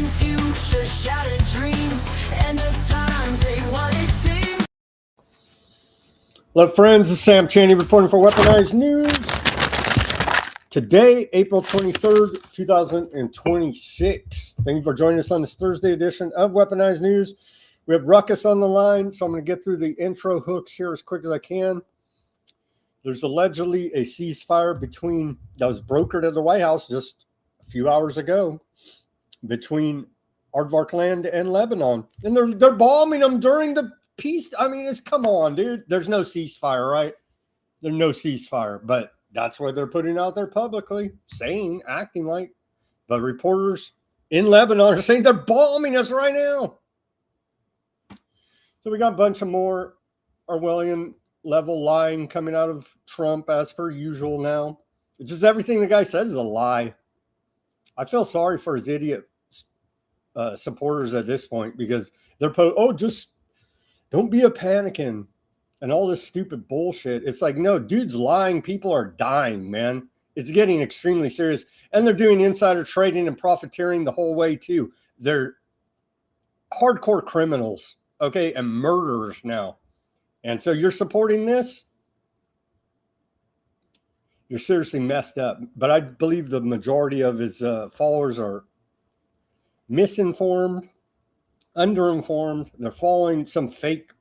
Shifting future, shattered dreams, end of times ain't what it seems. Hello, friends. This is Sam Chaney reporting for Weaponized News. Today, April 23rd, 2026. Thank you for joining us on this Thursday edition of Weaponized News. We have Ruckus on the line, so I'm going to get through the intro hooks here as quick as I can. There's allegedly a ceasefire that was brokered at the White House just a few hours ago between Aardvark land and Lebanon. And they're bombing them during the peace. I mean, come on, dude. There's no ceasefire, right? There's no ceasefire, but that's what they're putting out there publicly, acting like. But reporters in Lebanon are saying they're bombing us right now. So we got a bunch of more Orwellian level lying coming out of Trump as per usual now. It's just everything the guy says is a lie. I feel sorry for his idiot supporters at this point because they're just don't be a panicking and all this stupid bullshit. It's like, no, dude's lying. People are dying, man. It's getting extremely serious. And they're doing insider trading and profiteering the whole way, too. They're hardcore criminals, okay, and murderers now. And so you're supporting this? You're seriously messed up. But I believe the majority of his followers are misinformed, underinformed. They're following some fake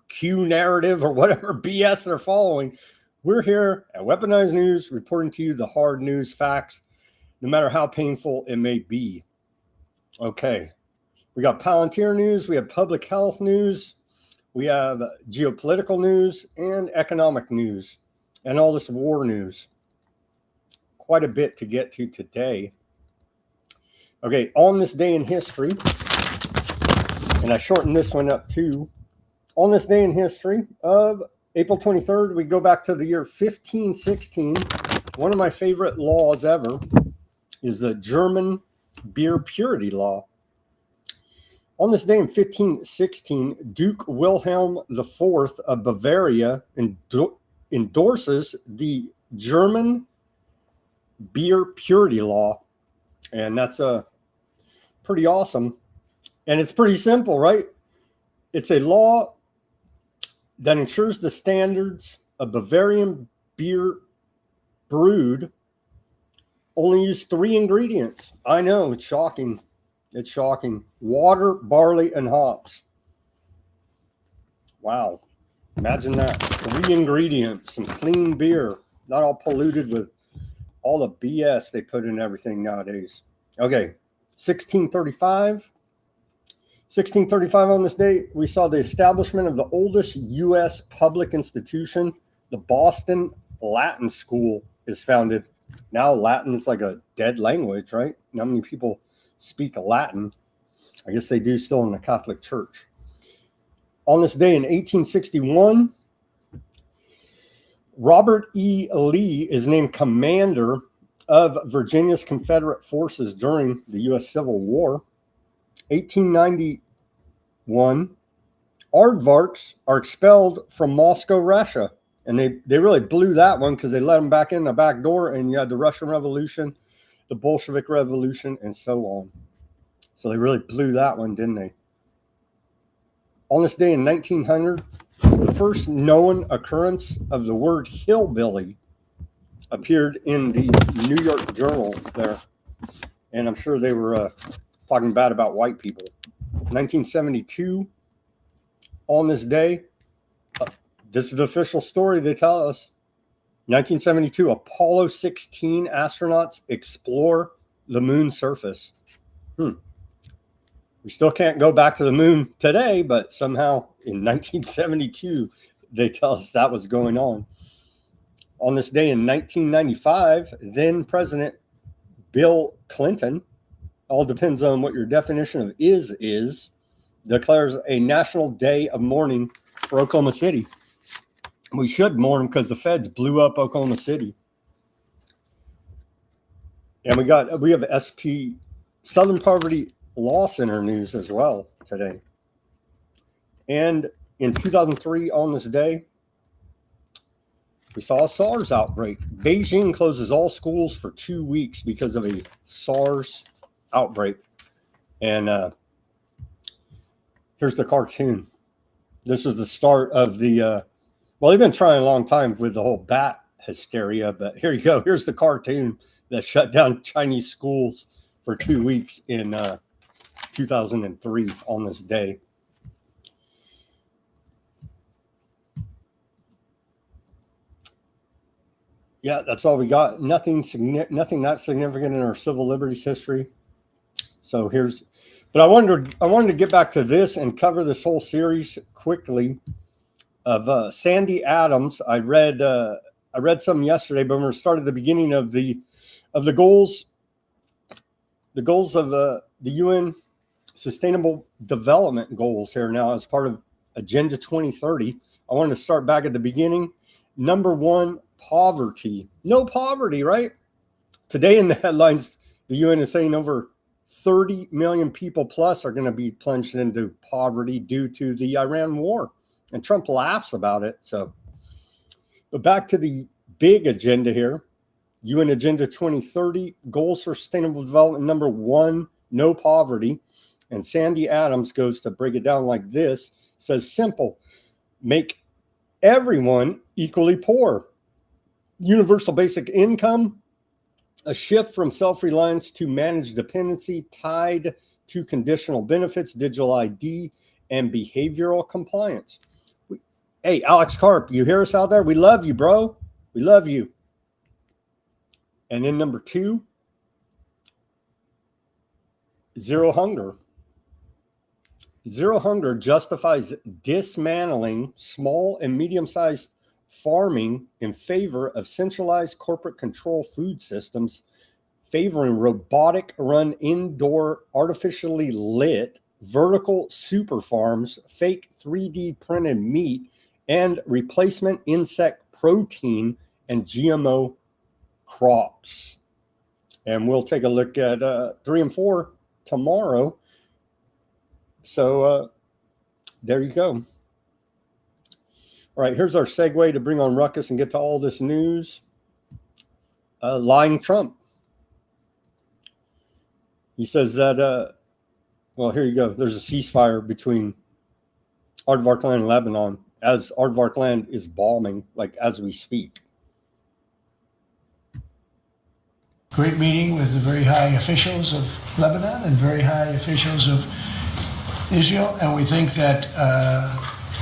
Q narrative or whatever BS they're following. We're here at Weaponized News reporting to you the hard news facts, no matter how painful it may be. Okay. We got Palantir news. We have public health news. We have geopolitical news and economic news and all this war news. Quite a bit to get to today. Okay, on this day in history, and I shortened this one up too. On this day in history of April 23rd, we go back to the year 1516. One of my favorite laws ever is the German beer purity law. On this day in 1516, Duke Wilhelm IV of Bavaria endorses the German beer purity law. And that's pretty awesome. And it's pretty simple, right? It's a law that ensures the standards of Bavarian beer brewed only use 3 ingredients. I know, it's shocking. It's shocking. Water, barley, and hops. Wow. Imagine that. 3 ingredients, some clean beer, not all polluted with all the BS they put in everything nowadays. Okay, 1635. 1635 on this date, we saw the establishment of the oldest U.S. public institution. The Boston Latin School is founded. Now Latin is like a dead language, right? Not many people speak Latin. I guess they do still in the Catholic Church. On this day in 1861, Robert E. Lee is named commander of Virginia's Confederate forces during the U.S. Civil War. 1891, aardvarks are expelled from Moscow, Russia. And they really blew that one because they let them back in the back door, and you had the Russian Revolution, the Bolshevik Revolution, and so on. So they really blew that one, didn't they? On this day in 1900, the first known occurrence of the word hillbilly appeared in the New York Journal there. And I'm sure they were talking bad about white people. 1972, on this day, this is the official story they tell us. 1972, Apollo 16 astronauts explore the moon's surface. We still can't go back to the moon today, but somehow in 1972, they tell us that was going on. On this day in 1995, then President Bill Clinton, all depends on what your definition of is, declares a national day of mourning for Oklahoma City. We should mourn because the feds blew up Oklahoma City. And we have SP Southern Poverty Law Center news as well today. And in 2003, on this day, we saw a SARS outbreak. Beijing closes all schools for 2 weeks because of a SARS outbreak. And here's the cartoon. This was the start of the, well, they've been trying a long time with the whole bat hysteria, but here you go. Here's the cartoon that shut down Chinese schools for 2 weeks in 2003 on this day. Yeah, that's all we got. Nothing that significant in our civil liberties history. So here's, but I wanted to get back to this and cover this whole series quickly of Sandy Adams. I read some yesterday, but we're going to start at the beginning of the goals of the UN Sustainable Development Goals here now as part of Agenda 2030. I wanted to start back at the beginning. Number 1, poverty. No poverty, right? Today in the headlines, the UN is saying over 30 million people plus are going to be plunged into poverty due to the Iran war. And Trump laughs about it. So, but back to the big agenda here. UN Agenda 2030, Goals for Sustainable Development. Number 1, no poverty. And Sandy Adams goes to break it down like this. Says simple, make everyone equally poor. Universal basic income, a shift from self-reliance to managed dependency tied to conditional benefits, digital ID, and behavioral compliance. Hey, Alex Karp, you hear us out there? We love you, bro. We love you. And then number 2, zero hunger. Zero hunger justifies dismantling small and medium-sized farming in favor of centralized corporate control food systems, favoring robotic-run indoor, artificially lit, vertical super farms, fake 3D printed meat, and replacement insect protein and GMO crops. And we'll take a look at 3 and 4 tomorrow. So there you go. All right, here's our segue to bring on Ruckus and get to all this news. Lying Trump. He says that, well, here you go. There's a ceasefire between Aardvark Land and Lebanon as Aardvark Land is bombing, like as we speak. Great meeting with the very high officials of Lebanon and very high officials of Israel, and we think that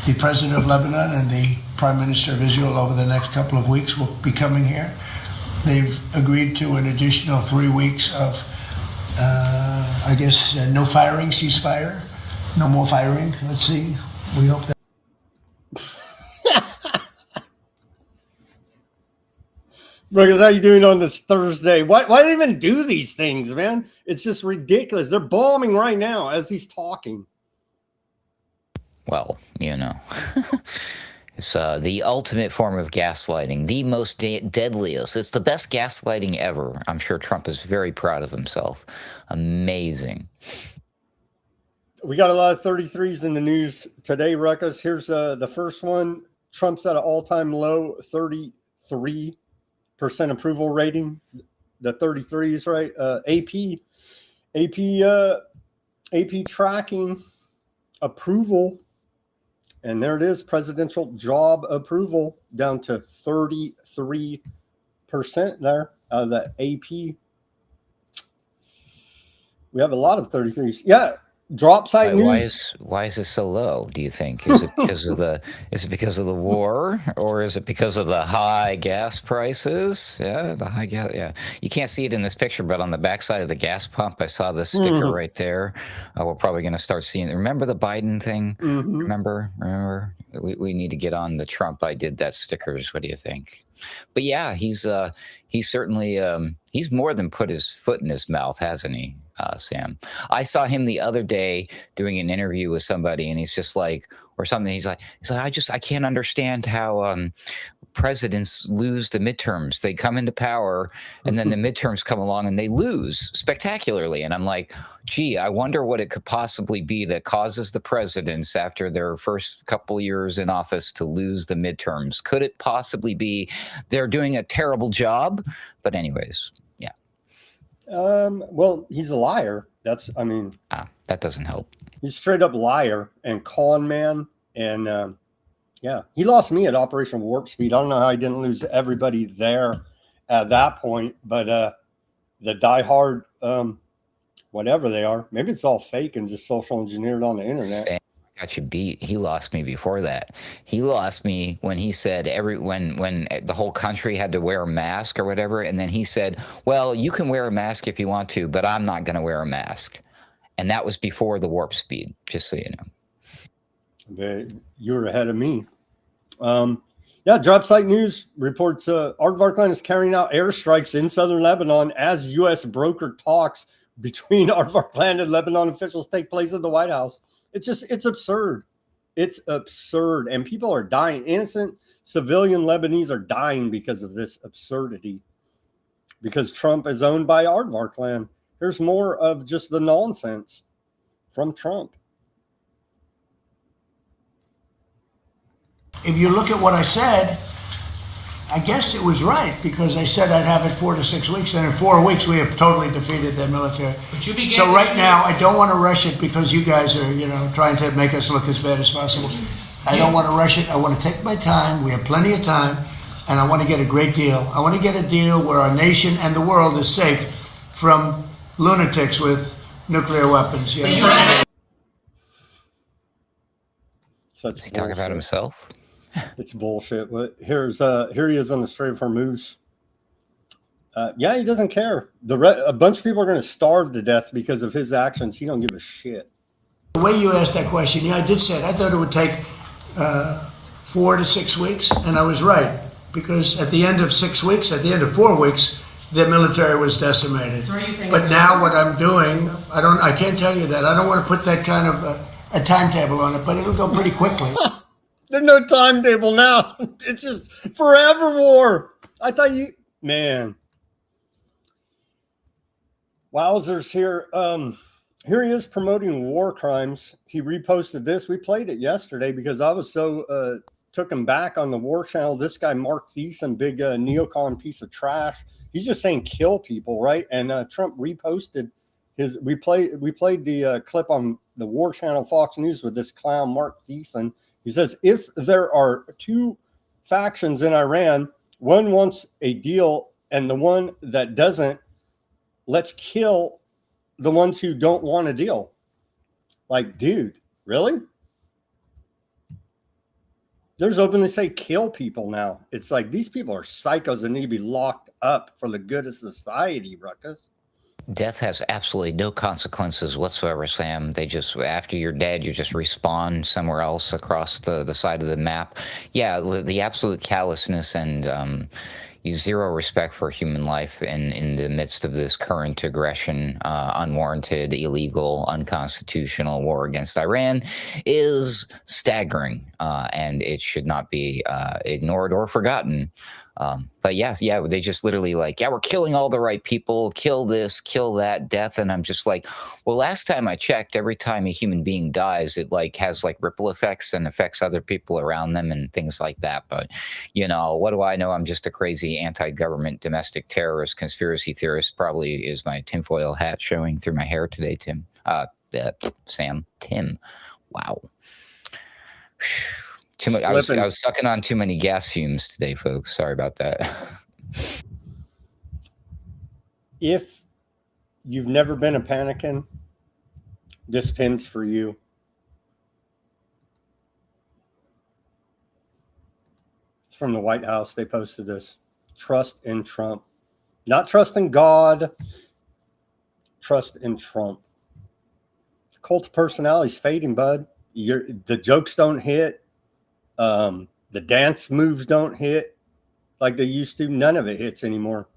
the president of Lebanon and the prime minister of Israel over the next couple of weeks will be coming here. They've agreed to an additional 3 weeks of, no firing, ceasefire, no more firing. Let's see. We hope that. Ruckus, how you doing on this Thursday? Why do they even do these things, man? It's just ridiculous. They're bombing right now as he's talking. Well, it's the ultimate form of gaslighting, the most deadliest. It's the best gaslighting ever. I'm sure Trump is very proud of himself. Amazing. We got a lot of 33s in the news today, Ruckus. Here's the first one. Trump's at an all-time low, 33% approval rating. The 33s, right? AP tracking approval. And there it is, presidential job approval down to 33% there out of the AP. We have a lot of 33s. Yeah, drop site news. Why is it so low? Do you think is it because of the war, or is it because of the high gas prices? Yeah, the high gas. Yeah, you can't see it in this picture, but on the backside of the gas pump, I saw this sticker right there. We're probably going to start seeing it. Remember the Biden thing? Remember? We need to get on the Trump. I did that stickers. What do you think? But yeah, he's certainly he's more than put his foot in his mouth, hasn't he? Sam, I saw him the other day doing an interview with somebody, and he's just like, or something. He's like, I can't understand how presidents lose the midterms. They come into power, and then the midterms come along, and they lose spectacularly. And I'm like, gee, I wonder what it could possibly be that causes the presidents after their first couple years in office to lose the midterms. Could it possibly be they're doing a terrible job? But anyways, yeah. Well, he's a liar. That doesn't help. He's straight up liar and con man. And yeah, he lost me at Operation Warp Speed. I don't know how he didn't lose everybody there at that point, but the diehard, whatever they are, maybe it's all fake and just social engineered on the internet. Sam got you beat. He lost me before that. He lost me when he said when the whole country had to wear a mask or whatever, and then he said, "Well, you can wear a mask if you want to, but I'm not going to wear a mask." And that was before the warp speed, just so you know. You're ahead of me. Yeah, Drop Site News reports Aardvark is carrying out airstrikes in southern Lebanon as U.S. broker talks between Aardvark and Lebanon officials take place at the White House. It's absurd. It's absurd. And people are dying. Innocent civilian Lebanese are dying because of this absurdity. Because Trump is owned by Aardvark land. Here's more of just the nonsense from Trump. If you look at what I said, I guess it was right, because I said I'd have it 4 to 6 weeks, and in 4 weeks we have totally defeated their military. So right now, I don't want to rush it because you guys are, trying to make us look as bad as possible. I don't want to rush it. I want to take my time. We have plenty of time, and I want to get a great deal. I want to get a deal where our nation and the world is safe from lunatics with nuclear weapons. Yes. Such Is he talking about himself? It's bullshit. But here he is on the Strait of Hormuz. Yeah, he doesn't care. A bunch of people are going to starve to death because of his actions. He don't give a shit. The way you asked that question, yeah, I did say it. I thought it would take 4 to 6 weeks, and I was right, because at the end of 6 weeks, at the end of 4 weeks, the military was decimated. So are you saying? But now what I'm doing, I can't tell you that. I don't want to put that kind of a timetable on it, but it'll go pretty quickly. There's no timetable now. It's just forever war. I thought man. Wowzers here. Here he is promoting war crimes. He reposted this. We played it yesterday because I was so took him back on the War Channel. This guy, Mark Thiessen, big neocon piece of trash. He's just saying kill people, right? And Trump reposted his. We played the clip on the War Channel, Fox News, with this clown, Mark Thiessen. He says, if there are two factions in Iran, one wants a deal and the one that doesn't, let's kill the ones who don't want a deal. Like, dude, really? There's openly say kill people now. It's like these people are psychos and need to be locked up for the good of society, Ruckus. Death has absolutely no consequences whatsoever, Sam. They just, after you're dead, you just respawn somewhere else across the side of the map. Yeah, the absolute callousness and zero respect for human life in the midst of this current aggression, unwarranted, illegal, unconstitutional war against Iran is staggering, and it should not be ignored or forgotten. But yeah, they just literally like, yeah, we're killing all the right people, kill this, kill that, death. And I'm just like, well, last time I checked, every time a human being dies, it like has like ripple effects and affects other people around them and things like that. But, what do I know? I'm just a crazy anti-government domestic terrorist conspiracy theorist. Probably is my tinfoil hat showing through my hair today, Tim. Tim. Wow. Too much. I was sucking on too many gas fumes today, folks. Sorry about that. If you've never been a panicking, this pin's for you. It's from the White House. They posted this. Trust in Trump. Not trust in God. Trust in Trump. The cult of personality's fading, bud. The jokes don't hit. The dance moves don't hit like they used to. None of it hits anymore.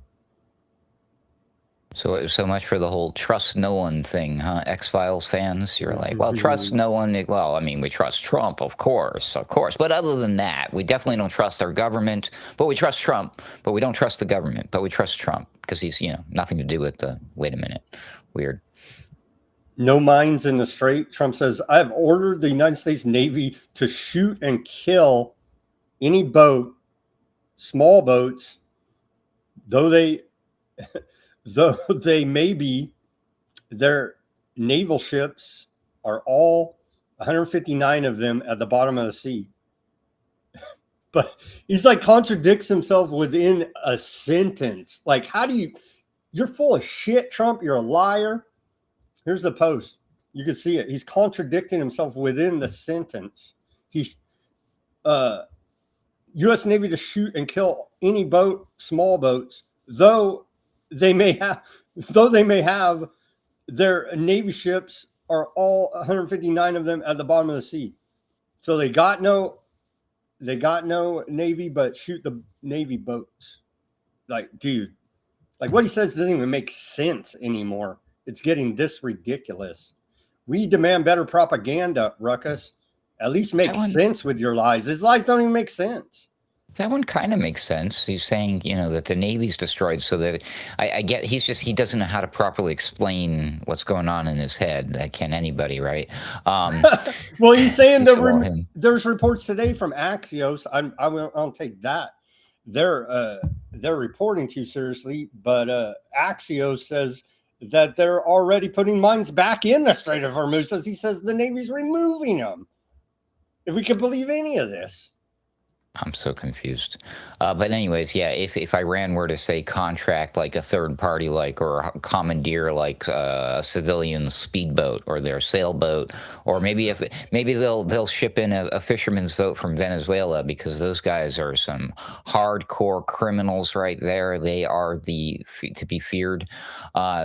So much for the whole trust no one thing, huh? X-Files fans, you're like, well, trust no one. Well, I mean, we trust Trump, of course. But other than that, we definitely don't trust our government, but we trust Trump. But we don't trust the government, but we trust Trump because he's, nothing to do with the, wait a minute, weird. No mines in the strait. Trump says, I have ordered the United States Navy to shoot and kill any boat, small boats, though they though they may be, their naval ships are all 159 of them at the bottom of the sea. But he's like contradicts himself within a sentence. Like, how do you're full of shit, Trump. You're a liar. Here's the post. You can see it. He's contradicting himself within the sentence. He's U.S. Navy to shoot and kill any boat, small boats, though they may have their Navy ships are all 159 of them at the bottom of the sea. So they got no Navy, but shoot the Navy boats. Like, dude, like what he says doesn't even make sense anymore. It's getting this ridiculous. We demand better propaganda, Ruckus. At least make sense with your lies. His lies don't even make sense. That one kind of makes sense. He's saying, that the Navy's destroyed, so that I get he doesn't know how to properly explain what's going on in his head. That can anybody, right? Well, he's saying there's reports today from Axios. I won't take that. They're reporting too seriously, but Axios says that they're already putting mines back in the Strait of Hormuz, as he says the Navy's removing them. If we could believe any of this. I'm so confused. But anyways, yeah, if Iran were to say contract like a third party, like, or commandeer like a civilian speedboat or their sailboat, or maybe they'll ship in a fisherman's boat from Venezuela, because those guys are some hardcore criminals right there. They are to be feared,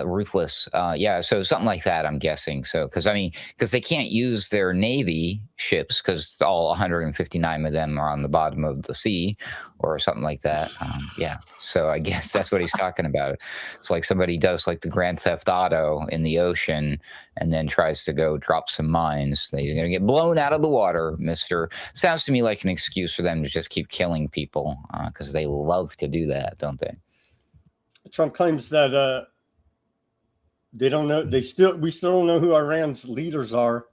ruthless. Yeah, so something like that, I'm guessing. So because they can't use their Navy ships because all 159 of them are on the bottom of the sea or something like that. Yeah, so I guess that's what he's talking about. It's like somebody does like the Grand Theft Auto in the ocean and then tries to go drop some mines. They're going to get blown out of the water, mister. Sounds to me like an excuse for them to just keep killing people, because they love to do that, don't they? Trump claims that they don't know. We still don't know who Iran's leaders are.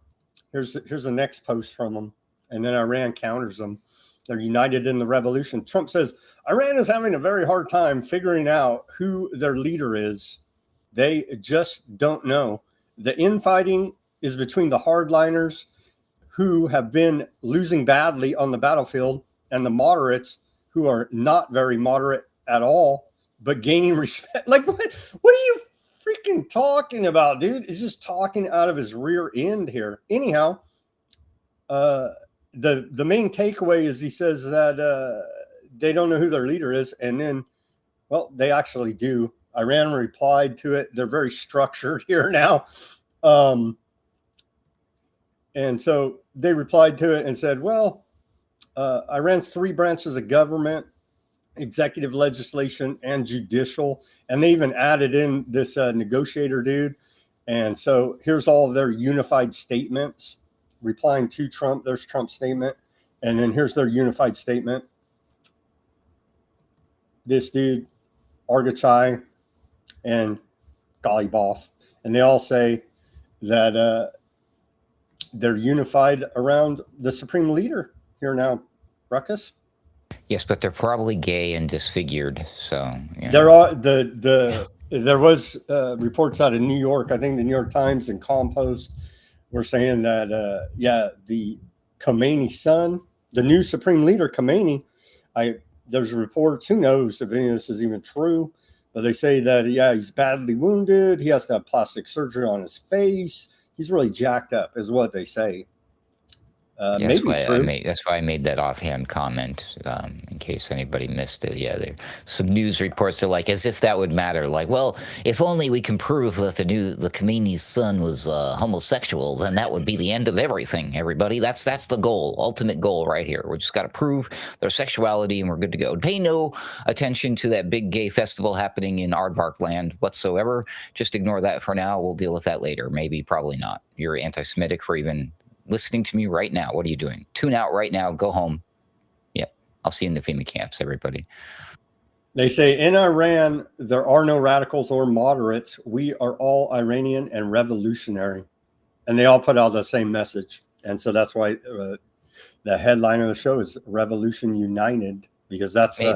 Here's the next post from them, and then Iran counters them. They're united in the revolution. Trump says Iran is having a very hard time figuring out who their leader is. They just don't know. The infighting is between the hardliners, who have been losing badly on the battlefield, and the moderates, who are not very moderate at all, but gaining respect. Like, what are you freaking talking about, dude? He's just talking out of his rear end here. Anyhow, the main takeaway is he says that they don't know who their leader is, and then, well, they actually do. Iran replied to it. They're very structured here now, and so they replied to it and said, well, Iran's 3 branches of government: executive, legislation, and judicial. And they even added in this negotiator dude. And so here's all of their unified statements replying to Trump. There's Trump's statement. And then here's their unified statement. This dude, Argachai, and Ghalibaf. And they all say that they're unified around the supreme leader here now, Ruckus. Yes, but they're probably gay and disfigured. So there are there was reports out of New York. I think the New York Times and Compost were saying that the Khomeini son, the new supreme leader Khomeini, there's reports. Who knows if any of this is even true? But they say that he's badly wounded. He has to have plastic surgery on his face. He's really jacked up, is what they say. That's why I made that offhand comment, in case anybody missed it. Yeah, there some news reports are like, as if that would matter. Like, well, if only we can prove that the Khomeini's son was homosexual, then that would be the end of everything. Everybody, that's the goal, ultimate goal right here. We just got to prove their sexuality, and we're good to go. Pay no attention to that big gay festival happening in Aardvark land whatsoever. Just ignore that for now. We'll deal with that later. Maybe, probably not. You're anti-Semitic for even listening to me right now. What are you doing? Tune out right now. Go home. Yep. I'll see you in the FEMA camps, everybody. They say in Iran, there are no radicals or moderates. We are all Iranian and revolutionary. And they all put out the same message. And so that's why the headline of the show is Revolution United. because that's the,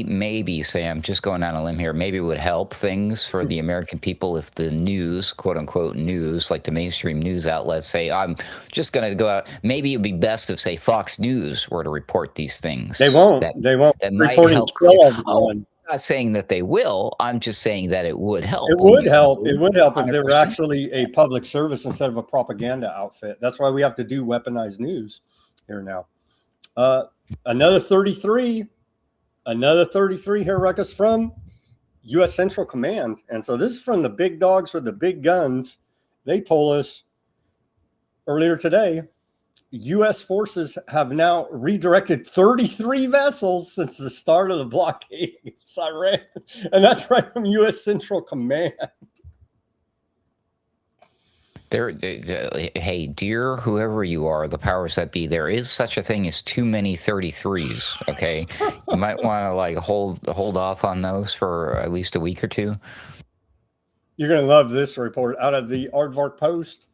maybe Sam, just going on a limb here, maybe it would help things for the American people if the news, quote unquote news, like the mainstream news outlets say, I'm just going to go out. Maybe it'd be best if, say, Fox News were to report these things. they won't That might reporting help kill clear. everyone. I'm not saying that they will. I'm just saying that it would help. It would help. It would help if they were 100%. actually a public service instead of a propaganda outfit. That's why we have to do weaponized news here now. Another 33 here, Ruckus, from U.S. Central Command. And so this is from the big dogs with the big guns. They told us earlier today, U.S. forces have now redirected 33 vessels since the start of the blockade against Iran. And that's right from U.S. Central Command. Hey, dear whoever you are, the powers that be, there is such a thing as too many 33s, okay? You might want to like hold off on those for at least a week or two. You're going to love this report out of the Aardvark Post.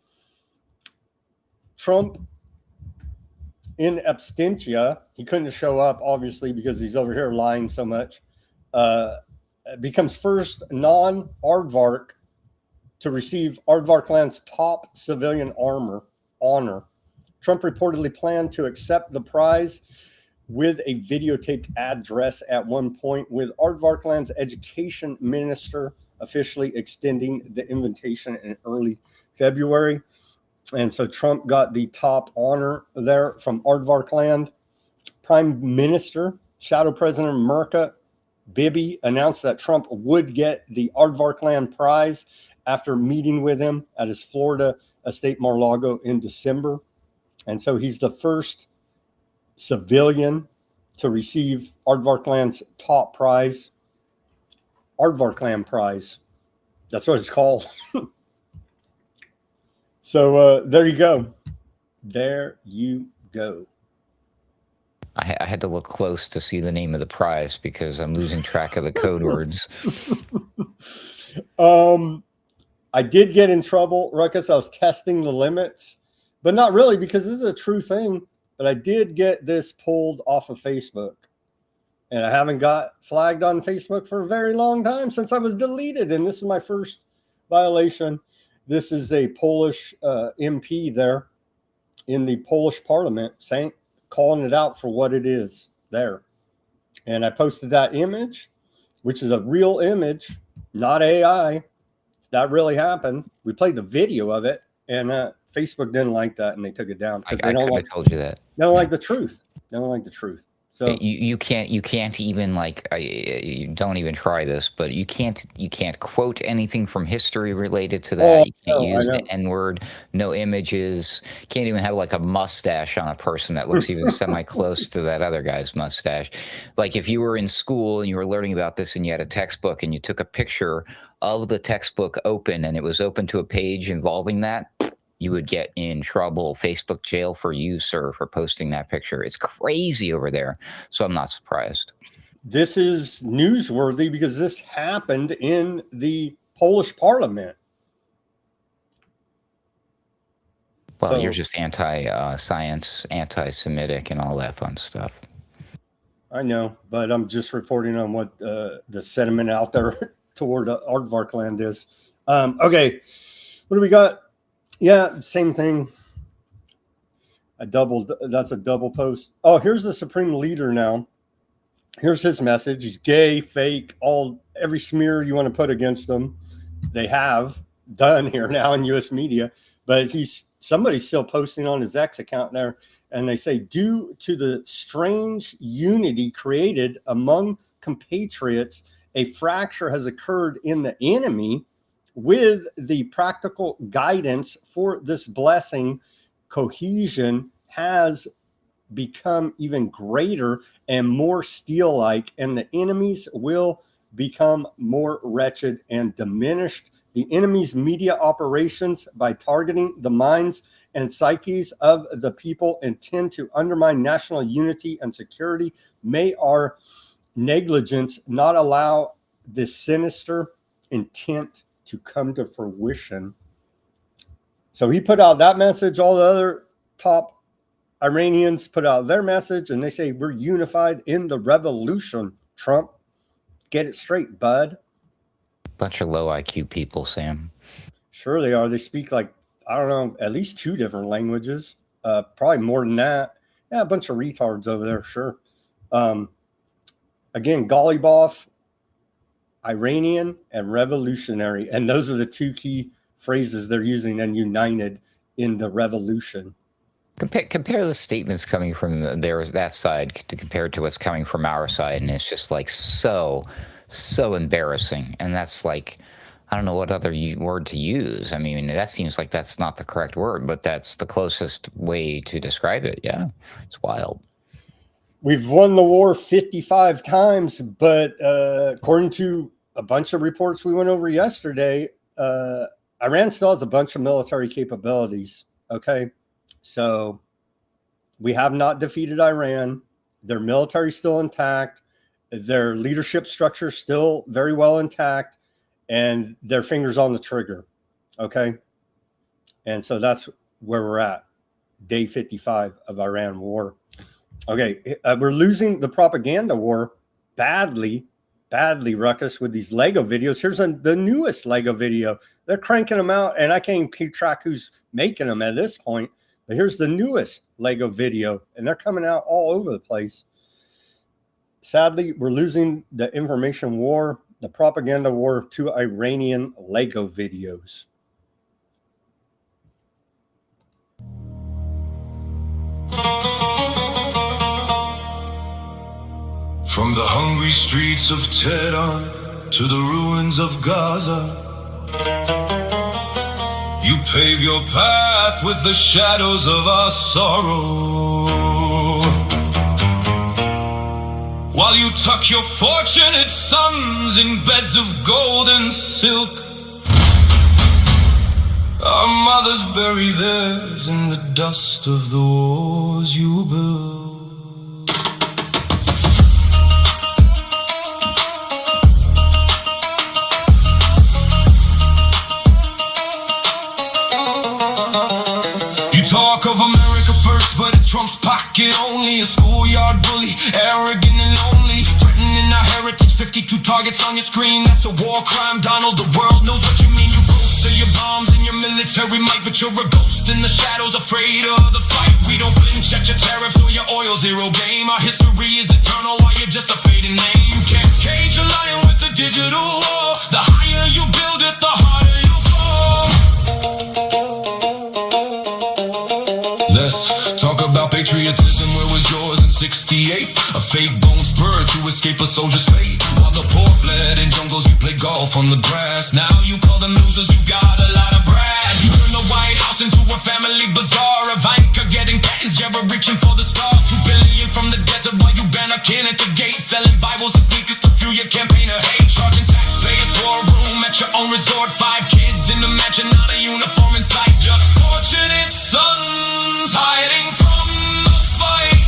Trump in absentia, he couldn't show up, obviously, because he's over here lying so much, becomes first non-Aardvark to receive Aardvark Land's top civilian honor. Trump reportedly planned to accept the prize with a videotaped address at one point, with Aardvark Land's education minister officially extending the invitation in early February. And so Trump got the top honor there from Aardvark Land. Prime Minister, Shadow President America, Bibi, announced that Trump would get the Aardvark Land prize after meeting with him at his Florida estate Mar-a-Lago in December. And so he's the first civilian to receive Aardvark Land's top prize. Aardvark Land Prize. That's what it's called. So there you go. There you go. I had to look close to see the name of the prize because I'm losing track of the code words. I did get in trouble, Ruckus. I was testing the limits, but not really, because this is a true thing. But I did get this pulled off of Facebook. And I haven't got flagged on Facebook for a very long time, since I was deleted. And this is my first violation. This is a Polish MP there in the Polish parliament calling it out for what it is there. And I posted that image, which is a real image, not AI. That really happened. We played the video of it, and Facebook didn't like that, and they took it down because they don't like. Told you that. They don't like the truth. They don't like the truth. So you can't even like you don't even try this, but you can't quote anything from history related to that. You can't use the N-word, no images. Can't even have like a mustache on a person that looks even semi close to that other guy's mustache. Like if you were in school and you were learning about this and you had a textbook and you took a picture of the textbook open and it was open to a page involving that, you would get in trouble, Facebook jail for you, sir, for posting that picture. It's crazy over there. So I'm not surprised. This is newsworthy because this happened in the Polish parliament. Well, you're just anti-science, anti-Semitic, and all that fun stuff. I know, but I'm just reporting on what the sentiment out there toward Aardvark Land is. Okay, what do we got? Yeah, same thing. That's a double post. Oh, here's the supreme leader now. Here's his message. He's gay, fake, every smear you want to put against him. They have done here now in U.S. media, but somebody's still posting on his X account there, and they say, due to the strange unity created among compatriots, a fracture has occurred in the enemy. With the practical guidance for this blessing, cohesion has become even greater and more steel-like, and the enemies will become more wretched and diminished. The enemy's media operations, by targeting the minds and psyches of the people, intend to undermine national unity and security. May our negligence not allow this sinister intent to come to fruition. So he put out that message. All the other top Iranians put out their message and they say, we're unified in the revolution, Trump. Get it straight, bud. Bunch of low IQ people, Sam. Sure they are. They speak like, I don't know, at least 2 different languages. Probably more than that. Yeah, a bunch of retards over there, sure. Again, Gollyboff, Iranian, and revolutionary. And those are the 2 key phrases they're using, and united in the revolution. Compare the statements coming from that side to compare to what's coming from our side, and it's just like so embarrassing. And that's like, I don't know what other word to use. I mean, that seems like that's not the correct word, but that's the closest way to describe it. Yeah, it's wild. We've won the war 55 times, but according to a bunch of reports we went over yesterday, Iran still has a bunch of military capabilities. Okay. So we have not defeated Iran. Their military is still intact. Their leadership structure is still very well intact, and their fingers on the trigger. Okay. And so that's where we're at. Day 55 of Iran war. Okay. We're losing the propaganda war badly, Ruckus, with these Lego videos. Here's the newest Lego video. They're cranking them out, and I can't even keep track who's making them at this point. But here's the newest Lego video, and they're coming out all over the place. Sadly, we're losing the information war, the propaganda war, to Iranian Lego videos. From the hungry streets of Tehran to the ruins of Gaza, you pave your path with the shadows of our sorrow, while you tuck your fortunate sons in beds of gold and silk. Our mothers bury theirs in the dust of the wars you built. Talk of America first, but it's Trump's pocket only. A schoolyard bully, arrogant and lonely, threatening our heritage. 52 targets on your screen, that's a war crime, Donald. The world knows what you mean. You boast of your bombs and your military might, but you're a ghost in the shadows, afraid of the fight. We don't flinch at your tariffs or your oil zero game. Our history is eternal while you're just a fading name. You can't cage a lion with the digital war. The higher you build it, the harder you fall. Let's talk about patriotism. Where was yours in 68? A fake bone spur to escape a soldier's fate. While the poor bled in jungles, you play golf on the grass. Now you call them losers, you got a lot of brass. You turn the White House into a family bazaar. Ivanka getting patents, Jared reaching for the stars. 2 billion from the desert while you ban a kin at the gate. Selling Bibles and sneakers to fuel your campaign of hate. Charging taxpayers for a room at your own resort. 5 kids in the mansion, not a uniform in sight. Just fortunate sons hiding from the fight.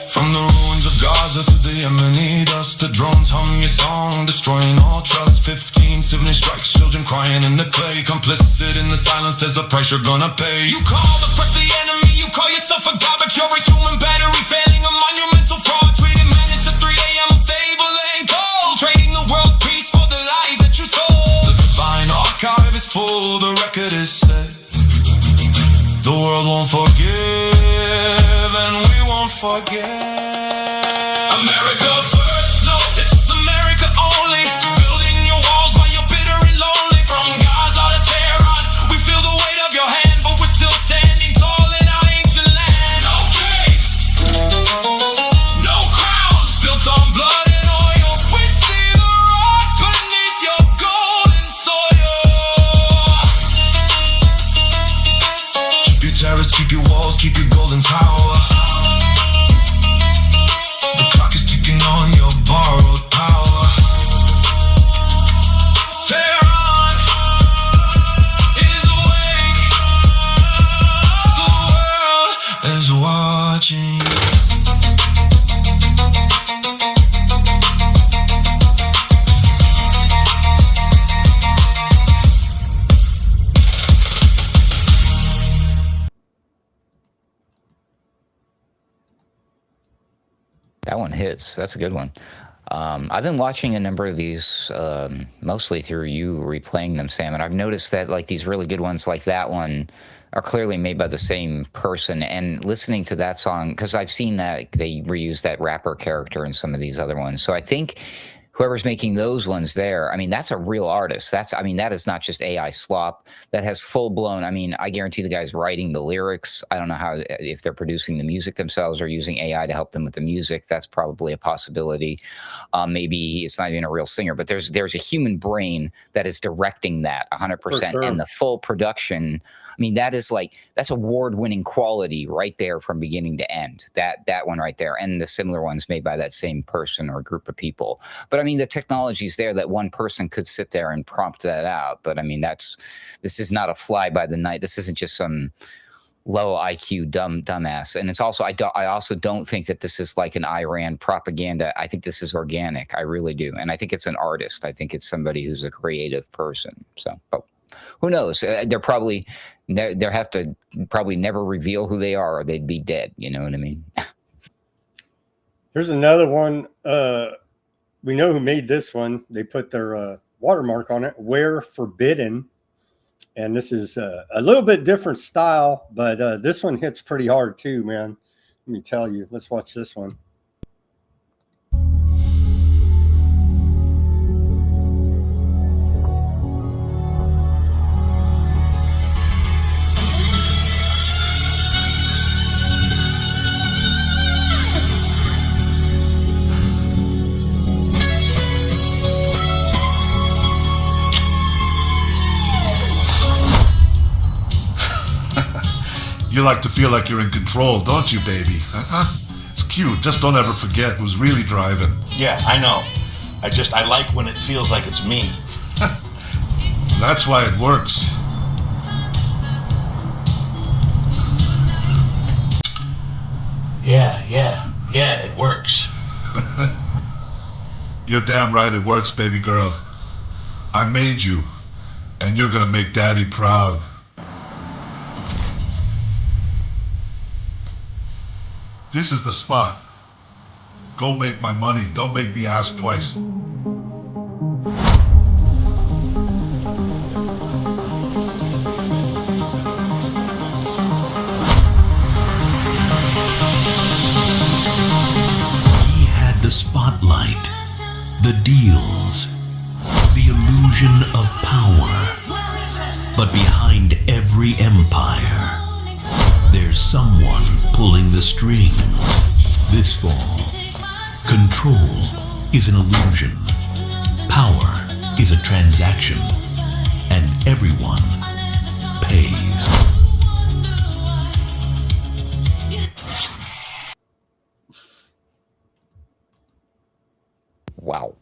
From the ruins of Gaza to the Yemeni dust, the drones hum your song, destroying all trust. 15 civilian strikes, children crying in the clay. Complicit in the silence, there's a price you're gonna pay. You call the press the enemy, you call yourself a god, but you're a human battery failing a monumental fraud. Tweeting madness at 3 a.m. unstable and cold, trading the world's peace for the lies that you sold. The divine archive is full, the record is set. The world won't forgive, and we won't forget. America first, no, it's America only. Building your walls while you're bitter and lonely. From Gaza to Tehran, we feel the weight of your hand, but we're still standing tall in our ancient land. No kings, no crowns, built on blood and oil. We see the rock beneath your golden soil. Keep your terrace, keep your walls, keep your golden tower. The clock is ticking on your borrowed power. Tehran is awake. The world is watching. That one hits. That's a good one. I've been watching a number of these, mostly through you replaying them, Sam, and I've noticed that like these really good ones like that one are clearly made by the same person. And listening to that song, because I've seen that they reuse that rapper character in some of these other ones. So I think whoever's making those ones there, I mean, that's a real artist. That is not just AI slop. That has full blown, I mean, I guarantee the guy's writing the lyrics. I don't know if they're producing the music themselves or using AI to help them with the music. That's probably a possibility. Maybe it's not even a real singer, but there's a human brain that is directing that 100%. Sure. And the full production, I mean, that's award-winning quality right there from beginning to end. That one right there, and the similar ones made by that same person or group of people. But I mean, the technology's there that one person could sit there and prompt that out. But I mean, this is not a fly by the night. This isn't just some low IQ dumbass. And it's also, I also don't think that this is like an Iran propaganda. I think this is organic. I really do. And I think it's an artist. I think it's somebody who's a creative person. So, but who knows? They're probably, they have to probably never reveal who they are or they'd be dead. You know what I mean? Here's another one. We know who made this one. They put their watermark on it, Where Forbidden. And this is a little bit different style, but this one hits pretty hard too, man. Let me tell you. Let's watch this one. You like to feel like you're in control, don't you, baby? It's cute. Just don't ever forget who's really driving. Yeah, I know. I like when it feels like it's me. That's why it works. Yeah, it works. You're damn right it works, baby girl. I made you, and you're gonna make Daddy proud. This is the spot. Go make my money. Don't make me ask twice. He had the spotlight, the deals, the illusion of power. But behind every empire, there's someone pulling the strings. This fall, control is an illusion, power is a transaction, and everyone pays. Wow.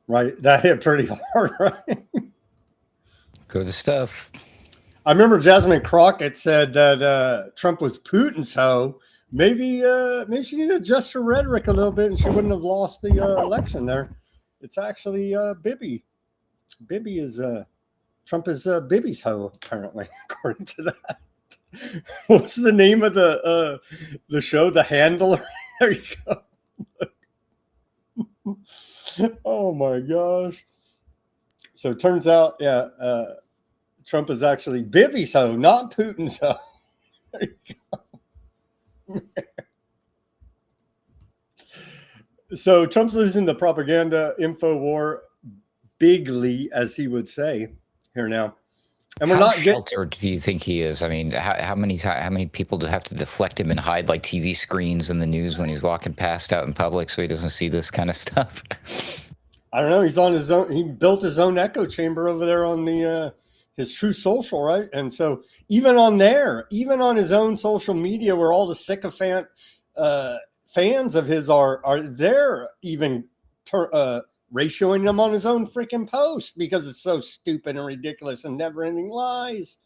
Right. That hit pretty hard, right? Good stuff. I remember Jasmine Crockett said that Trump was Putin's hoe. Maybe she needed to adjust her rhetoric a little bit and she wouldn't have lost the election there. It's actually Bibi. Bibi is Trump is Bibi's hoe, apparently, according to that. What's the name of the show? The Handler? There you go. Oh my gosh. So it turns out, yeah, Trump is actually Bibi's hoe, not Putin's hoe. There you go. So Trump's losing the propaganda info war bigly, as he would say here now. And we're How not sheltered do you think he is? I mean, how many people do have to deflect him and hide like TV screens in the news when he's walking past out in public so he doesn't see this kind of stuff? I don't know. He's on his own. He built his own echo chamber over there on the his True Social, right? And so even on there, even on his own social media, where all the sycophant fans of his are there, even ratioing them on his own freaking post because it's so stupid and ridiculous and never-ending lies.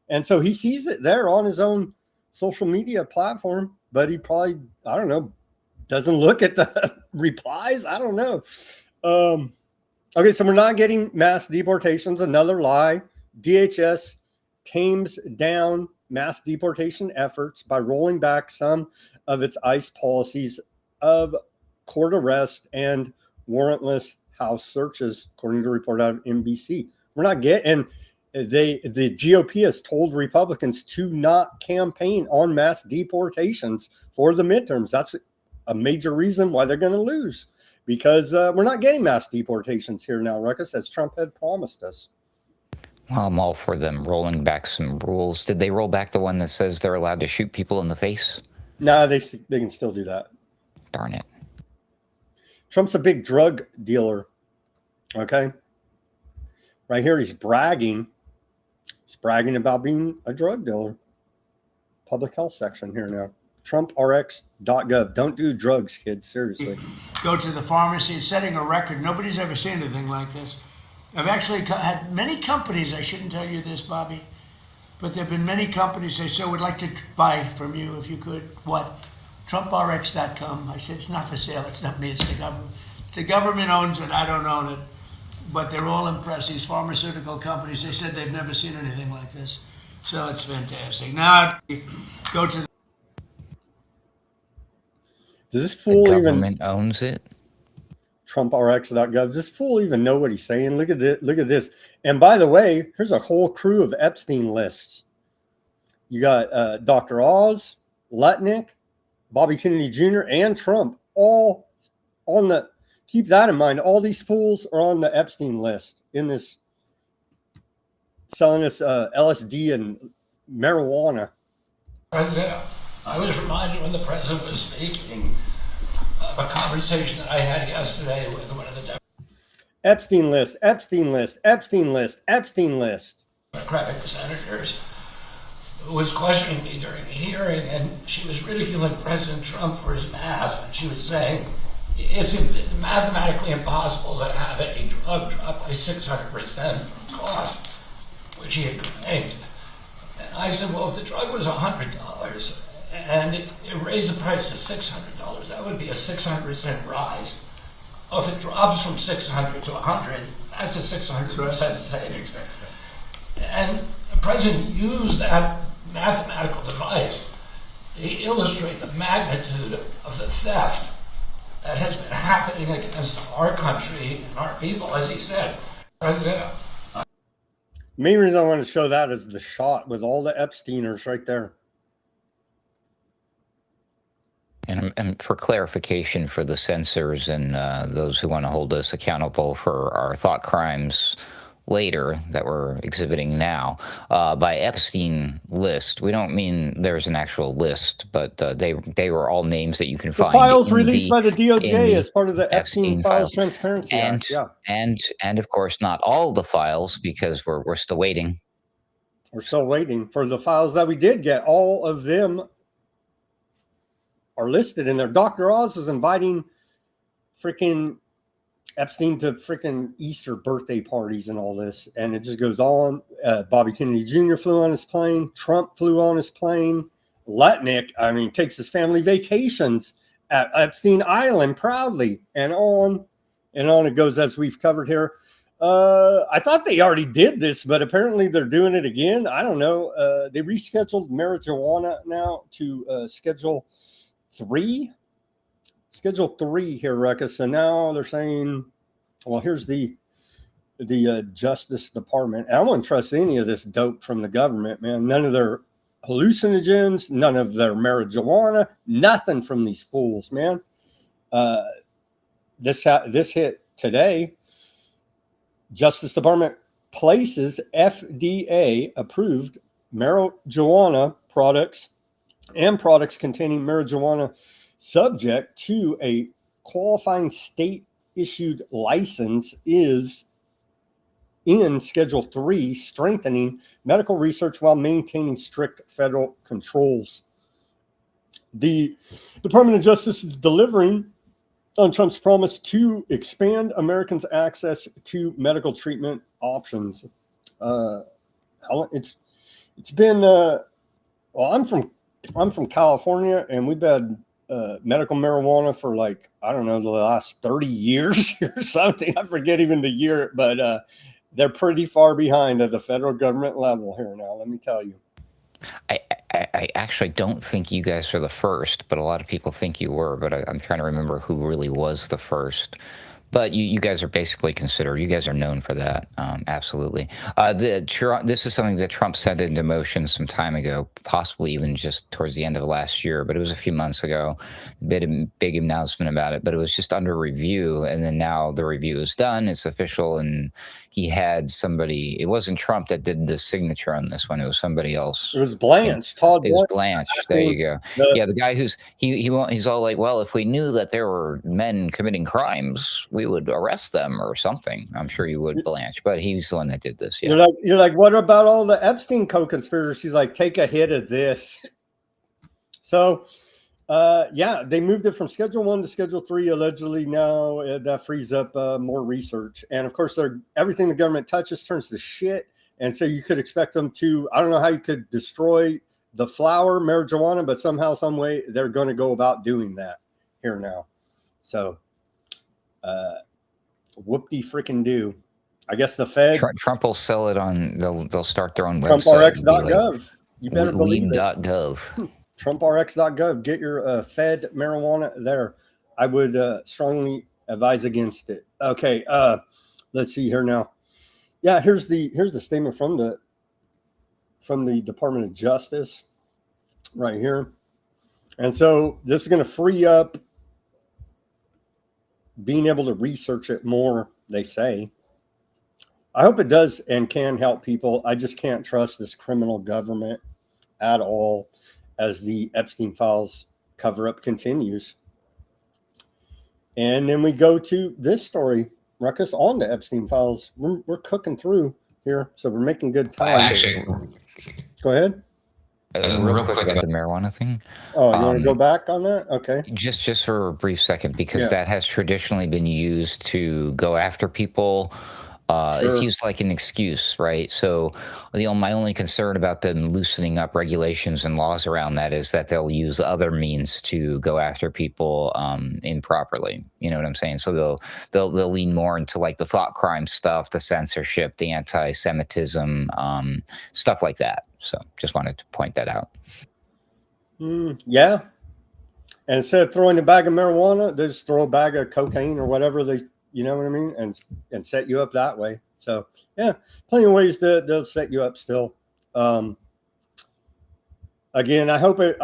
And so he sees it there on his own social media platform, but he probably, I don't know, doesn't look at the replies. I don't know. Okay, so we're not getting mass deportations. Another lie. DHS tames down mass deportation efforts by rolling back some of its ICE policies of court arrest and warrantless house searches, according to a report out of NBC. We're not getting, the GOP has told Republicans to not campaign on mass deportations for the midterms. That's a major reason why they're going to lose, because we're not getting mass deportations here now, Ruckus, as Trump had promised us. Well, I'm all for them rolling back some rules. Did they roll back the one that says they're allowed to shoot people in the face? No, they can still do that. Darn it. Trump's a big drug dealer. Okay. Right here, he's bragging. He's bragging about being a drug dealer. Public health section here now. TrumpRx.gov. Don't do drugs, kids. Seriously. Go to the pharmacy. It's setting a record. Nobody's ever seen anything like this. I've actually had many companies, I shouldn't tell you this, Bobby, but there have been many companies say, so we'd like to buy from you if you could. What? TrumpRx.com. I said, it's not for sale. It's not me. It's the government. The government owns it. I don't own it. But they're all impressed. These pharmaceutical companies, they said they've never seen anything like this. So it's fantastic. Now, go to the... Does this fool The even... government owns it? TrumpRx.gov. Does this fool even know what he's saying? Look at this. Look at this. And by the way, here's a whole crew of Epstein lists. You got Dr. Oz, Lutnick, Bobby Kennedy Jr., and Trump, all on the... Keep that in mind. All these fools are on the Epstein list in this, selling us LSD and marijuana. President, I was reminded when the president was speaking of a conversation that I had yesterday with one of the Epstein list, Epstein list, Epstein list, Epstein list. Democratic senators who was questioning me during the hearing, and she was ridiculing President Trump for his math, and she was saying, it's mathematically impossible to have a drug drop by 600% cost, which he had claimed. And I said, well, if the drug was $100 and it raised the price to $600, that would be a 600% rise. Well, if it drops from 600 to 100, that's a 600% savings. And the president used that mathematical device to illustrate the magnitude of the theft that has been happening against our country and our people, as he said. President. The main reason I want to show that is the shot with all the Epsteiners right there. And for clarification for the censors and those who want to hold us accountable for our thought crimes later that we're exhibiting now, by Epstein list, we don't mean there's an actual list, but they were all names that you can find. Files released by the DOJ as part of the Epstein Files Transparency and, Act. Yeah. And of course, not all the files, because we're still waiting. We're still waiting for the files that we did get. All of them are listed in there. Dr. Oz is inviting freaking Epstein to freaking Easter birthday parties and all this, and it just goes on. Bobby Kennedy Jr. flew on his plane. Trump flew on his plane. Lutnick, I mean, takes his family vacations at Epstein Island proudly, and on it goes, as we've covered here. I thought they already did this, but apparently they're doing it again. I don't know. They rescheduled marijuana now to Schedule 3 here, Ruckus. So now they're saying, well, here's the Justice Department. I wouldn't trust any of this dope from the government, man. None of their hallucinogens, none of their marijuana, nothing from these fools, man. This hit today. Justice Department places FDA approved marijuana products and products containing marijuana subject to a qualifying state issued license is in Schedule 3, strengthening medical research while maintaining strict federal controls. The Department of Justice is delivering on Trump's promise to expand Americans' access to medical treatment options. It's been well, I'm from California, and we've had medical marijuana for, like, I don't know, the last 30 years or something. I forget even the year, but they're pretty far behind at the federal government level here now, let me tell you. I actually don't think you guys are the first, but a lot of people think you were. But I'm trying to remember who really was the first. But you guys are basically considered. You guys are known for that. Absolutely. This is something that Trump set into motion some time ago, possibly even just towards the end of last year. But it was a few months ago. Big announcement about it. But it was just under review, and then now the review is done. It's official, and he had somebody. It wasn't Trump that did the signature on this one. It was somebody else. It was Blanche. Todd It was Blanche. Blanche. There you go. Yeah, the guy who's he's all like, well, if we knew that there were men committing crimes, we would arrest them or something. I'm sure you would, Blanche, but he's the one that did this. Yeah. You're like, what about all the Epstein co-conspirators? She's like, take a hit of this. So, yeah, they moved it from Schedule 1 to Schedule 3 allegedly. Now that frees up more research, and of course, everything the government touches turns to shit. And so you could expect them to. I don't know how you could destroy the flower marijuana, but somehow, some way, they're going to go about doing that here now. So, whoop-de freaking do. I guess the Fed. Trump will sell it on. They'll start their own TrumpRx.gov. Like, you better believe it. Weed.gov. TrumpRx.gov. Get your Fed marijuana there. I would strongly advise against it. Okay, let's see here now. Yeah, here's the statement from the Department of Justice right here. And so this is going to free up being able to research it more, they say. I hope it does and can help people. I just can't trust this criminal government at all as the Epstein files cover-up continues. And then we go to this story, Ruckus, on the Epstein files. We're cooking through here, so we're making good time. Actually, go ahead. Real quick about the marijuana thing. Oh, you want to go back on that? Okay. Just for a brief second, because that has traditionally been used to go after people. It's used like an excuse, right? So, my only concern about them loosening up regulations and laws around that is that they'll use other means to go after people improperly. You know what I'm saying? So they'll lean more into like the thought crime stuff, the censorship, the anti-Semitism, stuff like that. So, just wanted to point that out. Yeah. And instead of throwing a bag of marijuana, they just throw a bag of cocaine or whatever they. You know what I mean? And set you up that way. So, yeah, plenty of ways they'll set you up still. Again, I hope it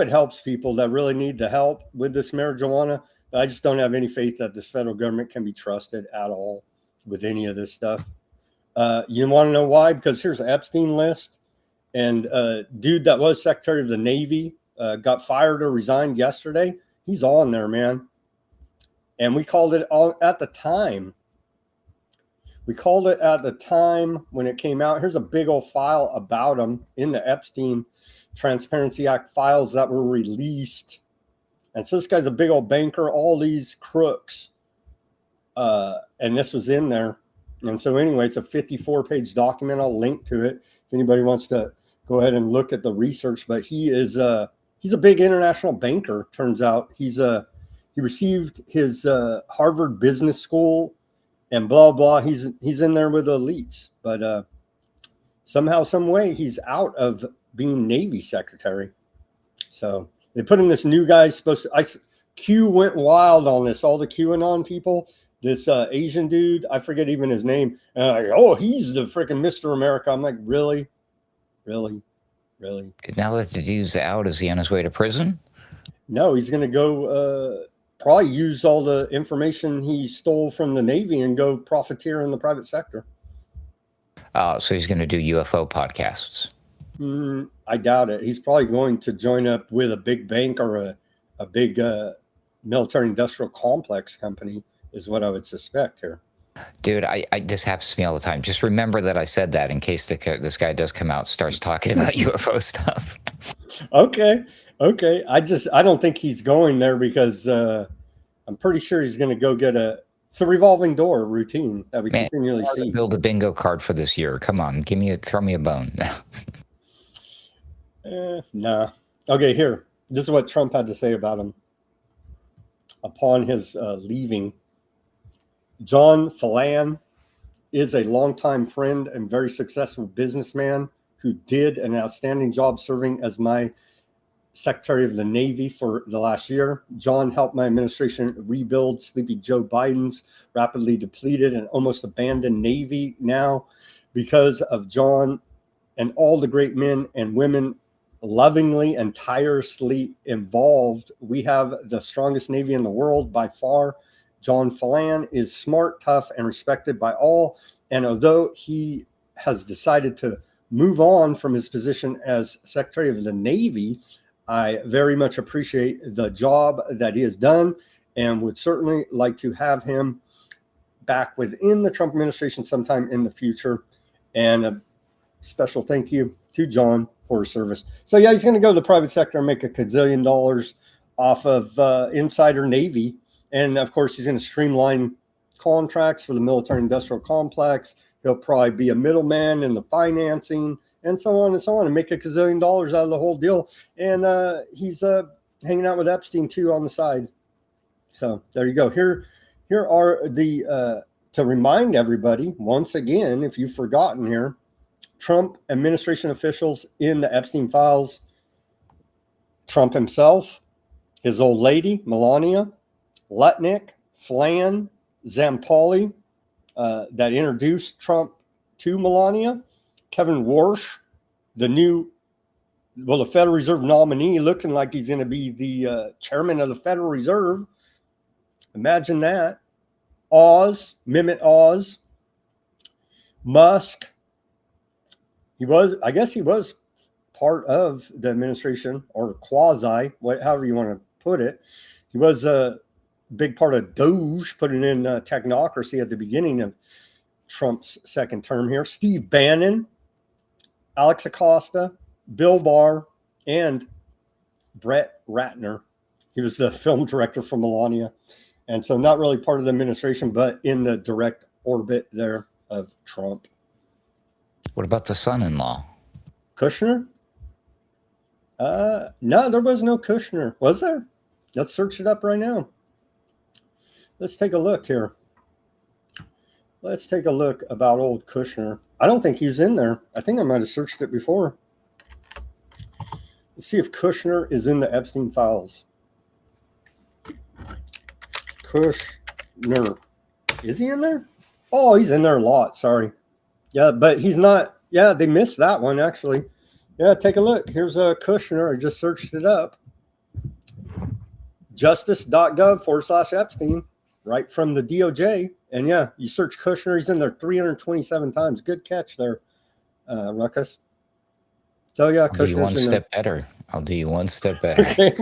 helps people that really need the help with this marijuana. But I just don't have any faith that this federal government can be trusted at all with any of this stuff. You want to know why? Because here's an Epstein list. And dude that was Secretary of the Navy got fired or resigned yesterday. He's on there, man. And we called it all at the time. We called it at the time when it came out. Here's a big old file about him in the Epstein Transparency Act files that were released. And so this guy's a big old banker, all these crooks. And this was in there. And so anyway, it's a 54-page document. I'll link to it if anybody wants to go ahead and look at the research. But he's a big international banker, turns out. He received his Harvard Business School and blah, blah. He's in there with the elites. But somehow, some way, he's out of being Navy Secretary. So they put in this new guy supposed to. Q went wild on this. All the QAnon people. This Asian dude, I forget even his name. And I'm like, oh, he's the freaking Mr. America. I'm like, really? Really? Really? Now that the dude's out, is he on his way to prison? No, he's going to go probably use all the information he stole from the Navy and go profiteer in the private sector. So he's going to do UFO podcasts. I doubt it. He's probably going to join up with a big bank or a big military industrial complex company is what I would suspect here. Dude, this happens to me all the time. Just remember that I said that in case this guy does come out and starts talking about UFO stuff. Okay. I don't think he's going there because I'm pretty sure he's going to go get it's a revolving door routine that we continually see. Build a bingo card for this year. Come on, throw me a bone. Nah. Okay, here. This is what Trump had to say about him upon his leaving. John Phelan, is a longtime friend and very successful businessman who did an outstanding job serving as my Secretary of the Navy for the last year. John helped my administration rebuild Sleepy Joe Biden's rapidly depleted and almost abandoned Navy. Now, because of John and all the great men and women lovingly and tirelessly involved, we have the strongest Navy in the world by far. John Falan is smart, tough, and respected by all. And although he has decided to move on from his position as Secretary of the Navy, I very much appreciate the job that he has done and would certainly like to have him back within the Trump administration sometime in the future. And a special thank you to John for his service. So yeah, he's going to go to the private sector and make $1 gazillion off of insider Navy. And of course, he's going to streamline contracts for the military industrial complex. He'll probably be a middleman in the financing and so on and so on, and make $1 gazillion out of the whole deal. And he's hanging out with Epstein too on the side. So there you go. Here are the, to remind everybody, once again, if you've forgotten here, Trump administration officials in the Epstein files: Trump himself, his old lady, Melania, Lutnick, Flan, Zampoli, that introduced Trump to Melania, Kevin Warsh, the Federal Reserve nominee, looking like he's going to be the chairman of the Federal Reserve. Imagine that. Oz, Mehmet Oz, Musk. I guess he was part of the administration, or quasi, however you want to put it. He was a big part of Doge, putting in technocracy at the beginning of Trump's second term here. Steve Bannon, Alex Acosta, Bill Barr, and Brett Ratner. He was the film director for Melania. And so not really part of the administration, but in the direct orbit there of Trump. What about the son-in-law? Kushner? No, there was no Kushner. Was there? Let's search it up right now. Let's take a look here. Let's take a look about old Kushner. I don't think he was in there. I think I might have searched it before. Let's see if Kushner is in the Epstein files. Kushner. Is he in there? Oh, he's in there a lot. Sorry. Yeah, but he's not. Yeah, they missed that one, actually. Yeah, take a look. Here's a Kushner. I just searched it up. Justice.gov/Epstein, right from the DOJ. And yeah, you search Kushner, he's in there 327 times. Good catch there, Ruckus. So yeah, Kushner's I'll do you one step better. I'll do you one step better. Okay,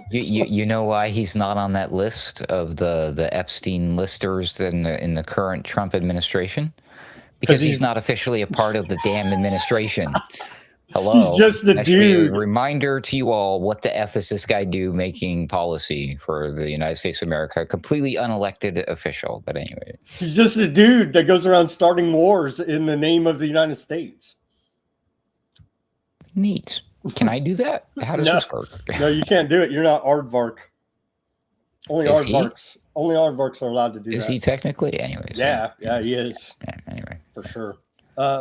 you know why he's not on that list of the Epstein listers in the current Trump administration? Because he's not officially a part of the damn administration. Hello. He's just the dude. A reminder to you all, what the F does this guy do making policy for the United States of America? Completely unelected official. But anyway. He's just a dude that goes around starting wars in the name of the United States. Neat. Can I do that? How does this work? No, you can't do it. You're not aardvark. Only aardvarks. Only aardvarks are allowed to do that. Is he technically? Anyways. Yeah, he is. Yeah, anyway. For sure.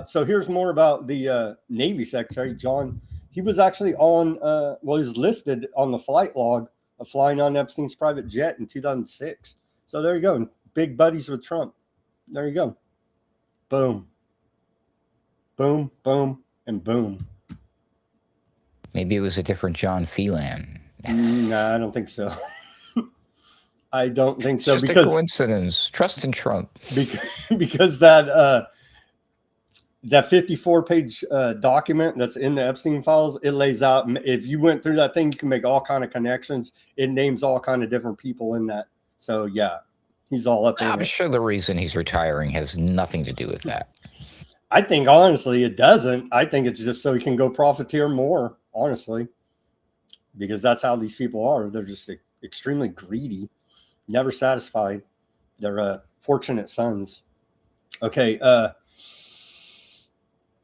So here's more about the Navy Secretary, John. He was actually on, he was listed on the flight log of flying on Epstein's private jet in 2006. So there you go. Big buddies with Trump. There you go. Boom. Boom, boom, and boom. Maybe it was a different John Phelan. Nah, I don't think so. I don't think so. It's just a coincidence. Trust in Trump. Because that 54-page document that's in the Epstein files, it lays out, if you went through that thing, you can make all kind of connections. It names all kind of different people in that. So yeah, he's all up in it. I'm sure the reason he's retiring has nothing to do with that. I think honestly it doesn't. I think it's just so he can go profiteer more, honestly, because that's how these people are. They're just extremely greedy, never satisfied. They're fortunate sons. Okay.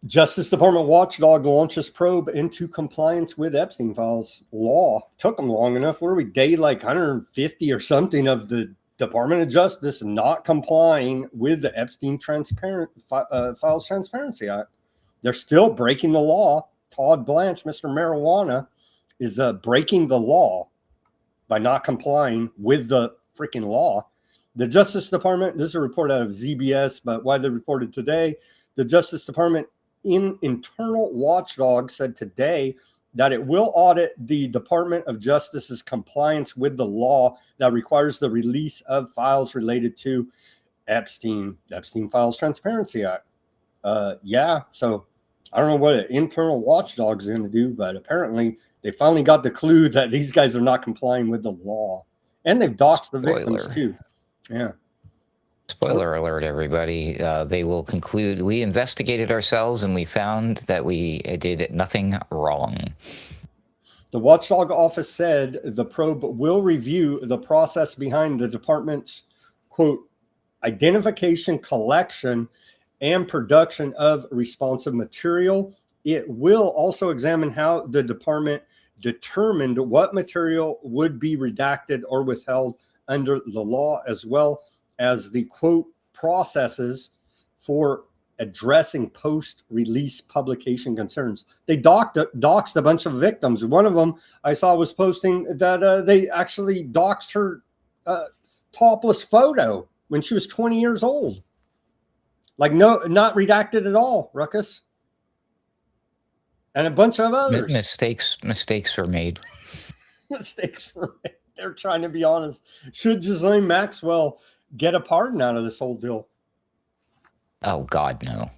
Justice Department watchdog launches probe into compliance with Epstein files. Law took them long enough. What are we, day like 150 or something of the Department of Justice not complying with the Epstein Files Transparency Act. They're still breaking the law. Todd Blanche, Mr. Marijuana, is breaking the law by not complying with the freaking law. The Justice Department, this is a report out of ZBS, but widely reported today, the Justice Department internal watchdog said today that it will audit the Department of Justice's compliance with the law that requires the release of files related to Epstein Files Transparency Act. So I don't know what an internal watchdog is going to do, but apparently they finally got the clue that these guys are not complying with the law. And they've doxed the victims too. Yeah. Spoiler alert, everybody. They will conclude, we investigated ourselves and we found that we did nothing wrong. The watchdog office said the probe will review the process behind the department's, quote, identification, collection, and production of responsive material. It will also examine how the department determined what material would be redacted or withheld under the law, as well as the, quote, processes for addressing post-release publication concerns. They doxed a bunch of victims. One of them I saw was posting that they actually doxed her topless photo when she was 20 years old. Like, no, not redacted at all, Ruckus. And a bunch of others. Mistakes are made. Mistakes were made. They're trying to be honest. Should Ghislaine Maxwell get a pardon out of this whole deal? Oh, God, no.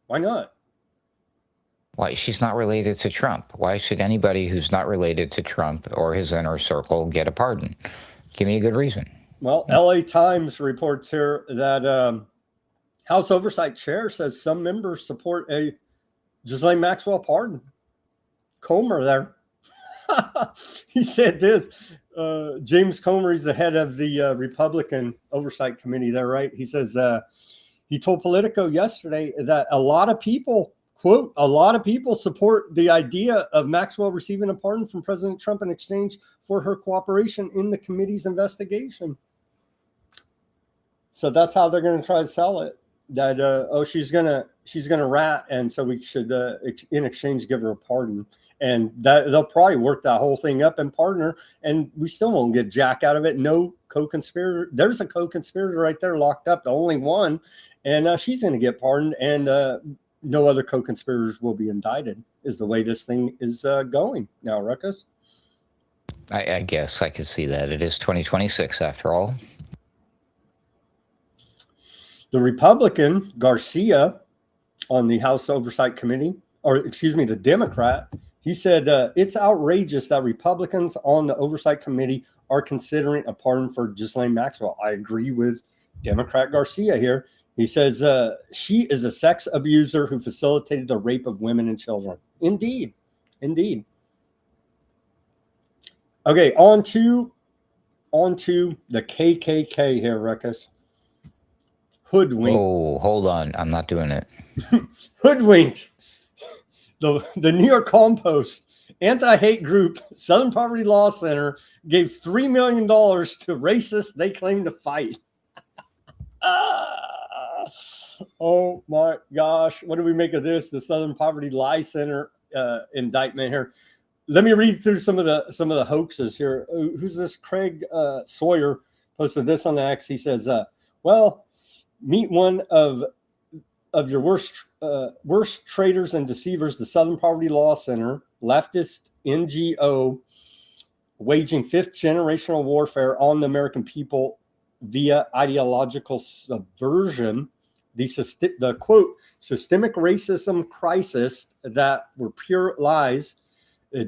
Why not? Why? She's not related to Trump. Why should anybody who's not related to Trump or his inner circle get a pardon? Give me a good reason. Well, LA Times reports here that House Oversight Chair says some members support a Ghislaine Maxwell pardon. Comer there. He said this. James Comer is the head of the Republican Oversight Committee there, right? He says he told Politico yesterday that a lot of people, quote, a lot of people support the idea of Maxwell receiving a pardon from President Trump in exchange for her cooperation in the committee's investigation. So that's how they're going to try to sell it. That she's gonna rat, and so we should in exchange give her a pardon, and that they'll probably work that whole thing up and pardon her, and we still won't get jack out of it. No co-conspirator. There's a co-conspirator right there locked up, the only one, and she's going to get pardoned, and no other co-conspirators will be indicted. Is the way this thing is going now, Ruckus. I guess I could see that. It is 2026 after all. The Republican, Garcia, on the House Oversight Committee, or excuse me, the Democrat, he said it's outrageous that Republicans on the Oversight Committee are considering a pardon for Ghislaine Maxwell. I agree with Democrat Garcia here. He says she is a sex abuser who facilitated the rape of women and children. Indeed. Indeed. Okay, on to the KKK here, Ruckus. Hoodwinked. Oh, hold on. I'm not doing it. Hoodwinked. The New York Compost anti-hate group Southern Poverty Law Center gave $3 million to racists they claim to fight. Oh my gosh. What do we make of this? The Southern Poverty Law Center indictment here. Let me read through some of the hoaxes here. Who's this? Craig Sawyer posted this on the X. He says, well, meet one of your worst traitors and deceivers, the Southern Poverty Law Center, leftist NGO, waging fifth generational warfare on the American people via ideological subversion. The quote, systemic racism crisis that were pure lies.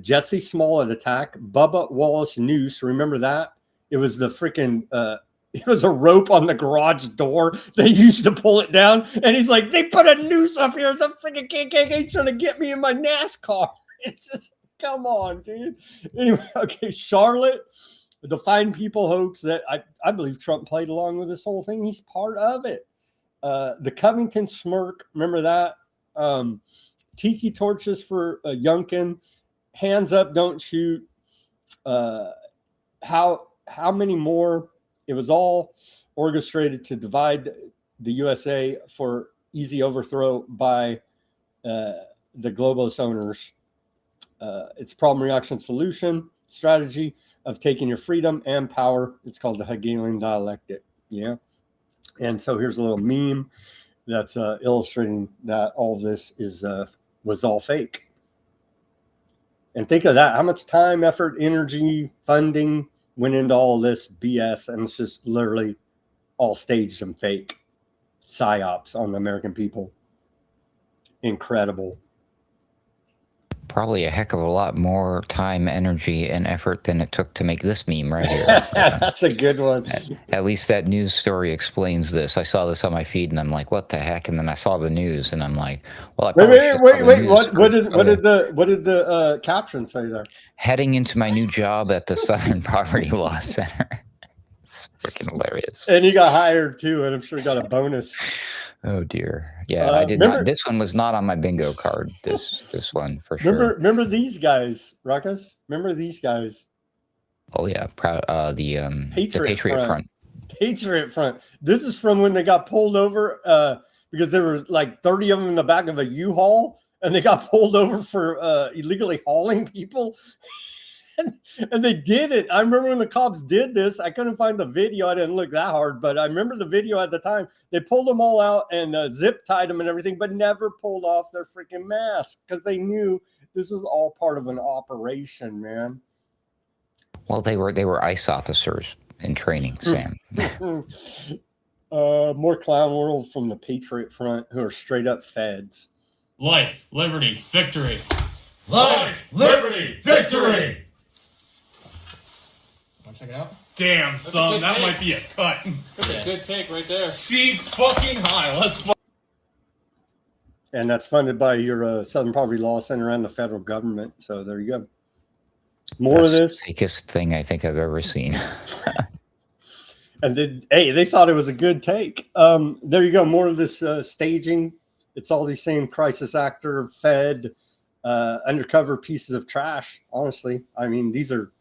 Jesse Smollett attack, Bubba Wallace noose. Remember that? It was the freaking it was a rope on the garage door they used to pull it down, and he's like, they put a noose up here. The freaking KKK's trying to get me in my NASCAR. It's just, come on, dude. Anyway, okay, Charlotte, the Fine People hoax that I believe Trump played along with this whole thing. He's part of it. The Covington smirk, remember that? Tiki torches for Youngkin. Hands up, don't shoot. How how many more? It was all orchestrated to divide the USA for easy overthrow by the globalist owners. It's problem, reaction, solution strategy of taking your freedom and power. It's called the Hegelian dialectic. Yeah. And so here's a little meme that's illustrating that all of this was all fake. And think of that. How much time, effort, energy, funding went into all this BS, and it's just literally all staged and fake psyops on the American people. Incredible. Probably a heck of a lot more time, energy, and effort than it took to make this meme right here. That's a good one. At least that news story explains this. I saw this on my feed, and I'm like, "What the heck?" And then I saw the news, and I'm like, "Well, I wait. What did the caption say there? Heading into my new job at the Southern Poverty Law Center." It's freaking hilarious. And he got hired too, and I'm sure he got a bonus. Oh dear. Yeah, I did not. This one was not on my bingo card. This one for sure. Remember these guys, Ruckus? Remember these guys? Oh yeah, the Patriot Front. Patriot Front. This is from when they got pulled over because there were like 30 of them in the back of a U-Haul, and they got pulled over for illegally hauling people. And they did it. I remember when the cops did this. I couldn't find the video. I didn't look that hard, but I remember the video at the time. They pulled them all out and zip tied them and everything, but never pulled off their freaking mask because they knew this was all part of an operation, man. Well, they were ICE officers in training, Sam. More clown world from the Patriot Front, who are straight up feds. Life, liberty, victory. Life, liberty, victory! Check it out. Damn, son, that might be a cut. That's a good take right there. See fucking high. Let's And that's funded by your Southern Poverty Law Center and the federal government. So there you go. More of this. Fakest thing I think I've ever seen. And they thought it was a good take. There you go. More of this staging. It's all these same crisis actor, fed, undercover pieces of trash. Honestly, I mean, these are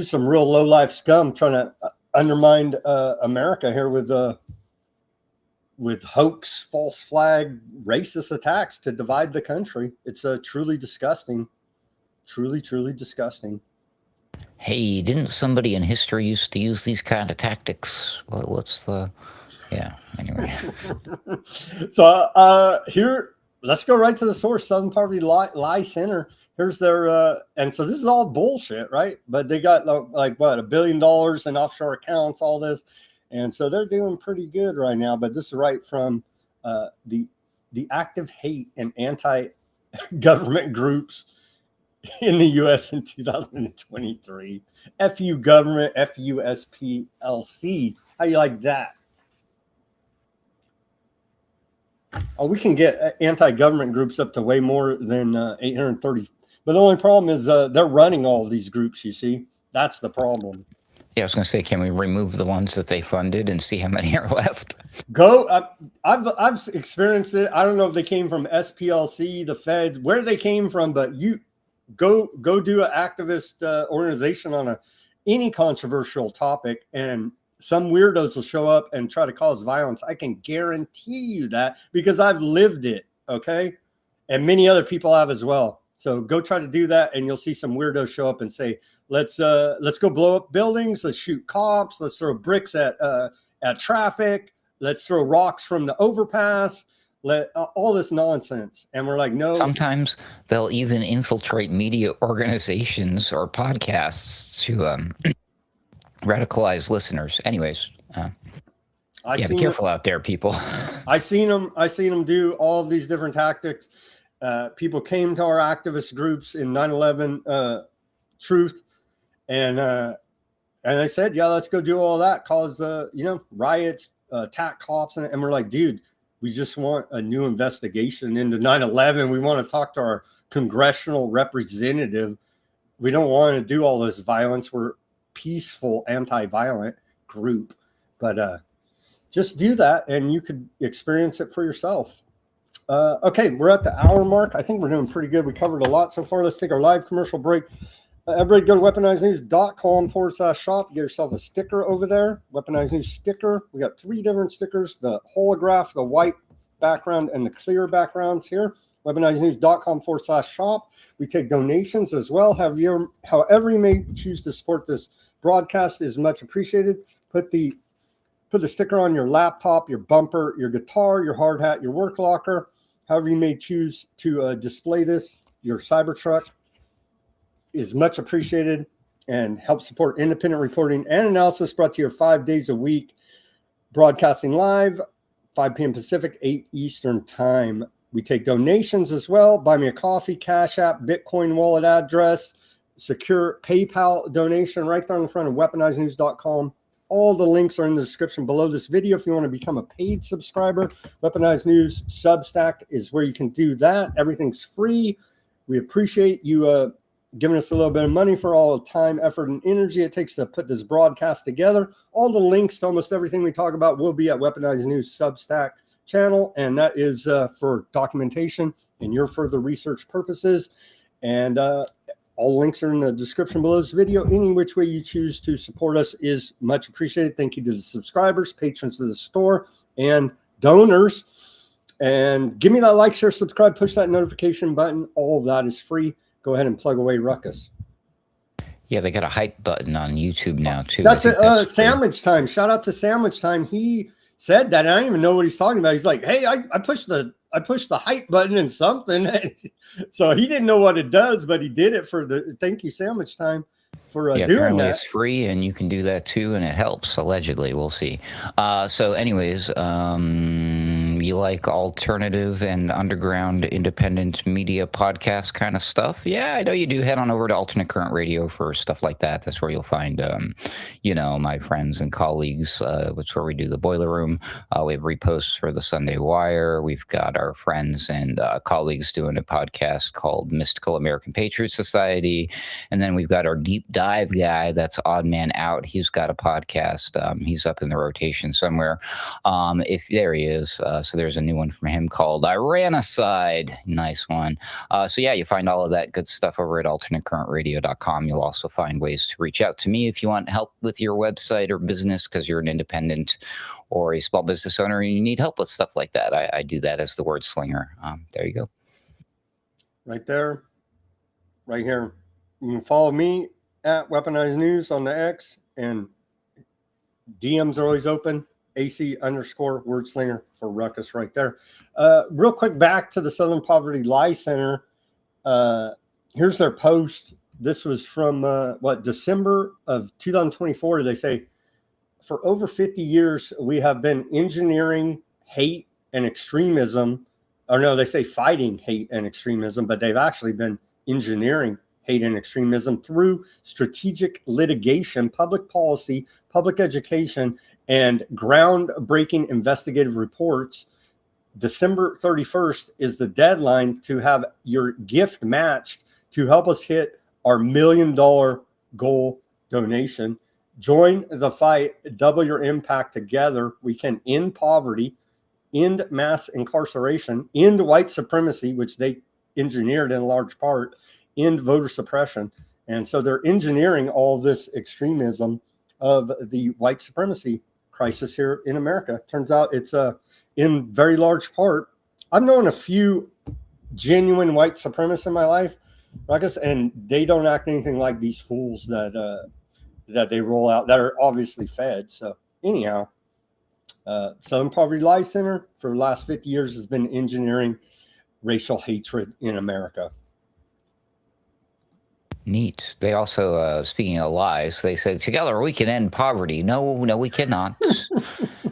some real low life scum trying to undermine America here with hoax, false flag, racist attacks to divide the country. It's truly disgusting. Truly, truly disgusting. Hey, didn't somebody in history used to use these kind of tactics? Well, what's the... Yeah, anyway. So here, let's go right to the source, Southern Poverty Lie Center. Here's their, and so this is all bullshit, right? But they got like what, $1 billion in offshore accounts, all this. And so they're doing pretty good right now. But this is right from the active hate and anti-government groups in the U.S. in 2023. FU government, FUSPLC. How you like that? Oh, we can get anti-government groups up to way more than 830. But the only problem is they're running all of these groups, you see. That's the problem. Yeah, I was going to say, can we remove the ones that they funded and see how many are left? I've experienced it. I don't know if they came from SPLC, the feds, where they came from, but you go do an activist organization on any controversial topic, and some weirdos will show up and try to cause violence. I can guarantee you that because I've lived it, okay? And many other people have as well. So go try to do that, and you'll see some weirdos show up and say, let's go blow up buildings, let's shoot cops, let's throw bricks at traffic, let's throw rocks from the overpass, all this nonsense. And we're like, no. Sometimes they'll even infiltrate media organizations or podcasts to radicalize listeners. Anyways, be careful out there, people. I seen them do all of these different tactics. People came to our activist groups in 9/11 Truth, and they said, yeah, let's go do all that, cause riots, attack cops, and we're like, dude, we just want a new investigation into 9/11. We want to talk to our congressional representative. We don't want to do all this violence. We're peaceful, anti-violent group, but just do that, and you could experience it for yourself. Okay, we're at the hour mark. I think we're doing pretty good. We covered a lot so far. Let's take our live commercial break. Everybody go to weaponizednews.com/shop. Get yourself a sticker over there. Weaponized News sticker. We got 3 different stickers: the holograph, the white background, and the clear backgrounds here. weaponizednews.com/shop. We take donations as well. However you may choose to support this broadcast is much appreciated. Put the sticker on your laptop, your bumper, your guitar, your hard hat, your work locker. However you may choose to display this, your Cybertruck is much appreciated and help support independent reporting and analysis brought to you 5 days a week, broadcasting live, 5 p.m. Pacific, 8 Eastern time. We take donations as well. Buy me a coffee, Cash App, Bitcoin wallet address, secure PayPal donation right there on the front of weaponizednews.com. All the links are in the description below this video. If you want to become a paid subscriber, Weaponized News Substack is where you can do that. Everything's free. We appreciate you giving us a little bit of money for all the time, effort, and energy it takes to put this broadcast together. All the links to almost everything we talk about will be at Weaponized News Substack channel, and that is for documentation and your further research purposes. And all links are in the description below this video. Any which way you choose to support us is much appreciated. Thank you to the subscribers, patrons of the store, and donors. And give me that like, share, subscribe, push that notification button. All of that is free. Go ahead and plug away, Ruckus. Yeah, they got a hype button on YouTube now, too. That's Sandwich Time. Shout out to Sandwich Time. He said that. I don't even know what he's talking about. He's like, hey, I pushed the hype button and something. So he didn't know what it does, but he did it for the thank you, Sandwich Time, for doing apparently that. It's free and you can do that too, and it helps, allegedly. We'll see. So anyways, you like alternative and underground independent media podcast kind of stuff? Yeah, I know you do. Head on over to Alternate Current Radio for stuff like that. That's where you'll find, my friends and colleagues. That's where we do the Boiler Room. We have reposts for the Sunday Wire. We've got our friends and colleagues doing a podcast called Mystical American Patriot Society. And then we've got our deep dive guy, that's Odd Man Out. He's got a podcast. He's up in the rotation somewhere. If there he is. So there's a new one from him called Iranocide. Nice one. So yeah, you find all of that good stuff over at alternatecurrentradio.com. You'll also find ways to reach out to me if you want help with your website or business because you're an independent or a small business owner and you need help with stuff like that. I do that as the word slinger. There you go. Right there. Right here. You can follow me at Weaponized News on the X, and DMs are always open. AC_WordSlinger for Ruckus right there. Real quick, back to the Southern Poverty Lie Center. Here's their post. This was from December of 2024. They say, for over 50 years, we have been engineering hate and extremism. Or no, they say fighting hate and extremism, but they've actually been engineering hate and extremism through strategic litigation, public policy, public education, and groundbreaking investigative reports. December 31st is the deadline to have your gift matched to help us hit our $1 million goal donation. Join the fight, double your impact together. We can end poverty, end mass incarceration, end white supremacy, which they engineered in large part, end voter suppression. And so they're engineering all this extremism of the white supremacy crisis here in America. Turns out it's in very large part. I've known a few genuine white supremacists in my life, Ruckus, and they don't act anything like these fools that they roll out that are obviously fed. So anyhow, Southern Poverty Lie Center for the last 50 years has been engineering racial hatred in America. Neat. They also, speaking of lies, they said, together we can end poverty. No, we cannot.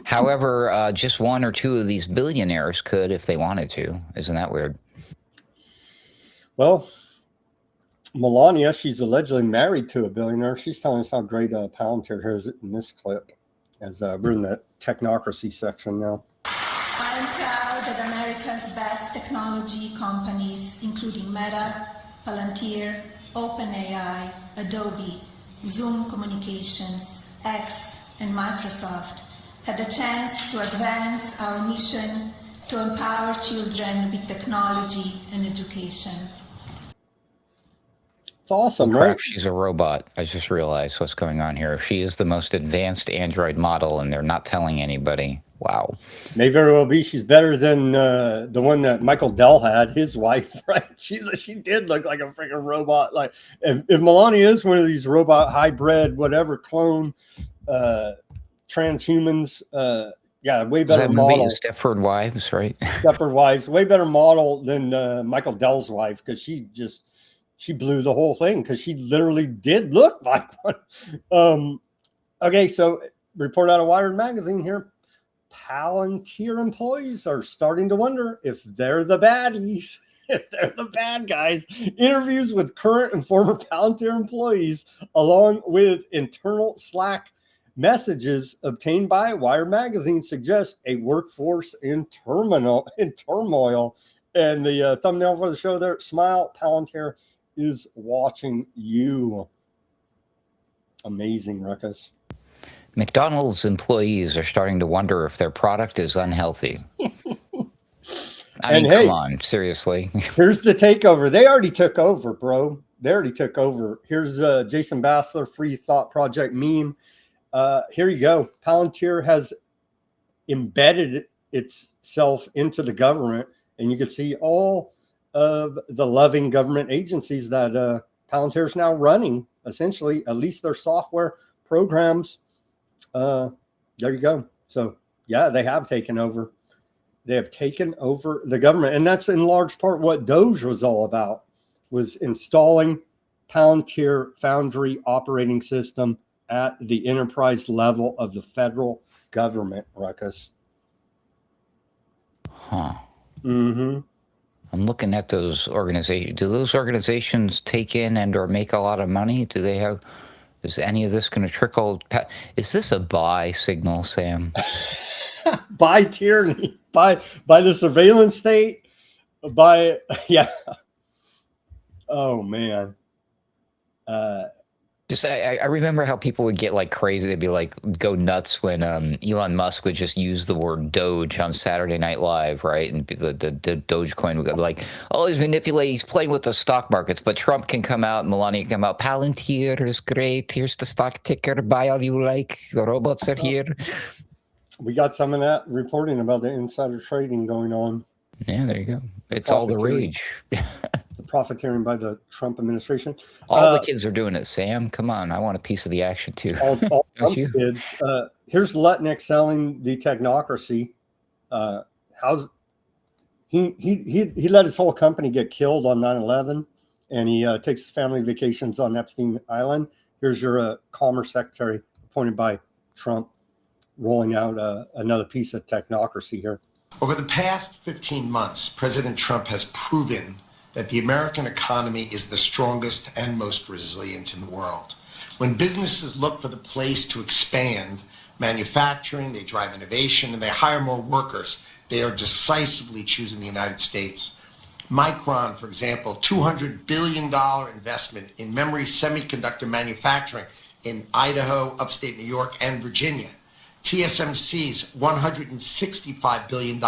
However, just one or two of these billionaires could if they wanted to. Isn't that weird? Well, Melania, she's allegedly married to a billionaire. She's telling us how great Palantir here is in this clip, as we're in the technocracy section now. I am proud that America's best technology companies, including Meta, Palantir, OpenAI, Adobe, Zoom Communications, X, and Microsoft, had the chance to advance our mission to empower children with technology and education. It's awesome, Oh, crap, right? she's a robot. I just realized what's going on here. She is the most advanced android model, and they're not telling anybody. Wow. May very well be. She's better than the one that Michael Dell had, his wife, right? She did look like a freaking robot. Like if Melania is one of these robot hybrid, whatever clone transhumans, yeah, way Was better that movie model. Stepford Wives, right? Stepford Wives, way better model than Michael Dell's wife, because she blew the whole thing, because she literally did look like one. Okay, so report out of Wired magazine here. Palantir employees are starting to wonder if they're the baddies, if they're the bad guys. Interviews with current and former Palantir employees, along with internal Slack messages obtained by Wired magazine, suggest a workforce in turmoil. And the thumbnail for the show there, smile, Palantir is watching you. Amazing, Ruckus. McDonald's employees are starting to wonder if their product is unhealthy. I mean, come on, seriously. Here's the takeover. They already took over, bro. They already took over. Here's Jason Bassler, Free Thought Project meme. Here you go. Palantir has embedded itself into the government, and you can see all of the loving government agencies that Palantir is now running, essentially, at least their software programs. There you go. So, yeah, they have taken over. They have taken over the government. And that's in large part what Doge was all about, was installing Palantir Foundry operating system at the enterprise level of the federal government, Ruckus. Huh. Mm-hmm. I'm looking at those organizations. Do those organizations take in and or make a lot of money? Do they have... Is any of this going to trickle? Is this a buy signal, Sam? By tyranny, by the surveillance state, yeah. Oh man. I remember how people would get like crazy. They'd be like, go nuts when Elon Musk would just use the word Doge on Saturday Night Live, right? And the Dogecoin would go like, oh, he's playing with the stock markets. But Trump can come out, Melania can come out. Palantir is great. Here's the stock ticker. Buy all you like. The robots are here. We got some of that reporting about the insider trading going on. Yeah, there you go. It's all the rage. The profiteering by the Trump administration. All the kids are doing it, Sam. Come on. I want a piece of the action, too. All Trump kids. Here's Lutnick selling the technocracy. He let his whole company get killed on 9/11, and he takes his family vacations on Epstein Island. Here's your Commerce Secretary appointed by Trump, rolling out another piece of technocracy here. Over the past 15 months, President Trump has proven that the American economy is the strongest and most resilient in the world. When businesses look for the place to expand manufacturing, they drive innovation, and they hire more workers, they are decisively choosing the United States. Micron, for example, $200 billion investment in memory semiconductor manufacturing in Idaho, upstate New York, and Virginia. TSMC's $165 billion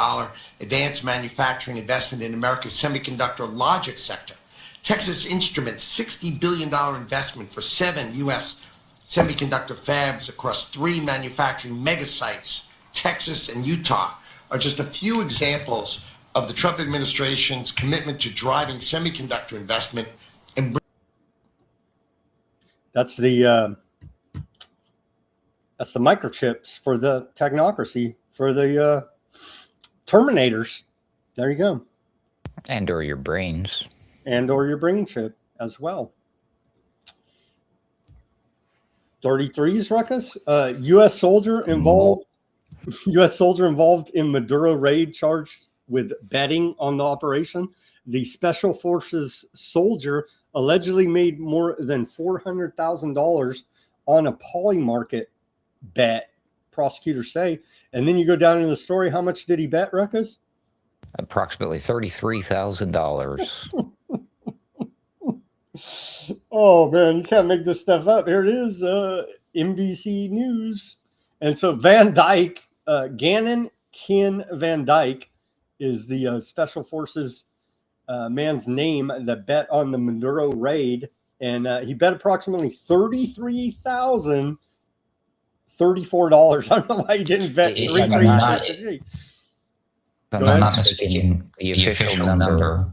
advanced manufacturing investment in America's semiconductor logic sector. Texas Instruments' $60 billion investment for 7 U.S. semiconductor fabs across 3 manufacturing megasites, Texas and Utah, are just a few examples of the Trump administration's commitment to driving semiconductor investment. And that's the microchips for the technocracy, for the Terminators. There you go. And or your brains. And or your brain chip as well. 33s, Ruckus. U.S. soldier involved in Maduro raid charged with betting on the operation. The Special Forces soldier allegedly made more than $400,000 on a Polymarket bet, prosecutors say. And then you go down into the story. How much did he bet, Ruckus? Approximately $33,000. Oh, man, you can't make this stuff up. Here it is, NBC News. And so Van Dyke, Gannon Ken Van Dyke is the Special Forces man's name that bet on the Maduro raid. And he bet approximately $33,034. I don't know why he didn't bet If I'm not $33,000. the official number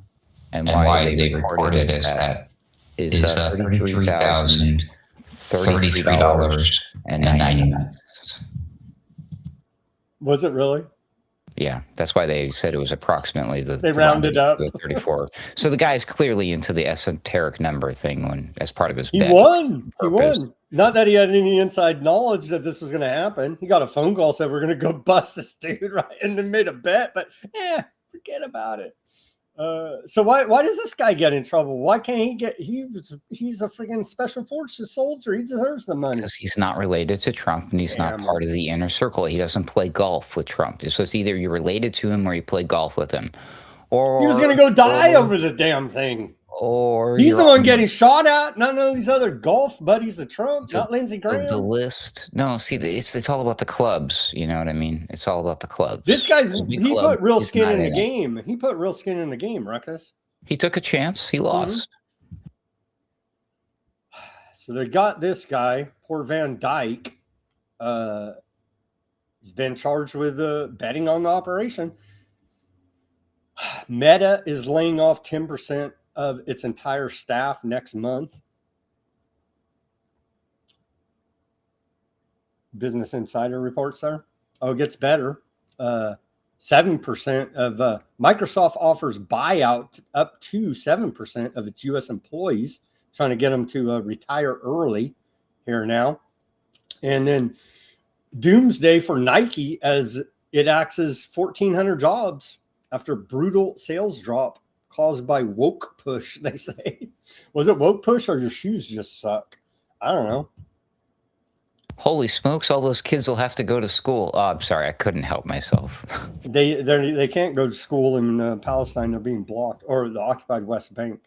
and why they report it as that is $33,033.90. Was it really? Yeah, that's why they said it was approximately they rounded up to 34. So the guy's clearly into the esoteric number thing when as part of his He bet. won. Not that he had any inside knowledge that this was going to happen. He got a phone call, said we're going to go bust this dude, right? And then made a bet, but forget about it. So why does this guy get in trouble? Why can't he get? He's a freaking special forces soldier. He deserves the money because he's not related to Trump and he's not part of the inner circle. He doesn't play golf with Trump. So it's either you're related to him or you play golf with him. Or he was going to go die over the damn thing. Or he's the one getting shot at. None of these other golf buddies of Trump, not Lindsey Graham. The list. No, see, it's all about the clubs. You know what I mean? It's all about the clubs. This guy's put real skin in the game. He put real skin in the game, Ruckus. He took a chance. He lost. So they got this guy, poor Van Dyke. He's been charged with betting on the operation. Meta is laying off 10% of its entire staff next month. Business Insider reports there. Oh, it gets better. 7% of Microsoft offers buyout up to 7% of its U.S. employees, trying to get them to retire early here now. And then doomsday for Nike as it axes 1,400 jobs after brutal sales drop caused by woke push, they say. Was it woke push or your shoes just suck? I don't know. Holy smokes, all those kids will have to go to school. Oh, I'm sorry, I couldn't help myself. They can't go to school in Palestine. They're being blocked, or the occupied West Bank.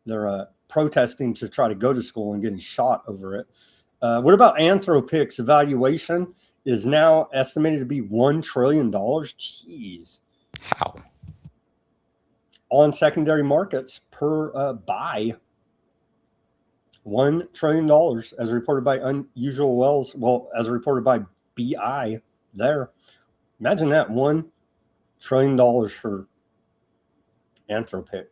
They're protesting to try to go to school and getting shot over it. What about Anthropic's evaluation is now estimated to be $1 trillion? Jeez. How? On secondary markets per buy. $1 trillion as reported by Unusual Wells. Well, as reported by BI there. Imagine that, $1 trillion for Anthropic.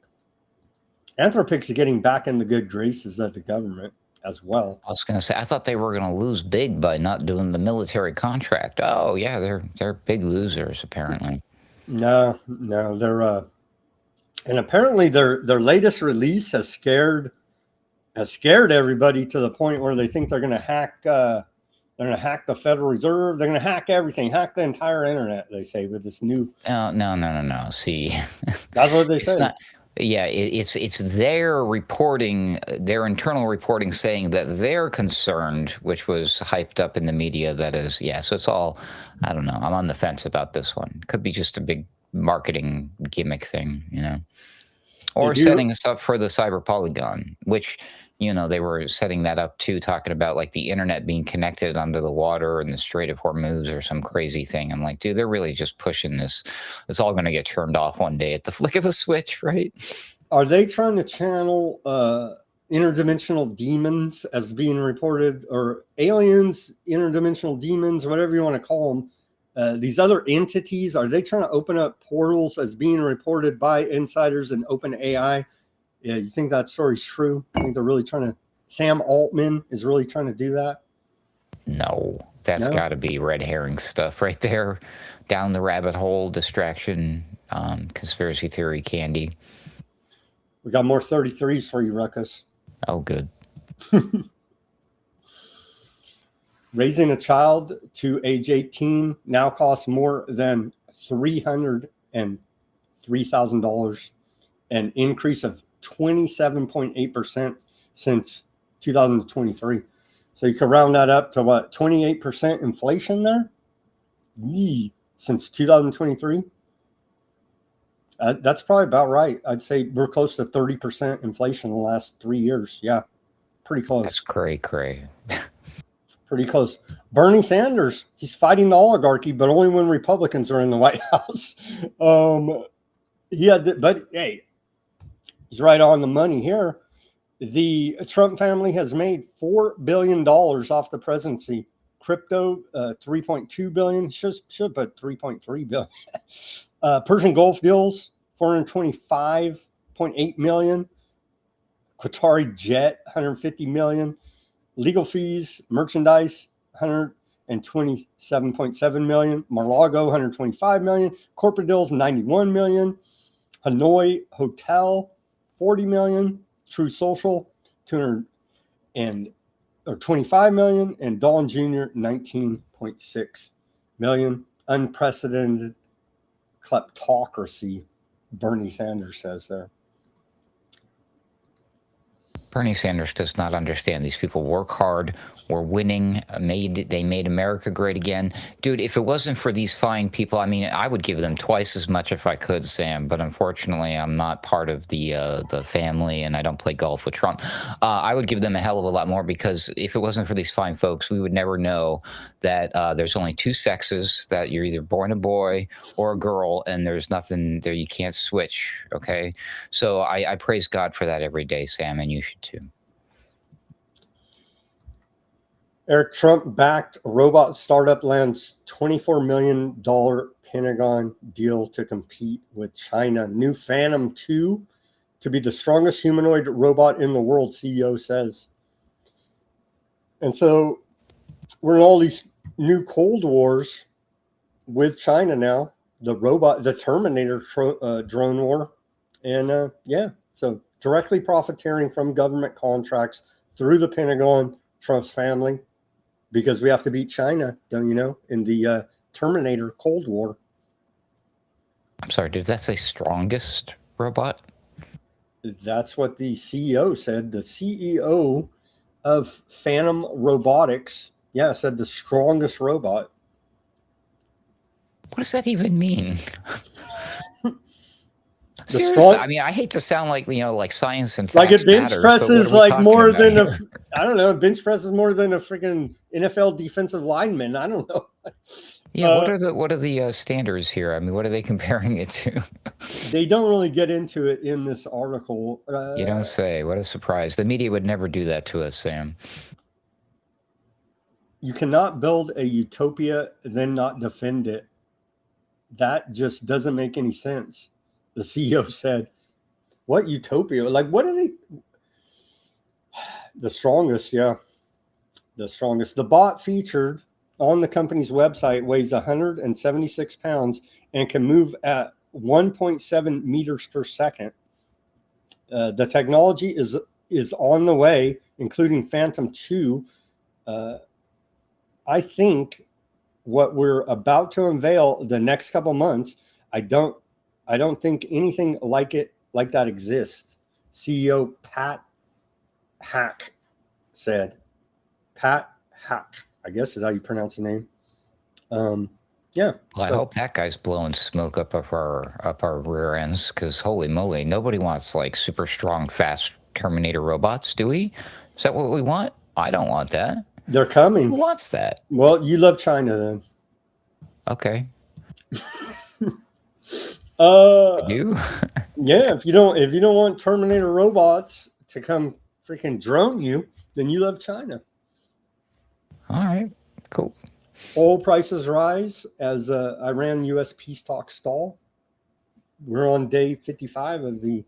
Anthropic's getting back in the good graces of the government as well. I was going to say, I thought they were going to lose big by not doing the military contract. Oh, yeah, they're big losers, apparently. No, they're and apparently their latest release has scared everybody to the point where they think they're going to hack the Federal Reserve. They're going to hack everything, hack the entire internet, they say, with this new. No. See, that's what they say. It's their reporting, their internal reporting saying that they're concerned, which was hyped up in the media. That is, so it's all, I don't know. I'm on the fence about this one. Could be just a big marketing gimmick thing, or setting us up for the cyber polygon, which, they were setting that up too, talking about like the internet being connected under the water in the Strait of Hormuz or some crazy thing. I'm like, dude, they're really just pushing this. It's all going to get turned off one day at the flick of a switch, right? Are they trying to channel interdimensional demons as being reported, or aliens, interdimensional demons, whatever you want to call them? These other entities, are they trying to open up portals as being reported by insiders and OpenAI? Yeah, you think that story's true? You think they're really trying to? Sam Altman is really trying to do that? No, that's got to be red herring stuff right there. Down the rabbit hole, distraction, conspiracy theory candy. We got more 33s for you, Ruckus. Oh, good. Raising a child to age 18 now costs more than $303,000, an increase of 27.8% since 2023. So you could round that up to what, 28% inflation there? Since 2023? That's probably about right. I'd say we're close to 30% inflation in the last 3 years. Yeah, pretty close. That's cray. Pretty close. Bernie Sanders, he's fighting the oligarchy, but only when Republicans are in the White House. But hey, he's right on the money here. The Trump family has made $4 billion off the presidency. Crypto, 3.2 billion. Should put 3.3 billion. Persian Gulf deals, 425.8 million. Qatari jet, 150 million. Legal fees, merchandise, 127.7 million. Mar-a-Lago, 125 million. Corporate deals, 91 million. Hanoi Hotel, 40 million. True Social, 25 million, and Dawn Jr., 19.6 million. Unprecedented kleptocracy, Bernie Sanders says there. Bernie Sanders does not understand. These people work hard. We're winning. They made America great again. Dude, if it wasn't for these fine people, I mean, I would give them twice as much if I could, Sam. But unfortunately, I'm not part of the family, and I don't play golf with Trump. I would give them a hell of a lot more, because if it wasn't for these fine folks, we would never know that there's only two sexes, that you're either born a boy or a girl, and there's nothing there. You can't switch, okay? So I praise God for that every day, Sam, and you should too. Eric Trump-backed robot startup lands $24 million Pentagon deal to compete with China. New Phantom 2 to be the strongest humanoid robot in the world, CEO says. And so we're in all these new Cold Wars with China now. The Terminator drone war. And so directly profiteering from government contracts through the Pentagon, Trump's family. Because we have to beat China, don't you know, in the Terminator Cold War. I'm sorry, did that say strongest robot? That's what the CEO said. The CEO of Phantom Robotics, said the strongest robot. What does that even mean? Seriously, I mean, I hate to sound like, like science and facts like it bench matters, presses like more than here? I don't know, bench presses more than a freaking NFL defensive lineman. I don't know. Yeah, what are the standards here? I mean, what are they comparing it to? They don't really get into it in this article. You don't say. What a surprise. The media would never do that to us, Sam. You cannot build a utopia, then not defend it. That just doesn't make any sense. The CEO said, what utopia? Like, what are they? The strongest, the strongest. The bot featured on the company's website weighs 176 pounds and can move at 1.7 meters per second. The technology is on the way, including Phantom 2. I think what we're about to unveil the next couple months, I don't think anything like that exists. CEO Pat Hack said. Pat Hack, I guess is how you pronounce the name. Well, I hope that guy's blowing smoke up our rear ends, because holy moly, nobody wants like super strong, fast Terminator robots, do we? Is that what we want? I don't want that. They're coming. Who wants that? Well, you love China then. Okay. I do. Yeah, if you don't want Terminator robots to come freaking drone you, then you love China. All right, cool. Oil prices rise as Iran-U.S. peace talks stall. We're on day 55 of the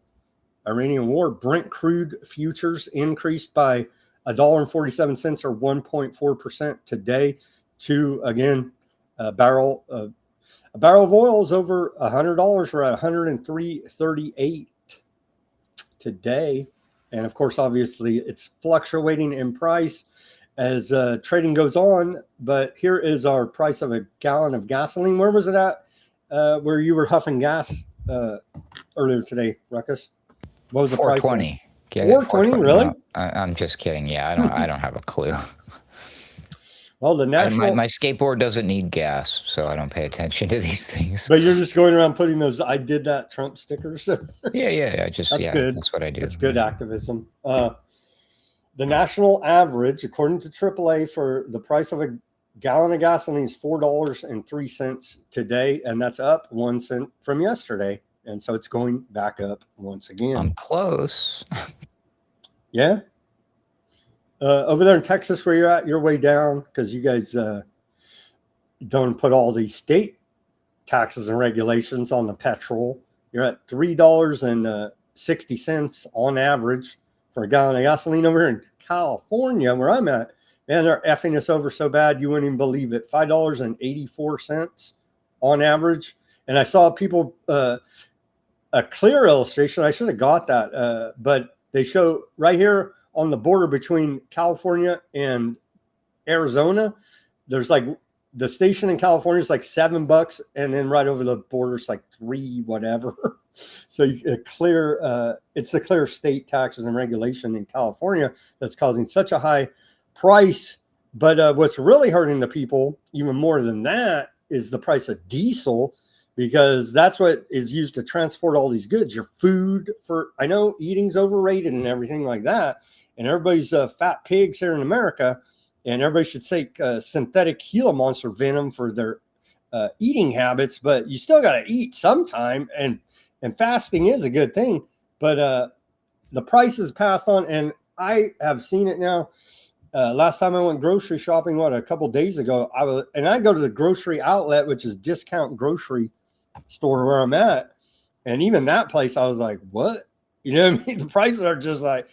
Iranian war. Brent crude futures increased by $1.47 or 1.4% today to, again, a barrel of oil is over $100. We're at $103.38 today. And of course, obviously, it's fluctuating in price as trading goes on. But here is our price of a gallon of gasoline. Where was it at where you were huffing gas earlier today, Ruckus? What was the price? $4.20. $4.20, really? No, I'm just kidding. Yeah, I don't have a clue. Well, the national my skateboard doesn't need gas, so I don't pay attention to these things. But you're just going around putting those "I did that" Trump stickers. Yeah. Just that's good. That's what I do. It's good activism. The national average, according to AAA, for the price of a gallon of gasoline is $4.03 today, and that's up 1 cent from yesterday. And so it's going back up once again. I'm close. Yeah. Over there in Texas, where you're at, you're way down because you guys don't put all these state taxes and regulations on the petrol. You're at $3.60 on average for a gallon of gasoline. Over here in California, where I'm at, man, they're effing us over so bad you wouldn't even believe it. $5.84 on average. And I saw people a clear illustration. I should have got that, but they show right here on the border between California and Arizona. There's like the station in California is like $7, and then right over the border it's like $3 whatever. So it's the clear state taxes and regulation in California that's causing such a high price. But what's really hurting the people even more than that is the price of diesel, because that's what is used to transport all these goods. Your food, I know eating's overrated and everything like that, and everybody's fat pigs here in America, and everybody should take synthetic Gila monster venom for their eating habits, but you still got to eat sometime, and fasting is a good thing. But the price is passed on, and I have seen it now. Last time I went grocery shopping, a couple days ago, I go to the grocery outlet, which is discount grocery store where I'm at, and even that place, I was like, what? You know what I mean? The prices are just like,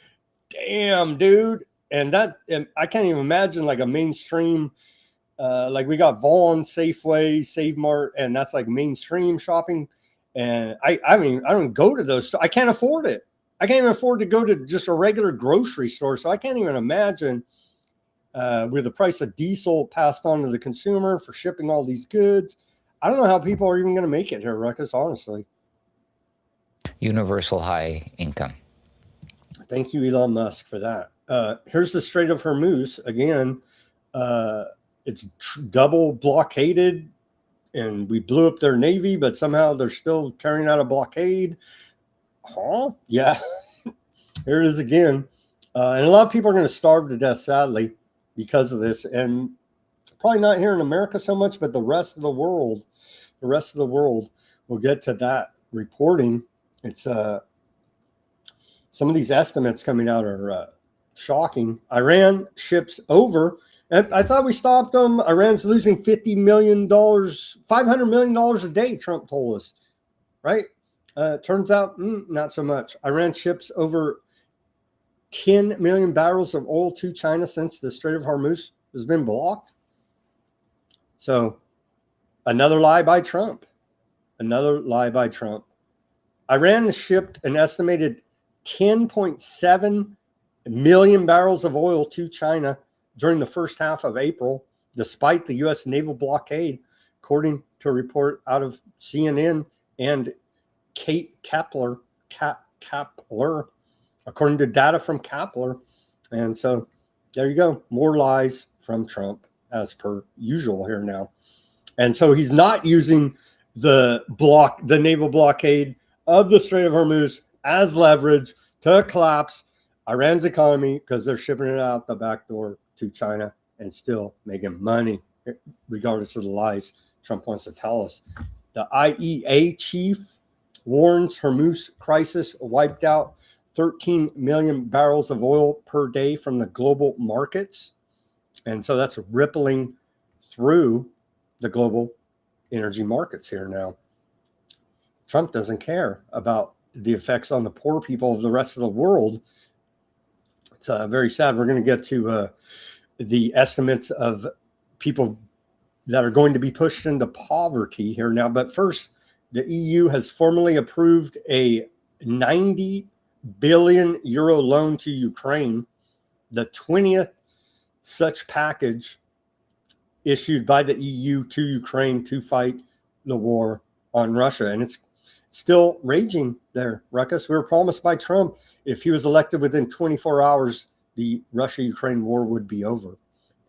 damn, dude. And I can't even imagine like a mainstream, like we got Vaughn, Safeway, Save Mart, and that's like mainstream shopping. And I mean, I don't go to those. I can't afford it. I can't even afford to go to just a regular grocery store. So I can't even imagine with the price of diesel passed on to the consumer for shipping all these goods. I don't know how people are even going to make it here, Ruckus, honestly. Universal high income. Thank you, Elon Musk, for that. Here's the Strait of Hormuz again. It's double blockaded, and we blew up their navy, but somehow they're still carrying out a blockade. Huh? Yeah. Here it is again. And a lot of people are going to starve to death, sadly, because of this. And probably not here in America so much, but the rest of the world. We'll get to that reporting. It's some of these estimates coming out are shocking. Iran ships over. And I thought we stopped them. Iran's losing $50 million, $500 million a day, Trump told us, right? Turns out, not so much. Iran ships over 10 million barrels of oil to China since the Strait of Hormuz has been blocked. So another lie by Trump. Iran shipped an estimated 10.7 million barrels of oil to China during the first half of April, despite the U.S. naval blockade, according to a report out of CNN and Kate Kapler, according to data from Kapler. And so there you go. More lies from Trump, as per usual here now. And so he's not using the naval blockade of the Strait of Hormuz as leverage to collapse Iran's economy, because they're shipping it out the back door to China and still making money, regardless of the lies Trump wants to tell us. The IEA chief warns Hormuz crisis wiped out 13 million barrels of oil per day from the global markets. And so that's rippling through the global energy markets here now. Trump doesn't care about the effects on the poor people of the rest of the world. It's very sad. We're going to get to the estimates of people that are going to be pushed into poverty here now. But first, the EU has formally approved a 90 billion euro loan to Ukraine, the 20th such package issued by the EU to Ukraine to fight the war on Russia. And it's still raging there, Ruckus. We were promised by Trump if he was elected within 24 hours, the Russia-Ukraine war would be over.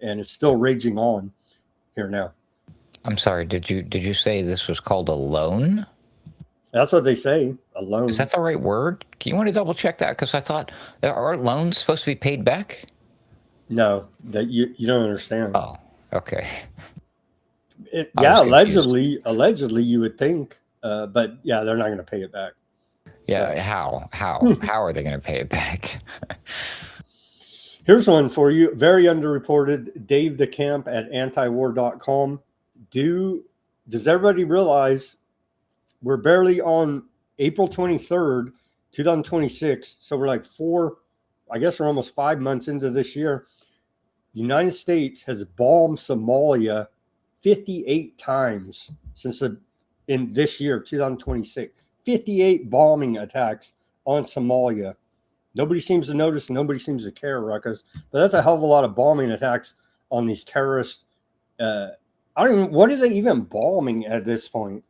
And it's still raging on here now. I'm sorry, did you say this was called a loan? That's what they say, a loan. Is that the right word? You want to double check that? Because I thought, aren't loans supposed to be paid back? No, that you don't understand. Oh, okay. Yeah, allegedly you would think, but yeah, they're not going to pay it back. Yeah, how are they going to pay it back? Here's one for you. Very underreported. Dave DeCamp at antiwar.com. Does everybody realize we're barely on April 23rd, 2026? So we're like we're almost 5 months into this year. The United States has bombed Somalia 58 times in this year, 2026. 58 bombing attacks on Somalia. Nobody seems to notice. Nobody seems to care, Ruckus. But that's a hell of a lot of bombing attacks on these terrorists. What are they even bombing at this point?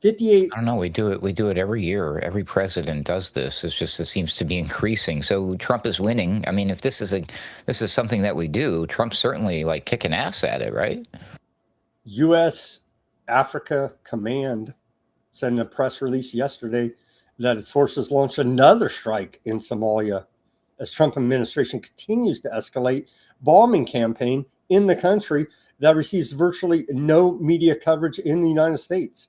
58. I don't know. We do it every year. Every president does this. It seems to be increasing. So Trump is winning. I mean, if this is something that we do, Trump's certainly like kicking ass at it, right? U.S. Africa Command sent a press release yesterday that its forces launched another strike in Somalia as Trump administration continues to escalate bombing campaign in the country that receives virtually no media coverage in the United States.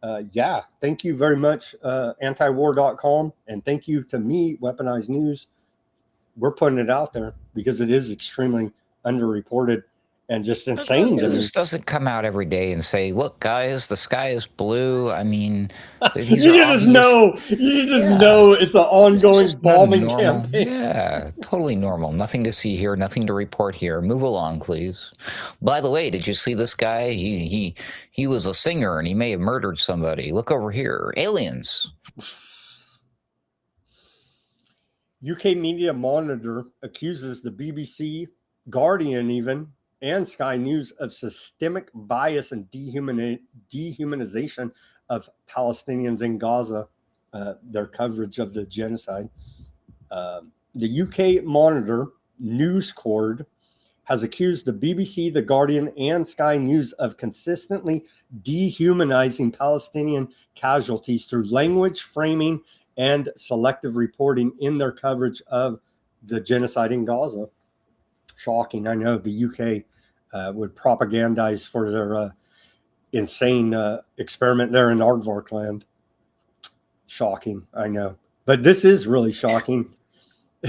Thank you very much, antiwar.com, and thank you to me, Weaponized News. We're putting it out there because it is extremely underreported and just insane. The news doesn't come out every day and say, "Look, guys, the sky is blue." I mean, you just know it's an ongoing bombing campaign. Yeah, totally normal. Nothing to see here. Nothing to report here. Move along, please. By the way, did you see this guy? He was a singer and he may have murdered somebody. Look over here, aliens. UK Media Monitor accuses the BBC, Guardian even, and Sky News of systemic bias and dehumanization of Palestinians in Gaza, their coverage of the genocide. The UK Monitor News Corps has accused the BBC, the Guardian, and Sky News of consistently dehumanizing Palestinian casualties through language framing and selective reporting in their coverage of the genocide in Gaza. Shocking. I know the UK would propagandize for their insane experiment there in Aardvark land. Shocking, I know. But this is really shocking.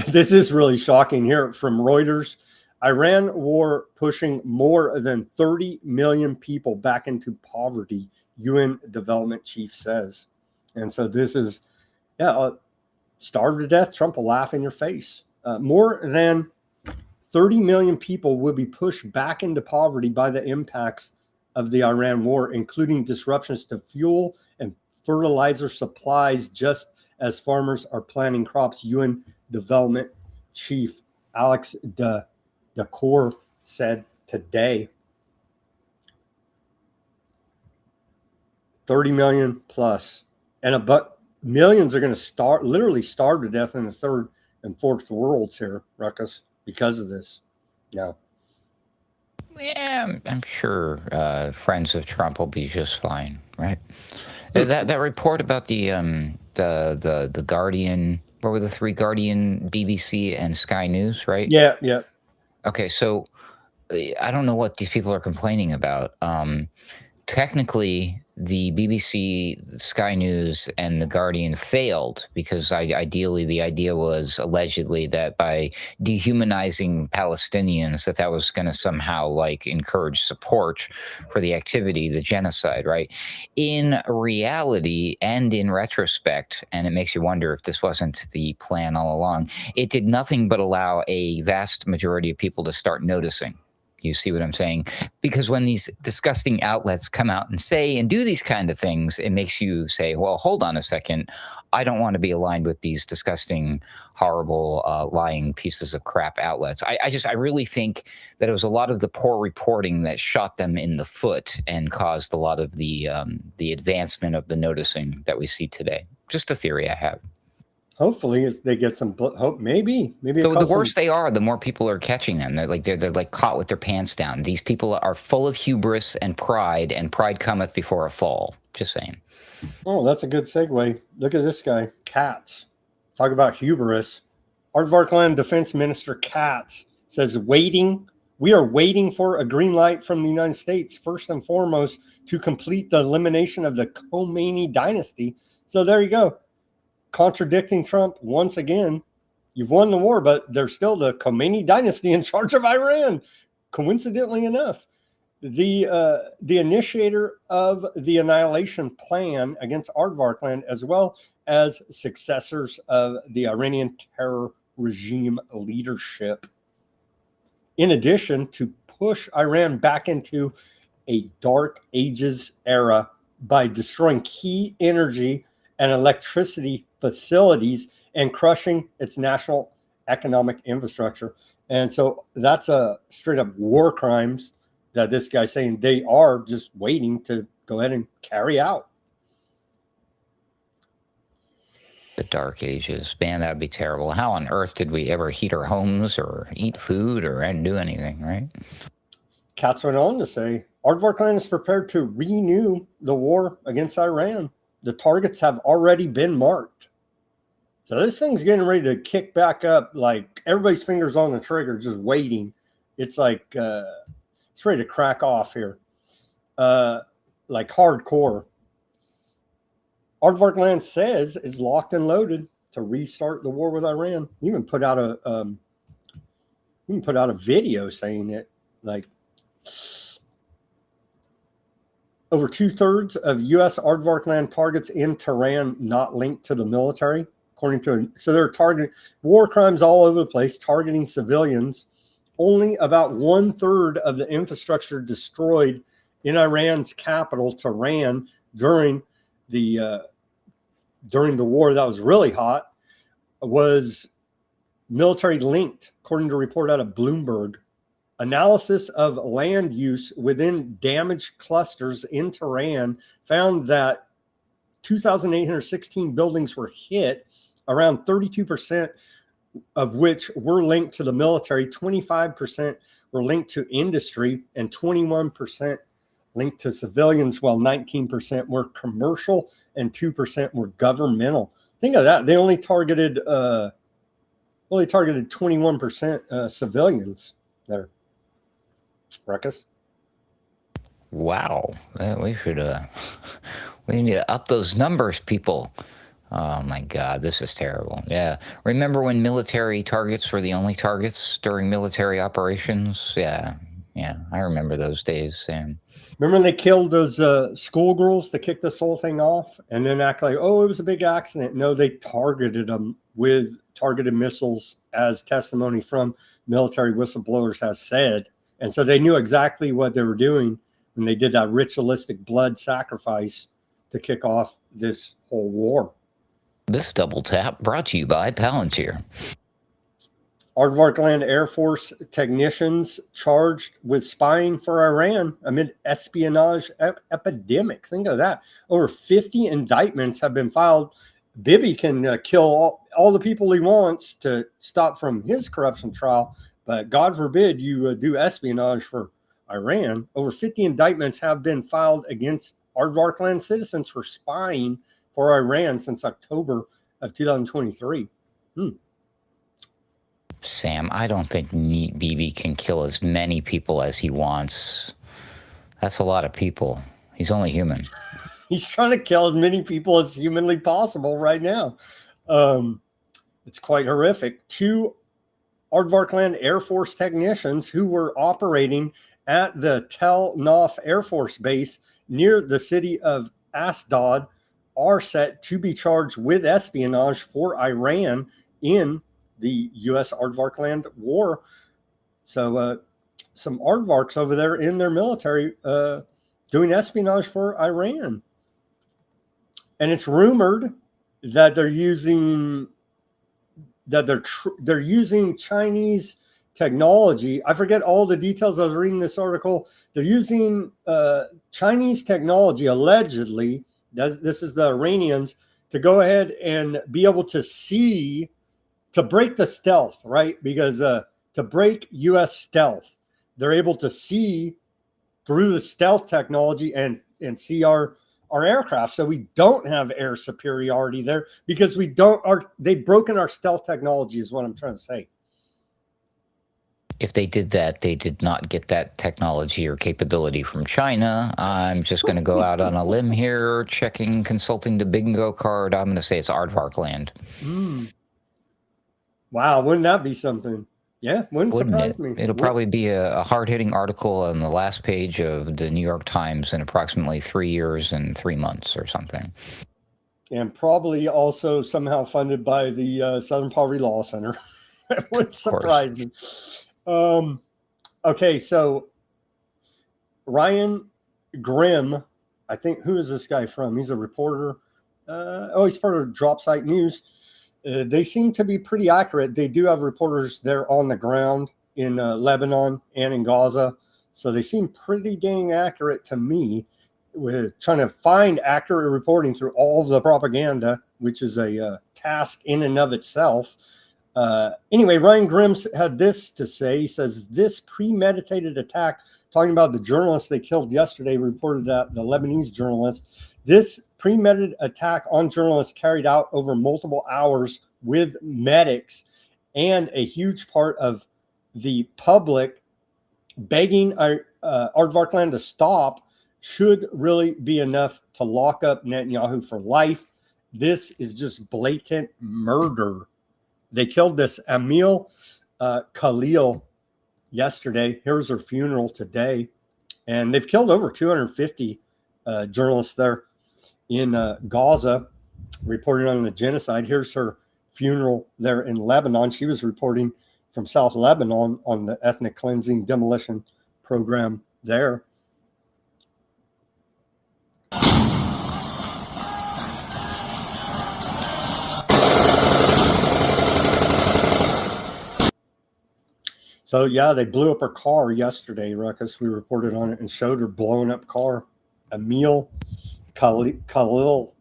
This is really shocking here from Reuters. Iran war pushing more than 30 million people back into poverty, UN development chief says. And so this is, starve to death, Trump will laugh in your face. More than 30 million people will be pushed back into poverty by the impacts of the Iran war, including disruptions to fuel and fertilizer supplies, just as farmers are planting crops, UN development chief Alex Dacour said today. 30 million plus. But millions are going to literally starve to death in the third and fourth worlds here, Ruckus, because of this. Yeah. Yeah, I'm sure friends of Trump will be just fine, right? That report about the Guardian, what were the three? Guardian, BBC, and Sky News, right? Yeah. Okay, so I don't know what these people are complaining about. Technically, the BBC, Sky News, and the Guardian failed because ideally the idea was allegedly that by dehumanizing Palestinians, that was going to somehow like encourage support for the activity, the genocide, right? In reality and in retrospect, and it makes you wonder if this wasn't the plan all along, it did nothing but allow a vast majority of people to start noticing. You see what I'm saying? Because when these disgusting outlets come out and say and do these kind of things, it makes you say, well, hold on a second. I don't want to be aligned with these disgusting, horrible, lying pieces of crap outlets. I really think that it was a lot of the poor reporting that shot them in the foot and caused a lot of the advancement of the noticing that we see today. Just a theory I have. Hopefully they get some hope. Maybe the worse they are, the more people are catching them. They're like caught with their pants down. These people are full of hubris and pride cometh before a fall. Just saying. Oh, that's a good segue. Look at this guy, Katz. Talk about hubris. Aardvarkland Defense Minister Katz says, we are waiting for a green light from the United States, first and foremost, to complete the elimination of the Khomeini dynasty. So there you go. contradicting Trump once again. You've won the war, but there's still the Khomeini dynasty in charge of Iran. Coincidentally enough, the initiator of the annihilation plan against Aardvarkland, as well as successors of the Iranian terror regime leadership, in addition to push Iran back into a dark ages era by destroying key energy and electricity facilities and crushing its national economic infrastructure. And so that's a straight up war crimes that this guy's saying they are just waiting to go ahead and carry out. The dark ages, man, that'd be terrible. How on earth did we ever heat our homes or eat food or do anything, right? Katz went on to say, Aardvarkland is prepared to renew the war against Iran. The targets have already been marked. So this thing's getting ready to kick back up. Like everybody's fingers on the trigger, just waiting. It's like it's ready to crack off here, like hardcore. Aardvarkland says is locked and loaded to restart the war with Iran. He even put out a video saying it. Like over 2/3 of U.S. Aardvarkland targets in Tehran not linked to the military. According to so they're targeting war crimes all over the place, targeting civilians. Only about 1/3 of the infrastructure destroyed in Iran's capital, Tehran, during the war that was really hot was military linked, according to a report out of Bloomberg. Analysis of land use within damaged clusters in Tehran found that 2,816 buildings were hit, around 32% of which were linked to the military, 25% were linked to industry, and 21% linked to civilians, while 19% were commercial and 2% were governmental. Think of that. They only targeted 21% civilians there. Ruckus. Wow. We need to up those numbers, people. Oh my God, this is terrible. Yeah. Remember when military targets were the only targets during military operations? Yeah. Yeah. I remember those days, Sam. Remember when they killed those schoolgirls to kick this whole thing off and then act like, oh, it was a big accident? No, they targeted them with targeted missiles, as testimony from military whistleblowers has said. And so they knew exactly what they were doing when they did that ritualistic blood sacrifice to kick off this whole war. This double tap brought to you by Palantir. Aardvarkland Air Force technicians charged with spying for Iran amid espionage epidemic. Think of that. Over 50 indictments have been filed. Bibi can kill all the people he wants to stop from his corruption trial, but God forbid you do espionage for Iran. Over 50 indictments have been filed against Aardvarkland citizens for spying for Iran since October of 2023. Sam, I don't think Bibi can kill as many people as he wants. That's a lot of people. He's only human. He's trying to kill as many people as humanly possible right now. It's quite horrific. 2 Aardvarkland Air Force technicians who were operating at the Tel Nof Air Force Base near the city of Asdod are set to be charged with espionage for Iran in the U.S. Aardvarkland war. So some Aardvarks over there in their military doing espionage for Iran. And it's rumored that they're using Chinese technology. I forget all the details. I was reading this article. They're using Chinese technology, allegedly. This is the Iranians, to go ahead and be able to see, to break the stealth, right? Because to break U.S. stealth, they're able to see through the stealth technology and see our aircraft. So we don't have air superiority there because they've broken our stealth technology is what I'm trying to say. If they did that, they did not get that technology or capability from China. I'm just going to go out on a limb here, consulting the bingo card. I'm going to say it's aardvark land. Wow, wouldn't that be something? Yeah, wouldn't surprise me. It'll probably be a hard-hitting article on the last page of the New York Times in approximately 3 years and 3 months or something. And probably also somehow funded by the Southern Poverty Law Center. It wouldn't surprise me. Okay, so Ryan Grimm, I think, who is this guy from? He's a reporter. He's part of Drop Site News. They seem to be pretty accurate. They do have reporters there on the ground in Lebanon and in Gaza. So they seem pretty dang accurate to me. We're trying to find accurate reporting through all of the propaganda, which is a task in and of itself. Anyway, Ryan Grimm had this to say. He says, this premeditated attack, talking about the journalist they killed yesterday, reported that the Lebanese journalist, this premeditated attack on journalists carried out over multiple hours with medics and a huge part of the public begging Aardvarkland to stop should really be enough to lock up Netanyahu for life. This is just blatant murder. They killed this Emil Khalil yesterday. Here's her funeral today. And they've killed over 250 journalists there in Gaza, reporting on the genocide. Here's her funeral there in Lebanon. She was reporting from South Lebanon on the ethnic cleansing demolition program there. So, yeah, they blew up her car yesterday, Ruckus. We reported on it and showed her blowing up car. Emil Khalil.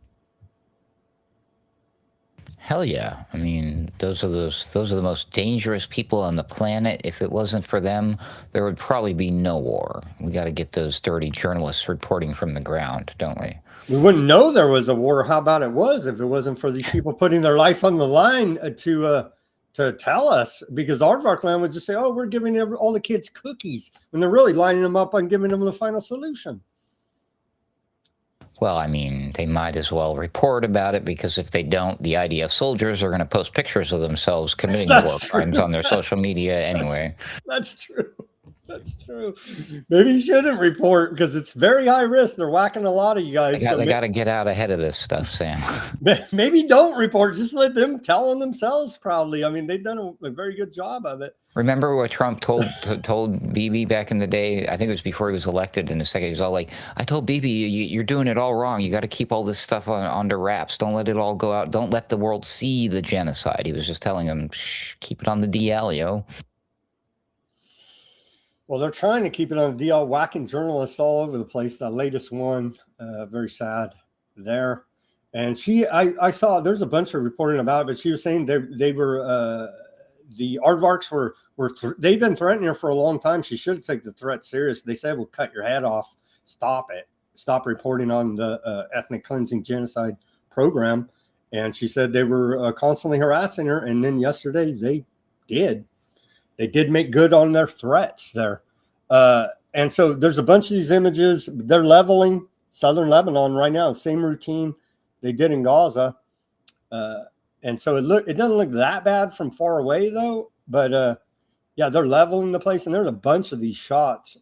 Hell yeah. I mean, those are the most dangerous people on the planet. If it wasn't for them, there would probably be no war. We got to get those dirty journalists reporting from the ground, don't we? We wouldn't know there was a war. How about it was if it wasn't for these people putting their life on the line to tell us, because Aardvarkland would just say, oh, we're giving all the kids cookies, when they're really lining them up and giving them the final solution. Well, I mean, they might as well report about it, because if they don't, the IDF soldiers are going to post pictures of themselves committing war crimes on their social media anyway. That's true. That's true. Maybe you shouldn't report, because it's very high risk. They're whacking a lot of you guys. They got to get out ahead of this stuff, Sam. Maybe don't report. Just let them tell on themselves proudly. I mean, they've done a very good job of it. Remember what Trump told Bibi back in the day? I think it was before he was elected. In the second, he was all like, I told Bibi, you're doing it all wrong. You got to keep all this stuff under wraps. Don't let it all go out. Don't let the world see the genocide. He was just telling him, shh, keep it on the DL, yo. Well, they're trying to keep it on the DL, whacking journalists all over the place. The latest one, very sad there. And I saw there's a bunch of reporting about it, but she was saying they were the aardvarks were they've been threatening her for a long time. She should take the threat serious. They said, we'll cut your head off. Stop it. Stop reporting on the ethnic cleansing genocide program. And she said they were constantly harassing her. And then yesterday they did make good on their threats there. And so there's a bunch of these images. They're leveling southern Lebanon right now. Same routine they did in Gaza. And so it doesn't look that bad from far away, though. But, yeah, they're leveling the place. And there's a bunch of these shots.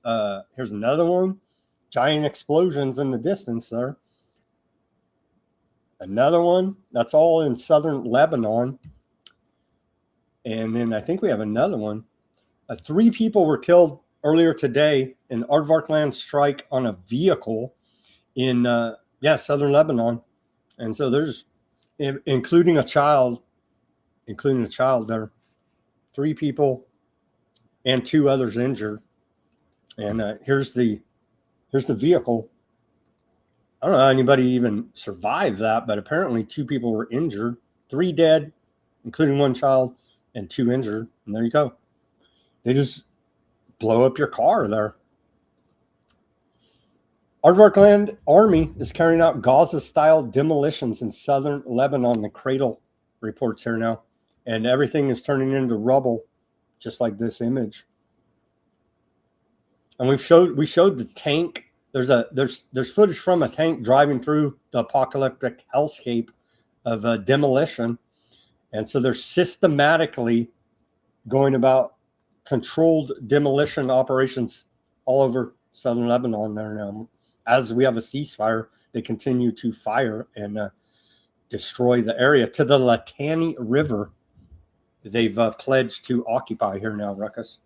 Here's another one. Giant explosions in the distance there. Another one. That's all in southern Lebanon. And then I think we have another one. 3 people were killed earlier today in Aardvarkland strike on a vehicle in, southern Lebanon. And so there's, including a child there, 3 people and 2 others injured. And here's the vehicle. I don't know how anybody even survived that, but apparently 2 people were injured, 3 dead, including 1 child, and 2 injured. And there you go. They just blow up your car there. Aardvarkland Army is carrying out Gaza-style demolitions in southern Lebanon. The Cradle reports here now. And everything is turning into rubble, just like this image. And we showed the tank. There's footage from a tank driving through the apocalyptic hellscape of demolition, and so they're systematically going about controlled demolition operations all over southern Lebanon there now. As we have a ceasefire, they continue to fire and destroy the area to the Litani River. They've pledged to occupy here now, Ruckus.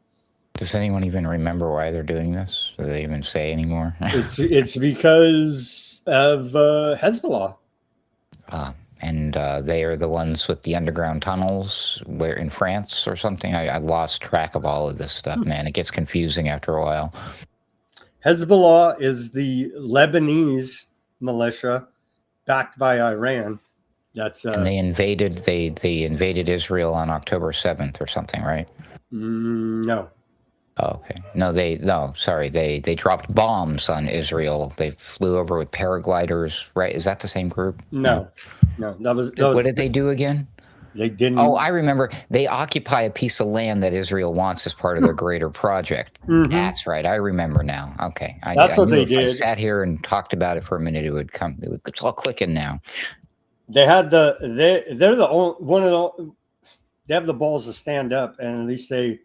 Does anyone even remember why they're doing this? Do they even say anymore? It's because of Hezbollah. And they are the ones with the underground tunnels where in France or something. I lost track of all of this stuff, man. It gets confusing after a while. Hezbollah is the Lebanese militia backed by Iran. That's and they invaded Israel on October 7th or something, right? No. Oh, okay. They dropped bombs on Israel. They flew over with paragliders, right? Is that the same group? No. What did they do again? They didn't. Oh, I remember. They occupy a piece of land that Israel wants as part of their greater project. Mm-hmm. That's right. I remember now. Okay. That's what they did. I sat here and talked about it for a minute. It's all clicking now. They had they're the only one of the. They have the balls to stand up and at least say,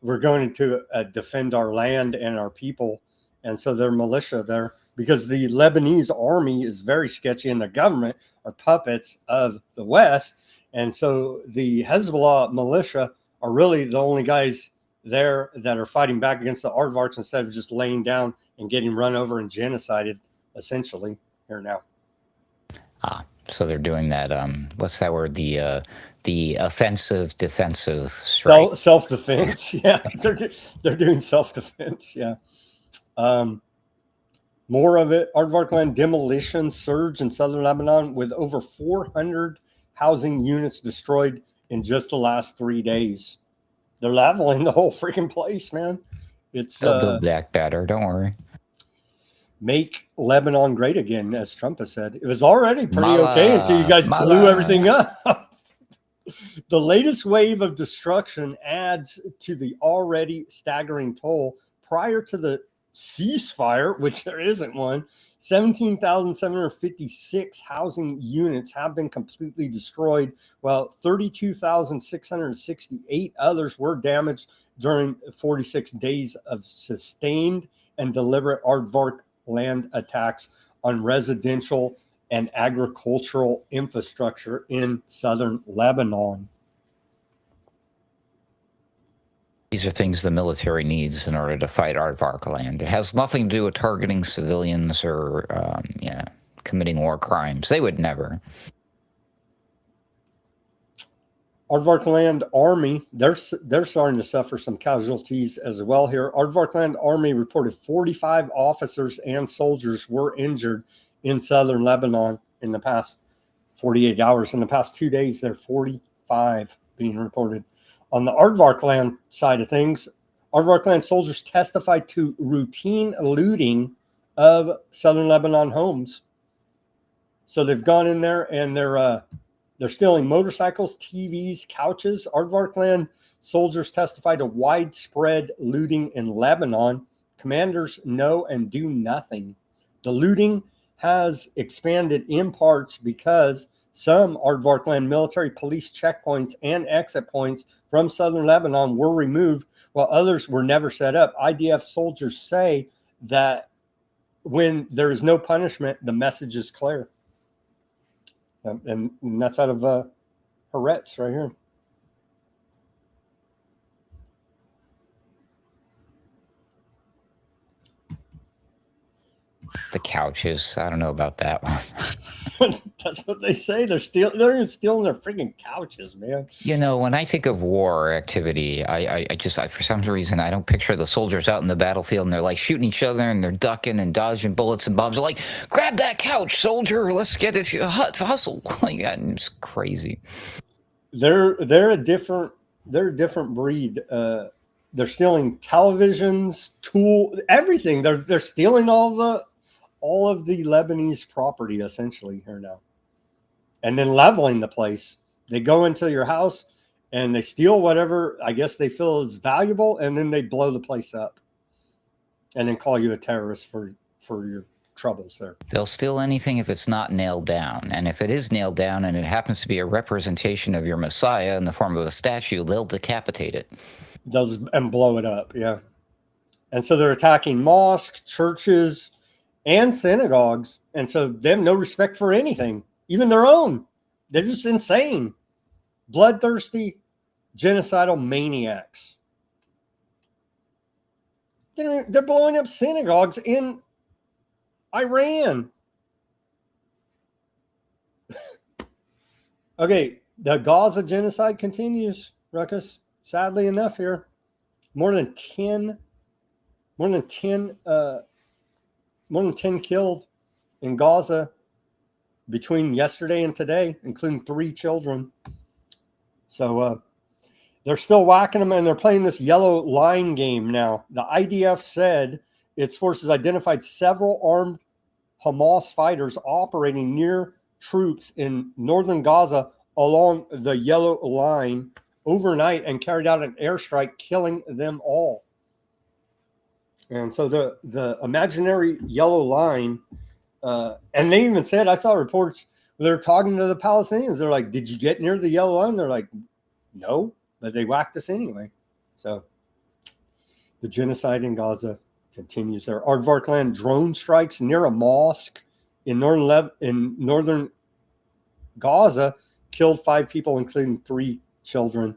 we're going to defend our land and our people. And so their militia there, because the Lebanese army is very sketchy and the government are puppets of the West. And so the Hezbollah militia are really the only guys there that are fighting back against the aardvarks instead of just laying down and getting run over and genocided, essentially, here now. So they're doing that. What's that word? The offensive defensive strike. Self-defense. Yeah, they're doing self-defense. Yeah. More of it. Aardvark land demolition surge in southern Lebanon with over 400 housing units destroyed in just the last 3 days. They're leveling the whole freaking place, man. They'll build back better. Don't worry. Make Lebanon great again, as Trump has said. It was already pretty okay until you guys blew everything up. The latest wave of destruction adds to the already staggering toll. Prior to the ceasefire, which there isn't one, 17,756 housing units have been completely destroyed, while 32,668 others were damaged during 46 days of sustained and deliberate aardvark land attacks on residential and agricultural infrastructure in southern Lebanon. These are things the military needs in order to fight aardvark land. It has nothing to do with targeting civilians or committing war crimes. They would never. Aardvark Land Army, they're starting to suffer some casualties as well here. Aardvark Land Army reported 45 officers and soldiers were injured in southern Lebanon in the past 48 hours. In the past 2 days, there are 45 being reported. On the Aardvark Land side of things, Aardvark Land soldiers testified to routine looting of southern Lebanon homes. So they've gone in there and they're stealing motorcycles, TVs, couches. Aardvark Land soldiers testified to widespread looting in Lebanon. Commanders know and do nothing. The looting has expanded in parts because some Aardvark Land military police checkpoints and exit points from southern Lebanon were removed, while others were never set up. IDF soldiers say that when there is no punishment, the message is clear. And that's out of Haaretz right here. The couches. I don't know about that one. That's what they say. They're stealing their freaking couches, man. You know, when I think of war activity, I for some reason I don't picture the soldiers out in the battlefield and they're like shooting each other and they're ducking and dodging bullets and bombs. They're like, grab that couch, soldier. Let's get it. Hustle. Like that. It's crazy. They're a different breed. They're stealing televisions, everything. They're stealing all of the Lebanese property essentially here now, and then leveling the place. They go into your house and they steal whatever I guess they feel is valuable, and then they blow the place up. and then call you a terrorist for your troubles there. They'll steal anything if it's not nailed down. And if it is nailed down and it happens to be a representation of your Messiah in the form of a statue, they'll decapitate it. And blow it up, yeah. And so they're attacking mosques, churches, and synagogues. And so they have no respect for anything, even their own. They're just insane. Bloodthirsty, genocidal maniacs. They're blowing up synagogues in Iran. Okay, the Gaza genocide continues, Ruckus. Sadly enough here. More than 10 killed in Gaza between yesterday and today, including 3 children. So they're still whacking them, and they're playing this yellow line game now. The IDF said its forces identified several armed Hamas fighters operating near troops in northern Gaza along the yellow line overnight and carried out an airstrike, killing them all. And so the imaginary yellow line, and they even said, I saw reports where they're talking to the Palestinians. They're like, did you get near the yellow line? They're like, no, but they whacked us anyway. So the genocide in Gaza continues there. Aardvark land drone strikes near a mosque in northern Gaza killed 5 people, including 3 children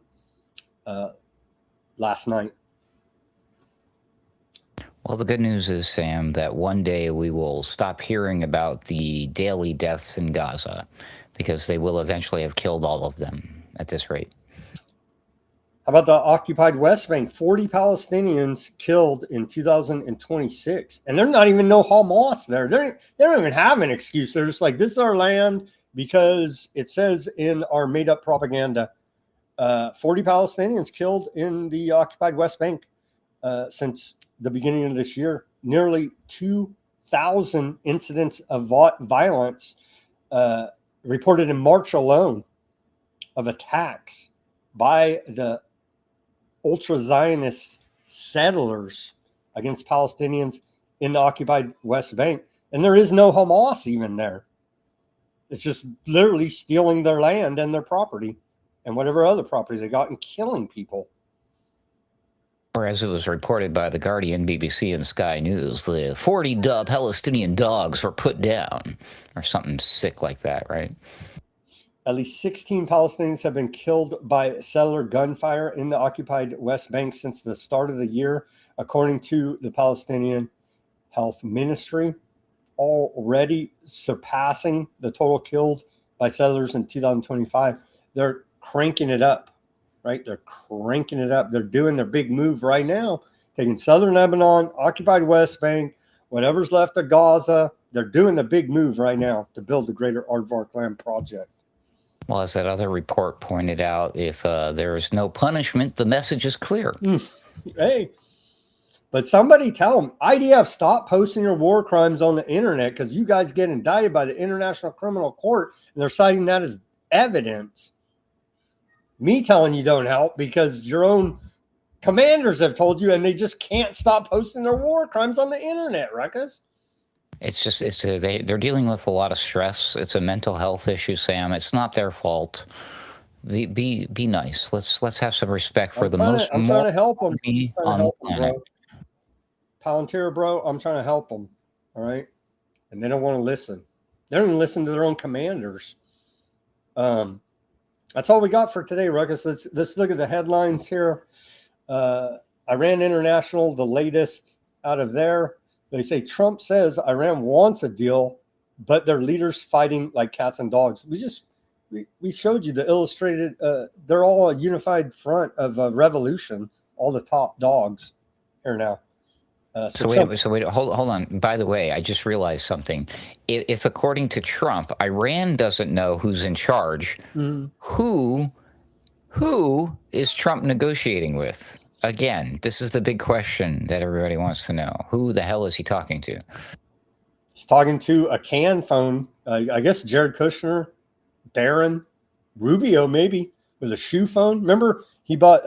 last night. Well, the good news is, Sam, that one day we will stop hearing about the daily deaths in Gaza because they will eventually have killed all of them at this rate. How about the occupied West Bank? 40 Palestinians killed in 2026. And they're not even no Hamas there. They don't even have an excuse. They're just like, this is our land because it says in our made-up propaganda. 40 Palestinians killed in the occupied West Bank since the beginning of this year. Nearly 2,000 incidents of violence reported in March alone of attacks by the ultra-Zionist settlers against Palestinians in the occupied West Bank. And there is no Hamas even there. It's just literally stealing their land and their property and whatever other property they got and killing people. Or as it was reported by The Guardian, BBC, and Sky News, the 40 Palestinian dogs were put down, or something sick like that, right? At least 16 Palestinians have been killed by settler gunfire in the occupied West Bank since the start of the year, according to the Palestinian Health Ministry, already surpassing the total killed by settlers in 2025. They're cranking it up. Right? They're cranking it up. They're doing their big move right now, taking southern Lebanon, occupied West Bank, whatever's left of Gaza. They're doing the big move right now to build the greater Aardvark land project. Well, as that other report pointed out, if there is no punishment, the message is clear. Hey, but somebody tell them, IDF, stop posting your war crimes on the internet because you guys get indicted by the International Criminal Court, and they're citing that as evidence. Me telling you don't help because your own commanders have told you, and they just can't stop posting their war crimes on the internet, Ruckus. They're dealing with a lot of stress. It's a mental health issue, Sam. It's not their fault. Be nice. Let's have some respect for I'm trying to help them on the planet. Palantir, bro, I'm trying to help them. All right, and they don't want to listen. They don't even listen to their own commanders. That's all we got for today, Ruckus. Let's look at the headlines here. Iran International, the latest out of there. They say Trump says Iran wants a deal, but their leaders fighting like cats and dogs. We showed you the illustrated. They're all a unified front of a revolution. All the top dogs here now. So wait, hold on. By the way, I just realized something. If according to Trump, Iran doesn't know who's in charge, who is Trump negotiating with? Again, this is the big question that everybody wants to know. Who the hell is he talking to? He's talking to a can phone. I guess Jared Kushner, Barron, Rubio, maybe with a shoe phone. Remember he bought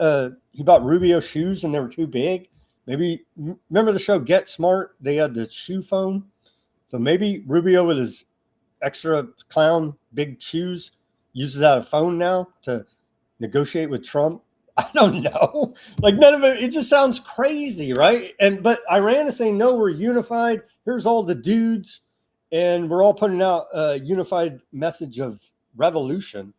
Rubio shoes and they were too big. Maybe remember the show Get Smart? They had the shoe phone. So maybe Rubio with his extra clown big shoes uses that a phone now to negotiate with Trump. I don't know. Like none of it. It just sounds crazy, right? But Iran is saying no, we're unified. Here's all the dudes, and we're all putting out a unified message of revolution.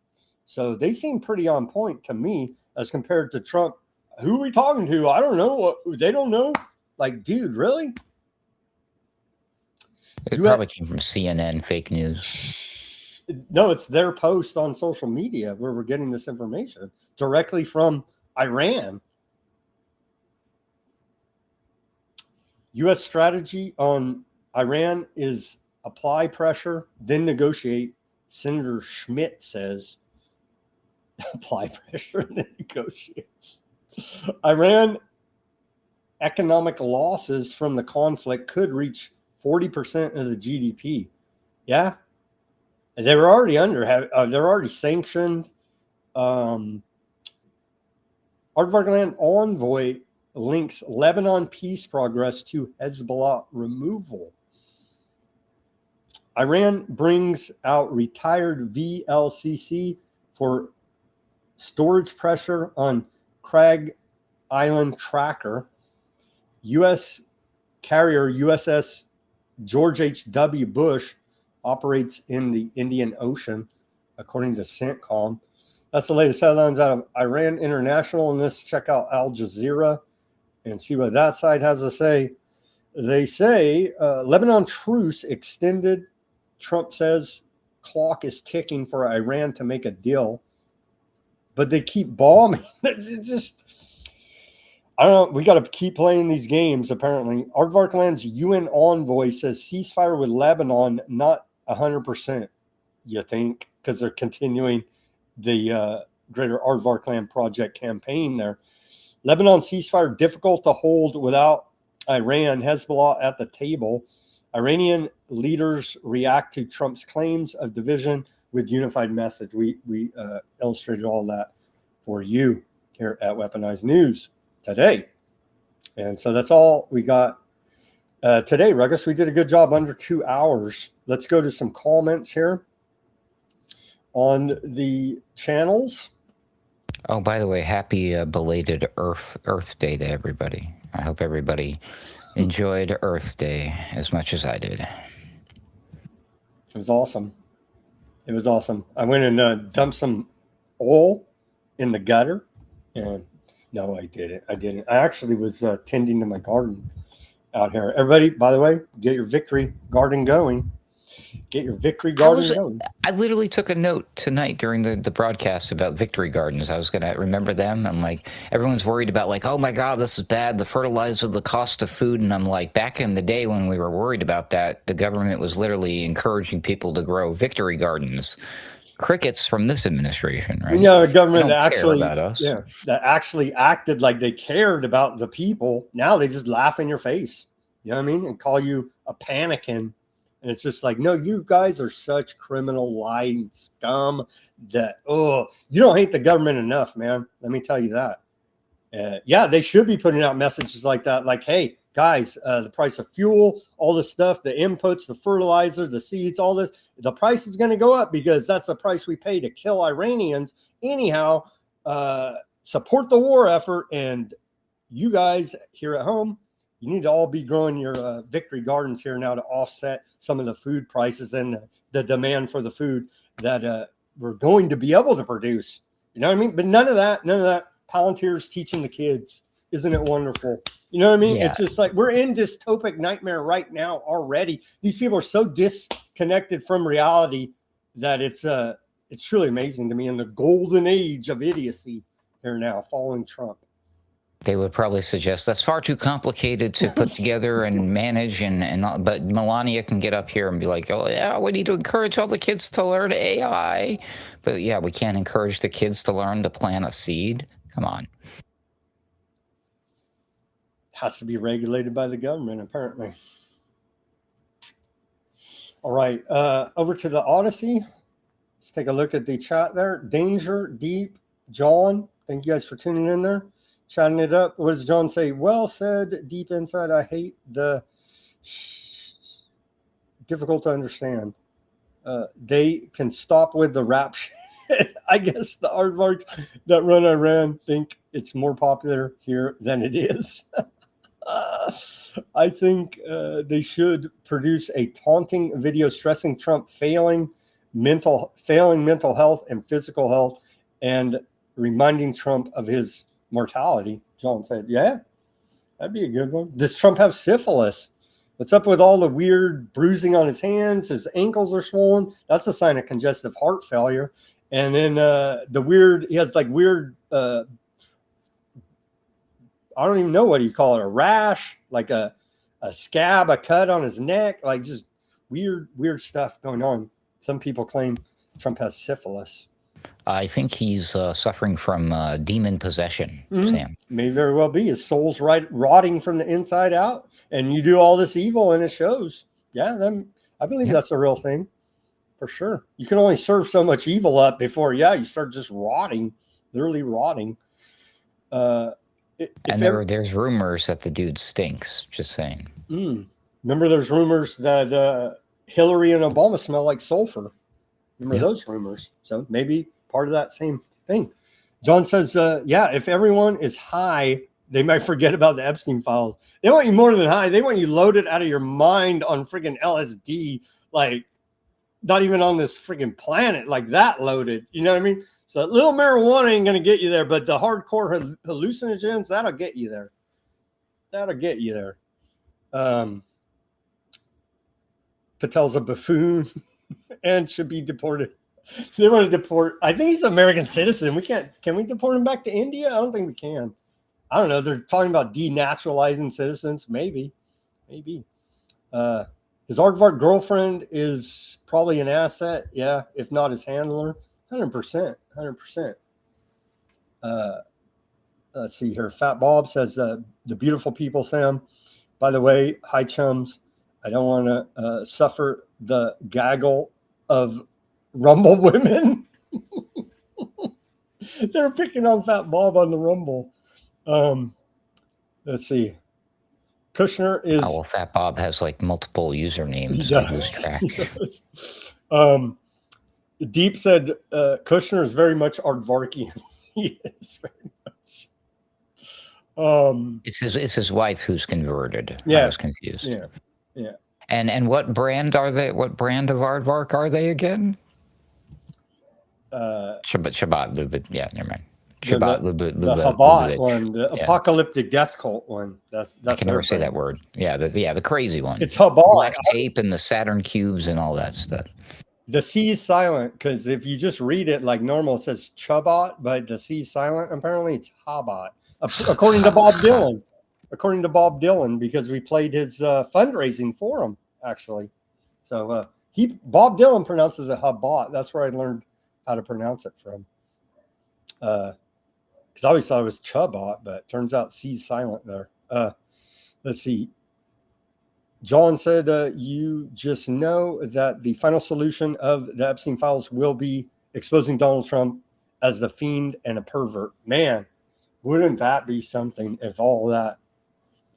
So they seem pretty on point to me as compared to Trump. Who are we talking to? I don't know. They don't know. Like, dude, really? It probably came from CNN fake news. No, it's their post on social media where we're getting this information directly from Iran. U.S. strategy on Iran is apply pressure, then negotiate. Senator Schmidt says, apply pressure, then negotiate. Iran economic losses from the conflict could reach 40% of the GDP. Yeah. They were already they're already sanctioned. Aardvarkland envoy links Lebanon peace progress to Hezbollah removal. Iran brings out retired VLCC for storage pressure on Craig Island tracker. U.S. carrier USS George H.W. Bush operates in the Indian Ocean, according to CENTCOM. That's the latest headlines out of Iran International. And let's check out Al Jazeera and see what that side has to say. They say Lebanon truce extended. Trump says clock is ticking for Iran to make a deal. But they keep bombing. It's just, I don't know. We got to keep playing these games, apparently. Aardvarkland's UN envoy says ceasefire with Lebanon, not 100%, you think, because they're continuing the Greater Aardvarkland Project campaign there. Lebanon ceasefire difficult to hold without Iran. Hezbollah at the table. Iranian leaders react to Trump's claims of division with unified message. We illustrated all that for you here at Weaponized News today. And so that's all we got today, Ruckus. We did a good job, under 2 hours. Let's go to some comments here on the channels. Oh, by the way, happy belated Earth Day to everybody. I hope everybody enjoyed Earth Day as much as I did. It was awesome. It was awesome. I went and dumped some oil in the gutter. And no, I didn't. I actually was tending to my garden out here. Everybody, by the way, get your victory garden going. Get your victory garden going. I literally took a note tonight during the broadcast about victory gardens. I was going to remember them. And like, everyone's worried about like, oh my God, this is bad. The fertilizer, the cost of food. And I'm like, back in the day when we were worried about that, the government was literally encouraging people to grow victory gardens. Crickets from this administration, right? Yeah, the government that actually, about us. Yeah, that actually acted like they cared about the people. Now they just laugh in your face. You know what I mean? And call you a pannequin. And it's just like, no, you guys are such criminal lying scum that, you don't hate the government enough, man. Let me tell you that. Yeah, they should be putting out messages like that. Like, hey, guys, the price of fuel, all this stuff, the inputs, the fertilizer, the seeds, all this, the price is going to go up because that's the price we pay to kill Iranians. Anyhow, support the war effort. And you guys here at home, you need to all be growing your victory gardens here now to offset some of the food prices and the demand for the food that we're going to be able to produce. You know what I mean? But none of that. Palantir's teaching the kids. Isn't it wonderful? You know what I mean? Yeah. It's just like we're in dystopic nightmare right now already. These people are so disconnected from reality that it's truly amazing to me. In the golden age of idiocy here now, following Trump. They would probably suggest that's far too complicated to put together and manage, but Melania can get up here and be like, oh yeah, we need to encourage all the kids to learn AI. But yeah, we can't encourage the kids to learn to plant a seed. Come on. Has to be regulated by the government, apparently. All right, over to the Odysee. Let's take a look at the chat there. Danger Deep, John, thank you guys for tuning in there. chatting it up. What does John say? Well said, deep inside. I hate the difficult to understand. They can stop with the rap shit. I guess the aardvarks that run Iran think it's more popular here than it is. I think they should produce a taunting video stressing Trump failing mental health and physical health, and reminding Trump of his mortality. John said, "Yeah, that'd be a good one." Does Trump have syphilis? What's up with all the weird bruising on his hands? His ankles are swollen. That's a sign of congestive heart failure. And then he has like weird. I don't even know what you call it, a rash, like a scab, a cut on his neck, like just weird stuff going on. Some people claim Trump has syphilis. I think he's suffering from demon possession, Sam. May very well be. His soul's rotting from the inside out, and you do all this evil and it shows. Yeah, I believe that's a real thing for sure. You can only serve so much evil up before, you start just rotting, literally rotting. And there's rumors that the dude stinks, just saying. Remember there's rumors that Hillary and Obama smell like sulfur. Remember those rumors? So maybe part of that same thing. John says, if everyone is high, they might forget about the Epstein files. They want you more than high. They want you loaded out of your mind on friggin' LSD, like not even on this friggin' planet, like that loaded. You know what I mean? So a little marijuana ain't going to get you there, but the hardcore hallucinogens, that'll get you there. That'll get you there. Patel's a buffoon and should be deported. They want to deport. I think he's an American citizen. Can we deport him back to India? I don't think we can. I don't know. They're talking about denaturalizing citizens. Maybe. His aardvark girlfriend is probably an asset. Yeah. If not his handler. 100%. Let's see here. Fat Bob says, the beautiful people, Sam. By the way, hi chums. I don't want to suffer the gaggle of Rumble women. They're picking on Fat Bob on the Rumble. Let's see. Kushner is. Oh, well, Fat Bob has like multiple usernames. I lose track. Deep said Kushner is very much aardvarkian. He is very much. It's his wife who's converted. Yeah. I was confused. Yeah. And what brand are they? What brand of aardvark are they again? Shabbat. Yeah, never mind. Shabbat. The Chabad one, the apocalyptic death cult one. That's I can never say that word. Yeah, the crazy one. It's Chabad. Black tape and the Saturn cubes and all that stuff. The C is silent because if you just read it like normal, it says Chabad, but the C is silent. Apparently, it's Chabad, according to Bob Dylan. According to Bob Dylan, because we played his fundraising for him, actually. So Bob Dylan pronounces it Chabad. That's where I learned how to pronounce it from. Because I always thought it was Chabot, but it turns out C's silent there. Let's see. John said, you just know that the final solution of the Epstein files will be exposing Donald Trump as the fiend and a pervert. Man, wouldn't that be something if all that?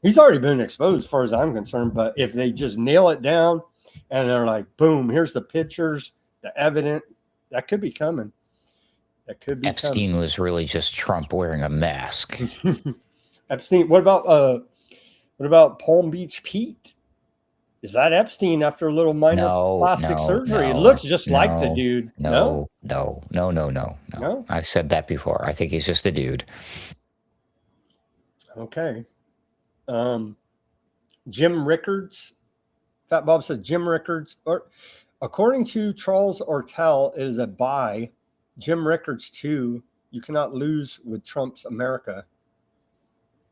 He's already been exposed as far as I'm concerned, but if they just nail it down and they're like, boom, here's the pictures, the evidence, that could be coming. Epstein was really just Trump wearing a mask. Epstein. What about Palm Beach Pete? Is that Epstein after a little minor plastic surgery? It looks just like the dude. No. I've said that before. I think he's just a dude. Okay. Jim Rickards. Fat Bob says Jim Rickards. According to Charles Ortel, it is a buy. Jim Rickards, too. You cannot lose with Trump's America.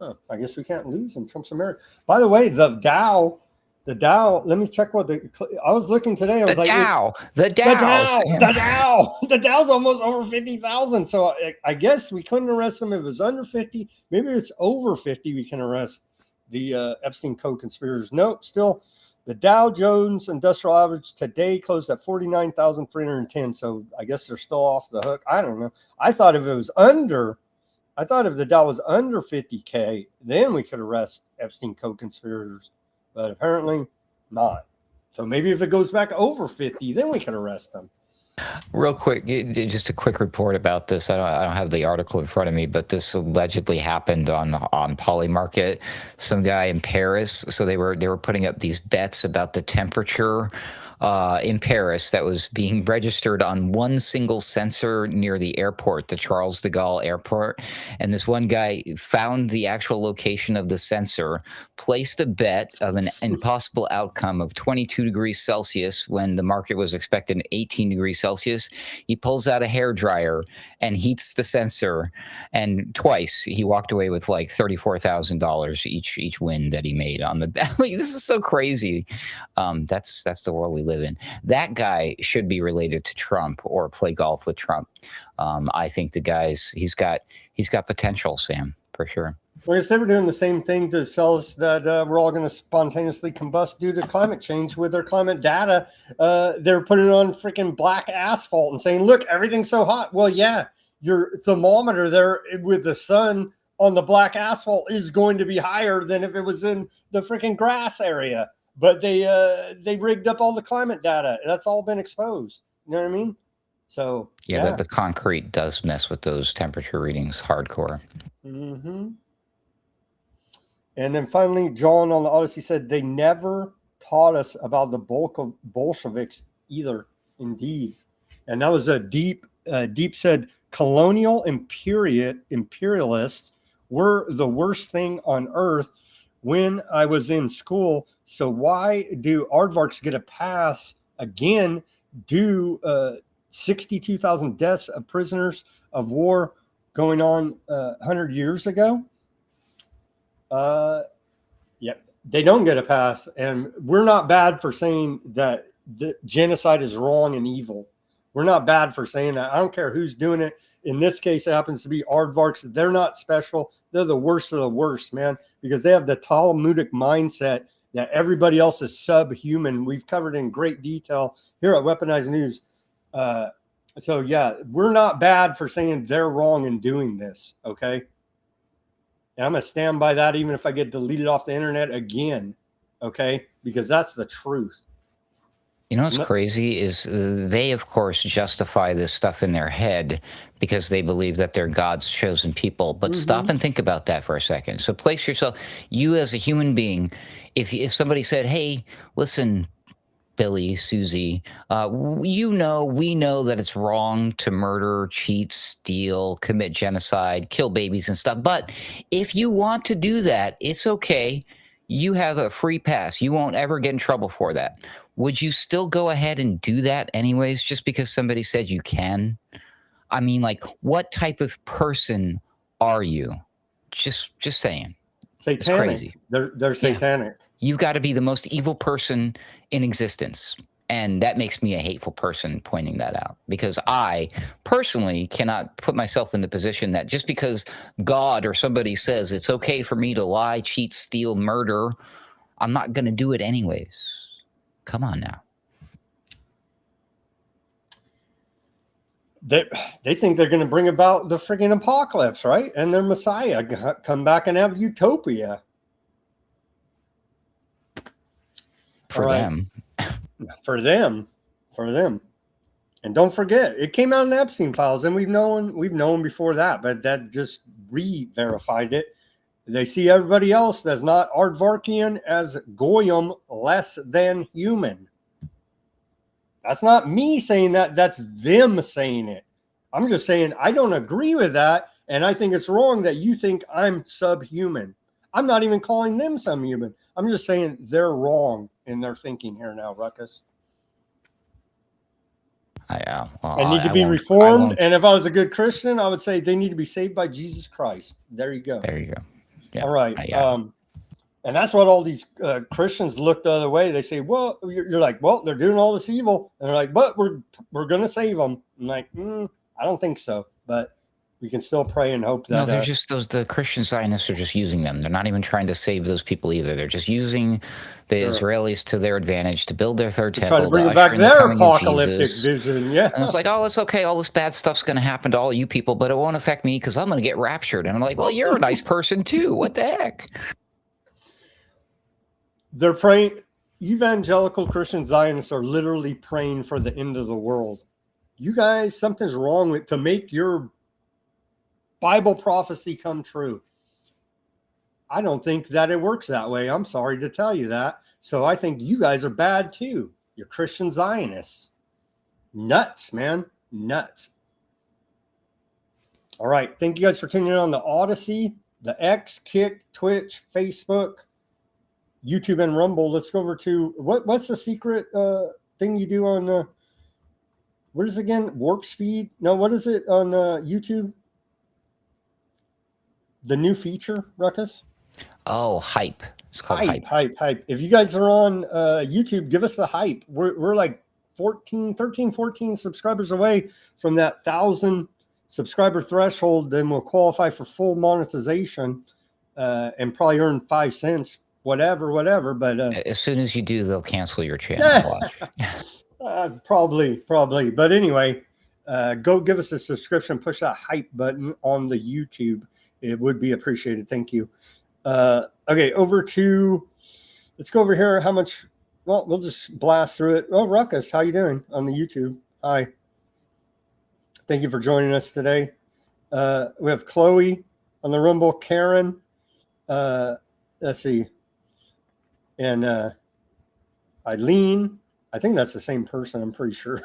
Huh, I guess we can't lose in Trump's America. By the way, the Dow, let me check what I was looking today. I was the Dow's almost over 50,000. So I guess we couldn't arrest him if it was under 50. Maybe if it's over 50, we can arrest the Epstein co-conspirators. Nope, still. The Dow Jones Industrial Average today closed at 49,310. So I guess they're still off the hook. I don't know. I thought if it was under, I thought if the Dow was under 50K, then we could arrest Epstein co-conspirators, but apparently not. So maybe if it goes back over 50, then we could arrest them. Real quick, just a quick report about this. I don't have the article in front of me, but this allegedly happened on Polymarket. Some guy in Paris, so they were putting up these bets about the temperature in Paris that was being registered on one single sensor near the airport, the Charles de Gaulle airport. And this one guy found the actual location of the sensor, placed a bet of an impossible outcome of 22 degrees Celsius when the market was expecting 18 degrees Celsius. He pulls out a hairdryer and heats the sensor, and twice he walked away with like $34,000 each win that he made on the bet. Like, this is so crazy. That's the world we live in. That guy should be related to Trump or play golf with Trump. I think the guy's he's got potential, Sam, for sure. Well, I guess they were doing the same thing to sell us that we're all going to spontaneously combust due to climate change with their climate data. They're putting it on freaking black asphalt and saying, look, everything's so hot. Well, yeah, your thermometer there with the sun on the black asphalt is going to be higher than if it was in the freaking grass area. But they rigged up all the climate data. That's all been exposed. You know what I mean? So yeah. The concrete does mess with those temperature readings hardcore. Mm-hmm. And then finally, John on the Odysee said they never taught us about the bulk of Bolsheviks either. Indeed. And that was a Deep said colonial imperialists were the worst thing on earth when I was in school. So why do aardvarks get a pass again? Do 62,000 deaths of prisoners of war going on 100 years ago? Yeah, they don't get a pass. And we're not bad for saying that the genocide is wrong and evil. We're not bad for saying that. I don't care who's doing it. In this case, it happens to be aardvarks. They're not special. They're the worst of the worst, man, because they have the Talmudic mindset that everybody else is subhuman. We've covered in great detail here at Weaponized News. So, yeah, we're not bad for saying they're wrong in doing this, okay? And I'm going to stand by that even if I get deleted off the internet again, okay? Because that's the truth. You know what's crazy is they, of course, justify this stuff in their head because they believe that they're God's chosen people. But stop and think about that for a second. So place yourself, you as a human being, if somebody said, hey, listen, Billy, Susie, we know that it's wrong to murder, cheat, steal, commit genocide, kill babies and stuff. But if you want to do that, it's okay. You have a free pass. You won't ever get in trouble for that. Would you still go ahead and do that anyways, just because somebody said you can? I mean, like, what type of person are you? Just saying. Satanic. It's crazy. They're satanic. Yeah. You've got to be the most evil person in existence. And that makes me a hateful person pointing that out, because I personally cannot put myself in the position that just because God or somebody says it's okay for me to lie, cheat, steal, murder, I'm not going to do it anyways. Come on now. They think they're going to bring about the friggin' apocalypse, right? And their Messiah come back and have utopia. For them. For them. And don't forget, it came out in the Epstein files, and we've known before that, but that just re-verified it. They see everybody else that's not Aardvarkian as Goyim, less than human. That's not me saying that. That's them saying it. I'm just saying I don't agree with that, and I think it's wrong that you think I'm subhuman. I'm not even calling them subhuman. I'm just saying they're wrong in their thinking here now, Ruckus. I need to be reformed. And if I was a good Christian, I would say they need to be saved by Jesus Christ. There you go. There you go. Yeah. All right. And that's what all these Christians look the other way. They say, well, you're like, well, they're doing all this evil. And they're like, but we're going to save them. I'm like, I don't think so. But We can still pray and hope that. No, they're just the Christian Zionists are just using them. They're not even trying to save those people either. They're just using the Israelis to their advantage to build their third temple, try to bring usher back in the their coming of apocalyptic Jesus. vision. Yeah. And it's like, oh, it's okay. All this bad stuff's going to happen to all you people, but it won't affect me because I'm going to get raptured. And I'm like, well, you're a nice person too. What the heck? They're praying. Evangelical Christian Zionists are literally praying for the end of the world. You guys, something's wrong with to make your Bible prophecy come true. I don't think that it works that way. I'm sorry to tell you that. So I think you guys are bad too. You're Christian Zionists. Nuts, man. Nuts. All right. Thank you guys for tuning in on the Odysee, the X, Kick, Twitch, Facebook, YouTube, and Rumble. Let's go over to what's the secret thing you do on what is it again? Warp speed? No, what is it on YouTube? The new feature, Ruckus? Oh, hype. It's called Hype. If you guys are on YouTube, give us the hype. We're like 14 subscribers away from that 1,000 subscriber threshold. Then we'll qualify for full monetization and probably earn 5 cents, whatever. But as soon as you do, they'll cancel your channel. Watch. Probably. But anyway, go give us a subscription. Push that hype button on the YouTube. It would be appreciated. Thank you. Okay, let's go over here. How much? Well, we'll just blast through it. Oh, Ruckus, how you doing on the YouTube? Hi. Thank you for joining us today. We have Chloe on the Rumble, Karen. Let's see. And Eileen. I think that's the same person. I'm pretty sure.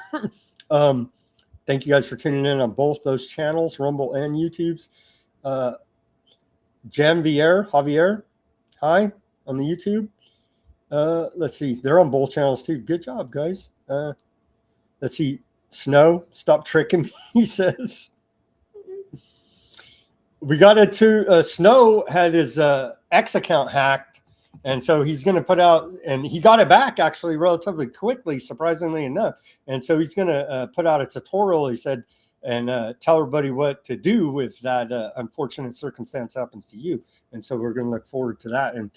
Thank you guys for tuning in on both those channels, Rumble and YouTube's. Javier, hi, on the YouTube. Let's see. They're on both channels too. Good job, guys. Let's see. Snow, stop tricking me, he says. We got it to Snow had his X account hacked, and so he's going to put out, and he got it back actually relatively quickly, surprisingly enough. And so he's going to put out a tutorial, he said, and tell everybody what to do if that unfortunate circumstance happens to you. And so we're going to look forward to that. And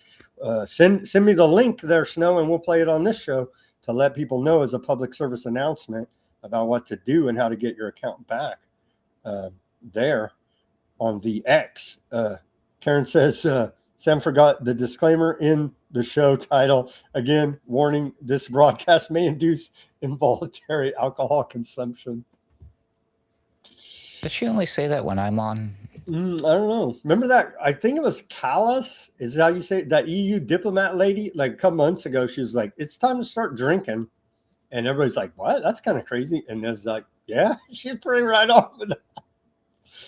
send me the link there, Snow, and we'll play it on this show to let people know as a public service announcement about what to do and how to get your account back there on the X. Karen says, Sam forgot the disclaimer in the show title. Again, warning, this broadcast may induce involuntary alcohol consumption. Does she only say that when I'm on? I don't know. Remember that? I think it was Callas. Is that how you say it? That EU diplomat lady? Like a couple months ago, she was like, it's time to start drinking. And everybody's like, what? That's kind of crazy. And it's like, yeah, she's pretty right on with that.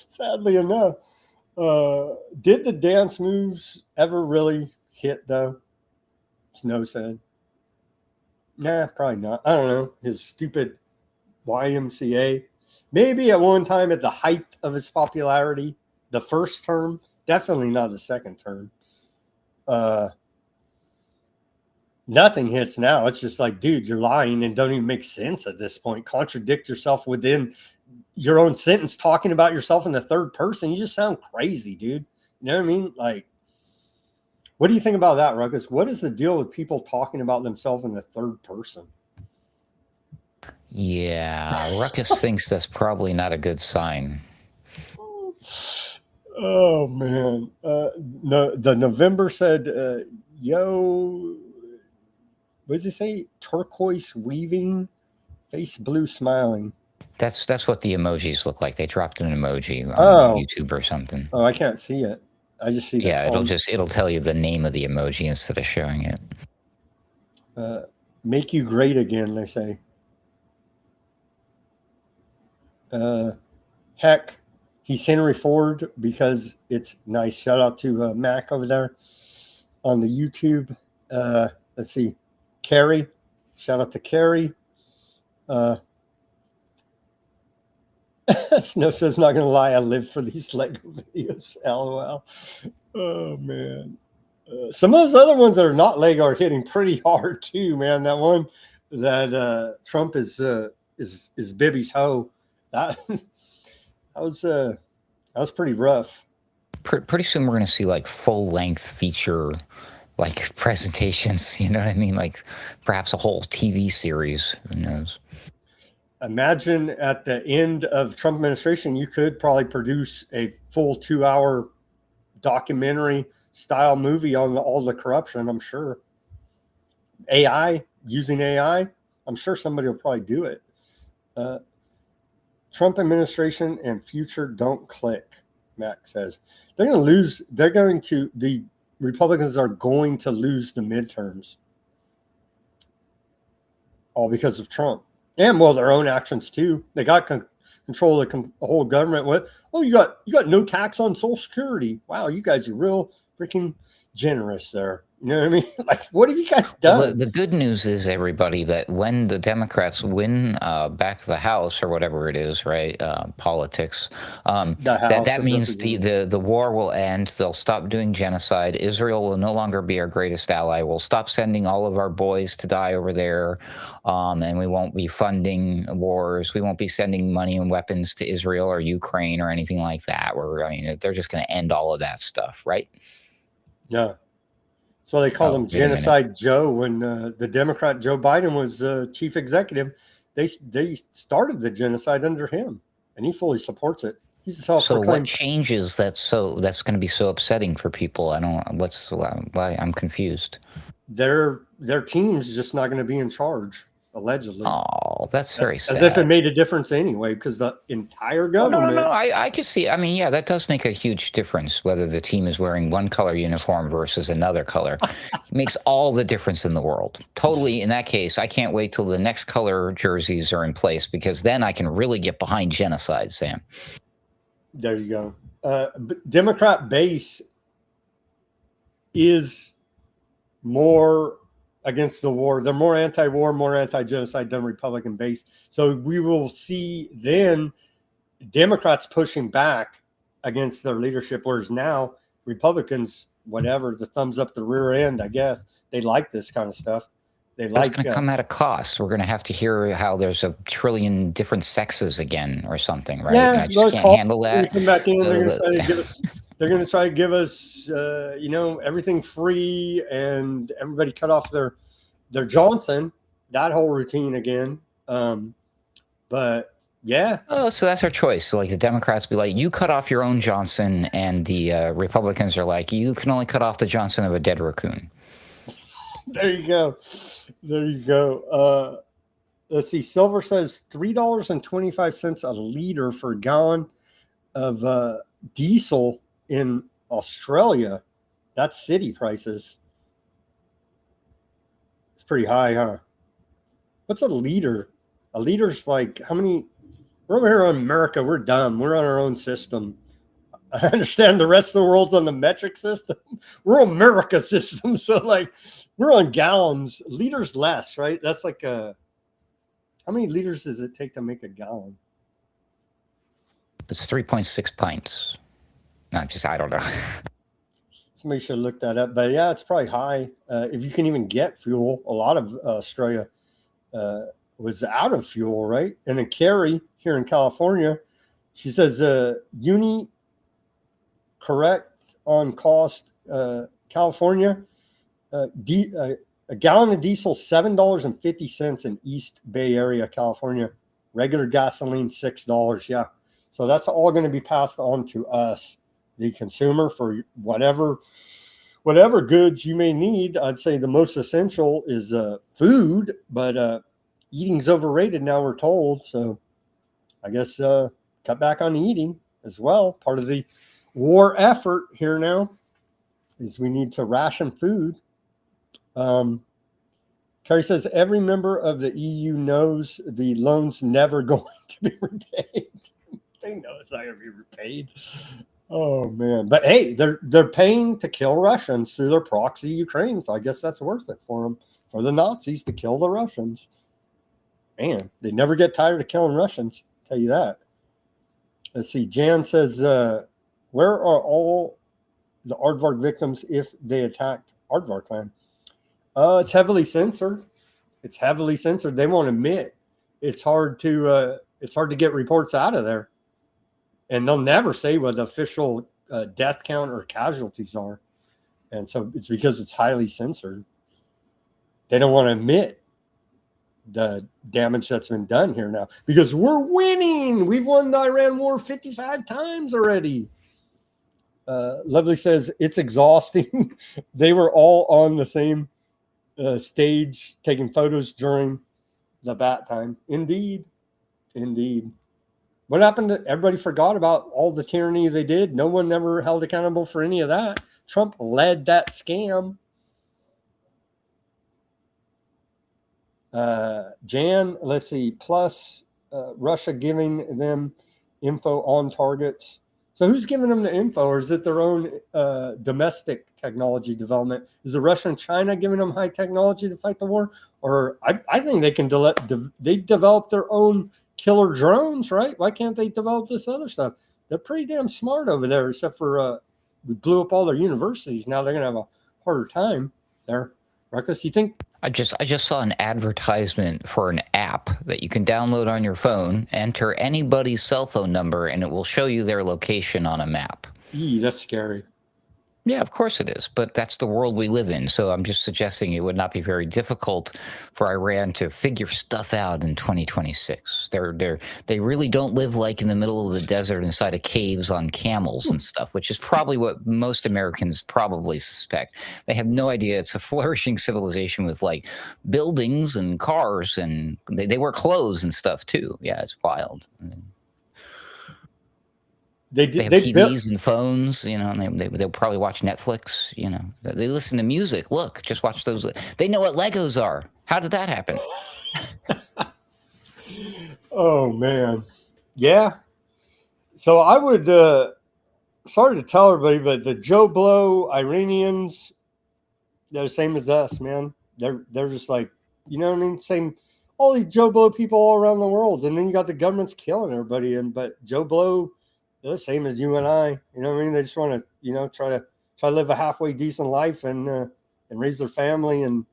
Sadly enough. Did the dance moves ever really hit, though? Snow said. Nah, probably not. I don't know. His stupid YMCA. Maybe at one time at the height of his popularity, the first term, definitely not the second term. Nothing hits now. It's just like, dude, you're lying and don't even make sense at this point. Contradict yourself within your own sentence, talking about yourself in the third person. You just sound crazy, dude. You know what I mean? Like, what do you think about that, Ruckus? What is the deal with people talking about themselves in the third person? Yeah, Ruckus thinks that's probably not a good sign. Oh, man. No, the November said, yo, what does it say? Turquoise weaving, face blue smiling. That's what the emojis look like. They dropped an emoji on YouTube or something. Oh, I can't see it. I just see the it'll tell you the name of the emoji instead of showing it. Make you great again, they say. Heck, he's Henry Ford because it's nice. Shout out to Mac over there on the YouTube. Let's see. Carrie. Shout out to Carrie. Snow says, not going to lie, I live for these Lego videos. LOL. Oh, man. Some of those other ones that are not Lego are hitting pretty hard, too, man. That one that Trump is Bibby's hoe. That was That was pretty rough. Pretty soon we're going to see like full-length feature like presentations, you know what I mean? Like perhaps a whole TV series, who knows? Imagine at the end of Trump administration, you could probably produce a full 2-hour documentary style movie on all the corruption. I'm sure using AI, I'm sure somebody will probably do it. Trump administration and future don't click. Max says the Republicans are going to lose the midterms, all because of Trump. And well, their own actions too. They got control of the whole government. What? Oh, you got no tax on Social Security. Wow, you guys are real freaking generous there. You know what I mean? Like, what have you guys done? Well, the good news is, everybody, that when the Democrats win back the House or whatever it is, right? Politics. That means the war will end. They'll stop doing genocide. Israel will no longer be our greatest ally. We'll stop sending all of our boys to die over there, and we won't be funding wars. We won't be sending money and weapons to Israel or Ukraine or anything like that. They're just going to end all of that stuff, right? Yeah. So they called him Genocide Joe when the Democrat Joe Biden was chief executive. They started the genocide under him, and he fully supports it. He's a self-proclaimed. So what changes that's going to be so upsetting for people? Why I'm confused. Their team's just not going to be in charge, allegedly. Oh, that's very sad. As if it made a difference anyway, because the entire government. No. I can see. I mean, yeah, that does make a huge difference whether the team is wearing one color uniform versus another color. It makes all the difference in the world. Totally. In that case, I can't wait till the next color jerseys are in place, because then I can really get behind genocide, Sam. There you go. Democrat base is more against the war. They're more anti-war, more anti-genocide than Republican base. So we will see then Democrats pushing back against their leadership, whereas now Republicans, whatever, the thumbs up the rear end, I guess. They like this kind of stuff. It's going to come at a cost. We're going to have to hear how there's a trillion different sexes again or something, right? Yeah, and I just can't handle that. Come back in, they're going to try to give us, everything free, and everybody cut off their Johnson, that whole routine again. But yeah. Oh, so that's our choice. So like the Democrats be like, you cut off your own Johnson, and the Republicans are like, you can only cut off the Johnson of a dead raccoon. There you go. Let's see. Silver says $3.25 a liter for a gallon of diesel in Australia. That's city prices. It's pretty high, huh? What's a liter? A liter's like how many? We're over here in America. We're dumb. We're on our own system. I understand the rest of the world's on the metric system. We're on America system. So like we're on gallons. Liters less, right? That's like how many liters does it take to make a gallon? It's 3.6 pints. I don't know. Somebody should look that up. But yeah, it's probably high. If you can even get fuel, a lot of Australia was out of fuel, right? And then Carrie here in California, she says uni correct on cost. California, a gallon of diesel $7.50 in East Bay Area, California. Regular gasoline $6. Yeah, so that's all going to be passed on to us, the consumer, for whatever goods you may need. I'd say the most essential is food, but eating's overrated now, we're told. So I guess cut back on eating as well. Part of the war effort here now is we need to ration food. Carrie says every member of the EU knows the loan's never going to be repaid. They know it's not going to be repaid. Oh man! But hey, they're paying to kill Russians through their proxy Ukraine. So I guess that's worth it for them, for the Nazis to kill the Russians. Man, they never get tired of killing Russians. I'll tell you that. Let's see. Jan says, "Where are all the Aardvark victims if they attacked Aardvark land?" It's heavily censored. They won't admit. It's hard to get reports out of there. and they'll never say what the official death count or casualties are. And so it's because it's highly censored. They don't want to admit the damage that's been done here now because we're winning. We've won the Iran war 55 times already. Lovely says it's exhausting. They were all on the same stage taking photos during the bat time. Indeed. What happened to everybody? Forgot about all the tyranny they did. No one ever held accountable for any of that. Trump led that scam. Jan, let's see, plus Russia giving them info on targets. So who's giving them the info, or is it their own domestic technology development? Is it Russia and China giving them high technology to fight the war? Or I think they can they develop their own killer drones, right? Why can't they develop this other stuff? They're pretty damn smart over there, except for we blew up all their universities. Now they're going to have a harder time there. Ruckus, you think? I just saw an advertisement for an app that you can download on your phone, enter anybody's cell phone number, and it will show you their location on a map. That's scary. Yeah, of course it is, but that's the world we live in. So I'm just suggesting it would not be very difficult for Iran to figure stuff out in 2026. They really don't live like in the middle of the desert inside of caves on camels and stuff, which is probably what most Americans probably suspect. They have no idea it's a flourishing civilization with like buildings and cars, and they wear clothes and stuff too. Yeah, it's wild. They have TVs and phones, you know, and they'll probably watch Netflix, you know. They listen to music. Look, just watch those. They know what Legos are. How did that happen? Oh, man. Yeah. So I would, sorry to tell everybody, but the Joe Blow Iranians, they're the same as us, man. They're just like, you know what I mean? Same, all these Joe Blow people all around the world. And then you got the government's killing everybody. But Joe Blow, they're the same as you and I. You know what I mean? They just want to, you know, try to live a halfway decent life and raise their family and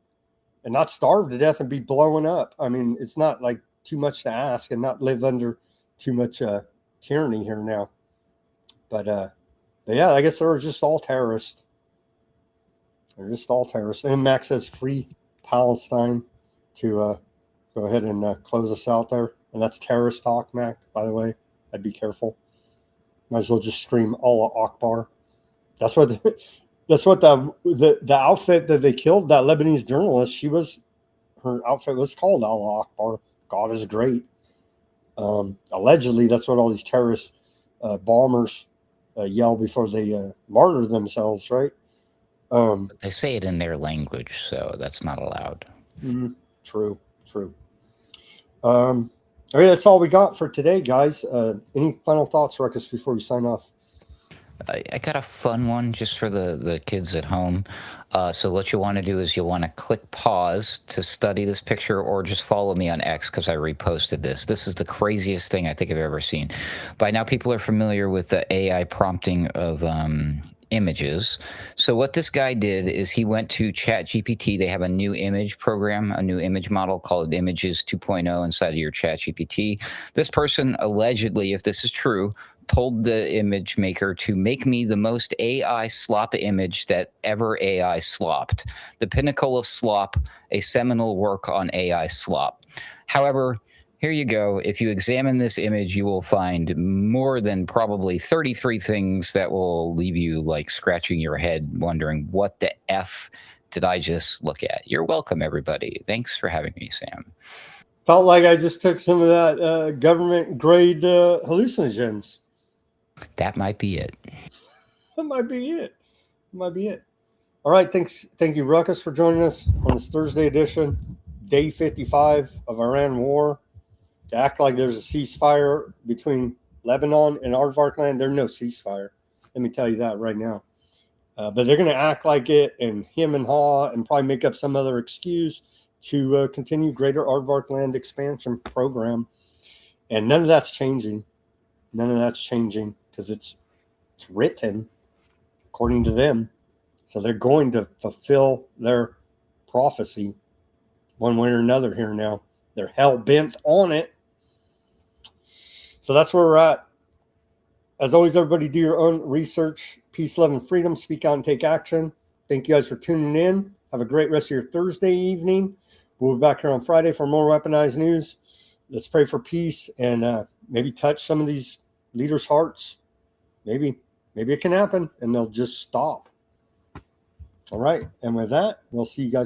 not starve to death and be blowing up. I mean, it's not like too much to ask and not live under too much tyranny here now. But yeah, I guess they're just all terrorists. They're just all terrorists. And Max says free Palestine to go ahead and close us out there. And that's terrorist talk, Mac, by the way. I'd be careful. Might as well just scream Allah Akbar. That's what the outfit that they killed, that Lebanese journalist, her outfit was called Allah Akbar. God is great. Allegedly, that's what all these terrorist bombers yell before they martyr themselves, right? They say it in their language, so that's not allowed. True. Okay, that's all we got for today, guys. Any final thoughts, Ruckus, before we sign off? I got a fun one just for the kids at home. So what you want to do is you'll want to click pause to study this picture, or just follow me on X because I reposted this. This is the craziest thing I think I've ever seen. By now, people are familiar with the AI prompting of images. So what this guy did is he went to ChatGPT. They have a new image program, a new image model called Images 2.0 inside of your ChatGPT. This person allegedly, if this is true, told the image maker to make me the most AI slop image that ever AI slopped. The pinnacle of slop, a seminal work on AI slop. However, here you go. If you examine this image, you will find more than probably 33 things that will leave you like scratching your head, wondering what the F did I just look at? You're welcome, everybody. Thanks for having me, Sam. Felt like I just took some of that government grade hallucinogens. That might be it. That might be it. All right. Thank you, Ruckus, for joining us on this Thursday edition, day 55 of Iran war. To act like there's a ceasefire between Lebanon and Aardvark land, there's no ceasefire. Let me tell you that right now. But they're going to act like it and hem and haw and probably make up some other excuse to continue greater Aardvark land expansion program. And none of that's changing. Because it's written according to them. So they're going to fulfill their prophecy one way or another here now. They're hell-bent on it. So that's where we're at. As always, everybody do your own research. Peace, love, and freedom. Speak out and take action. Thank you guys for tuning in. Have a great rest of your Thursday evening. We'll be back here on Friday for more Weaponized News. Let's pray for peace and maybe touch some of these leaders' hearts. Maybe it can happen and they'll just stop. All right. And with that, we'll see you guys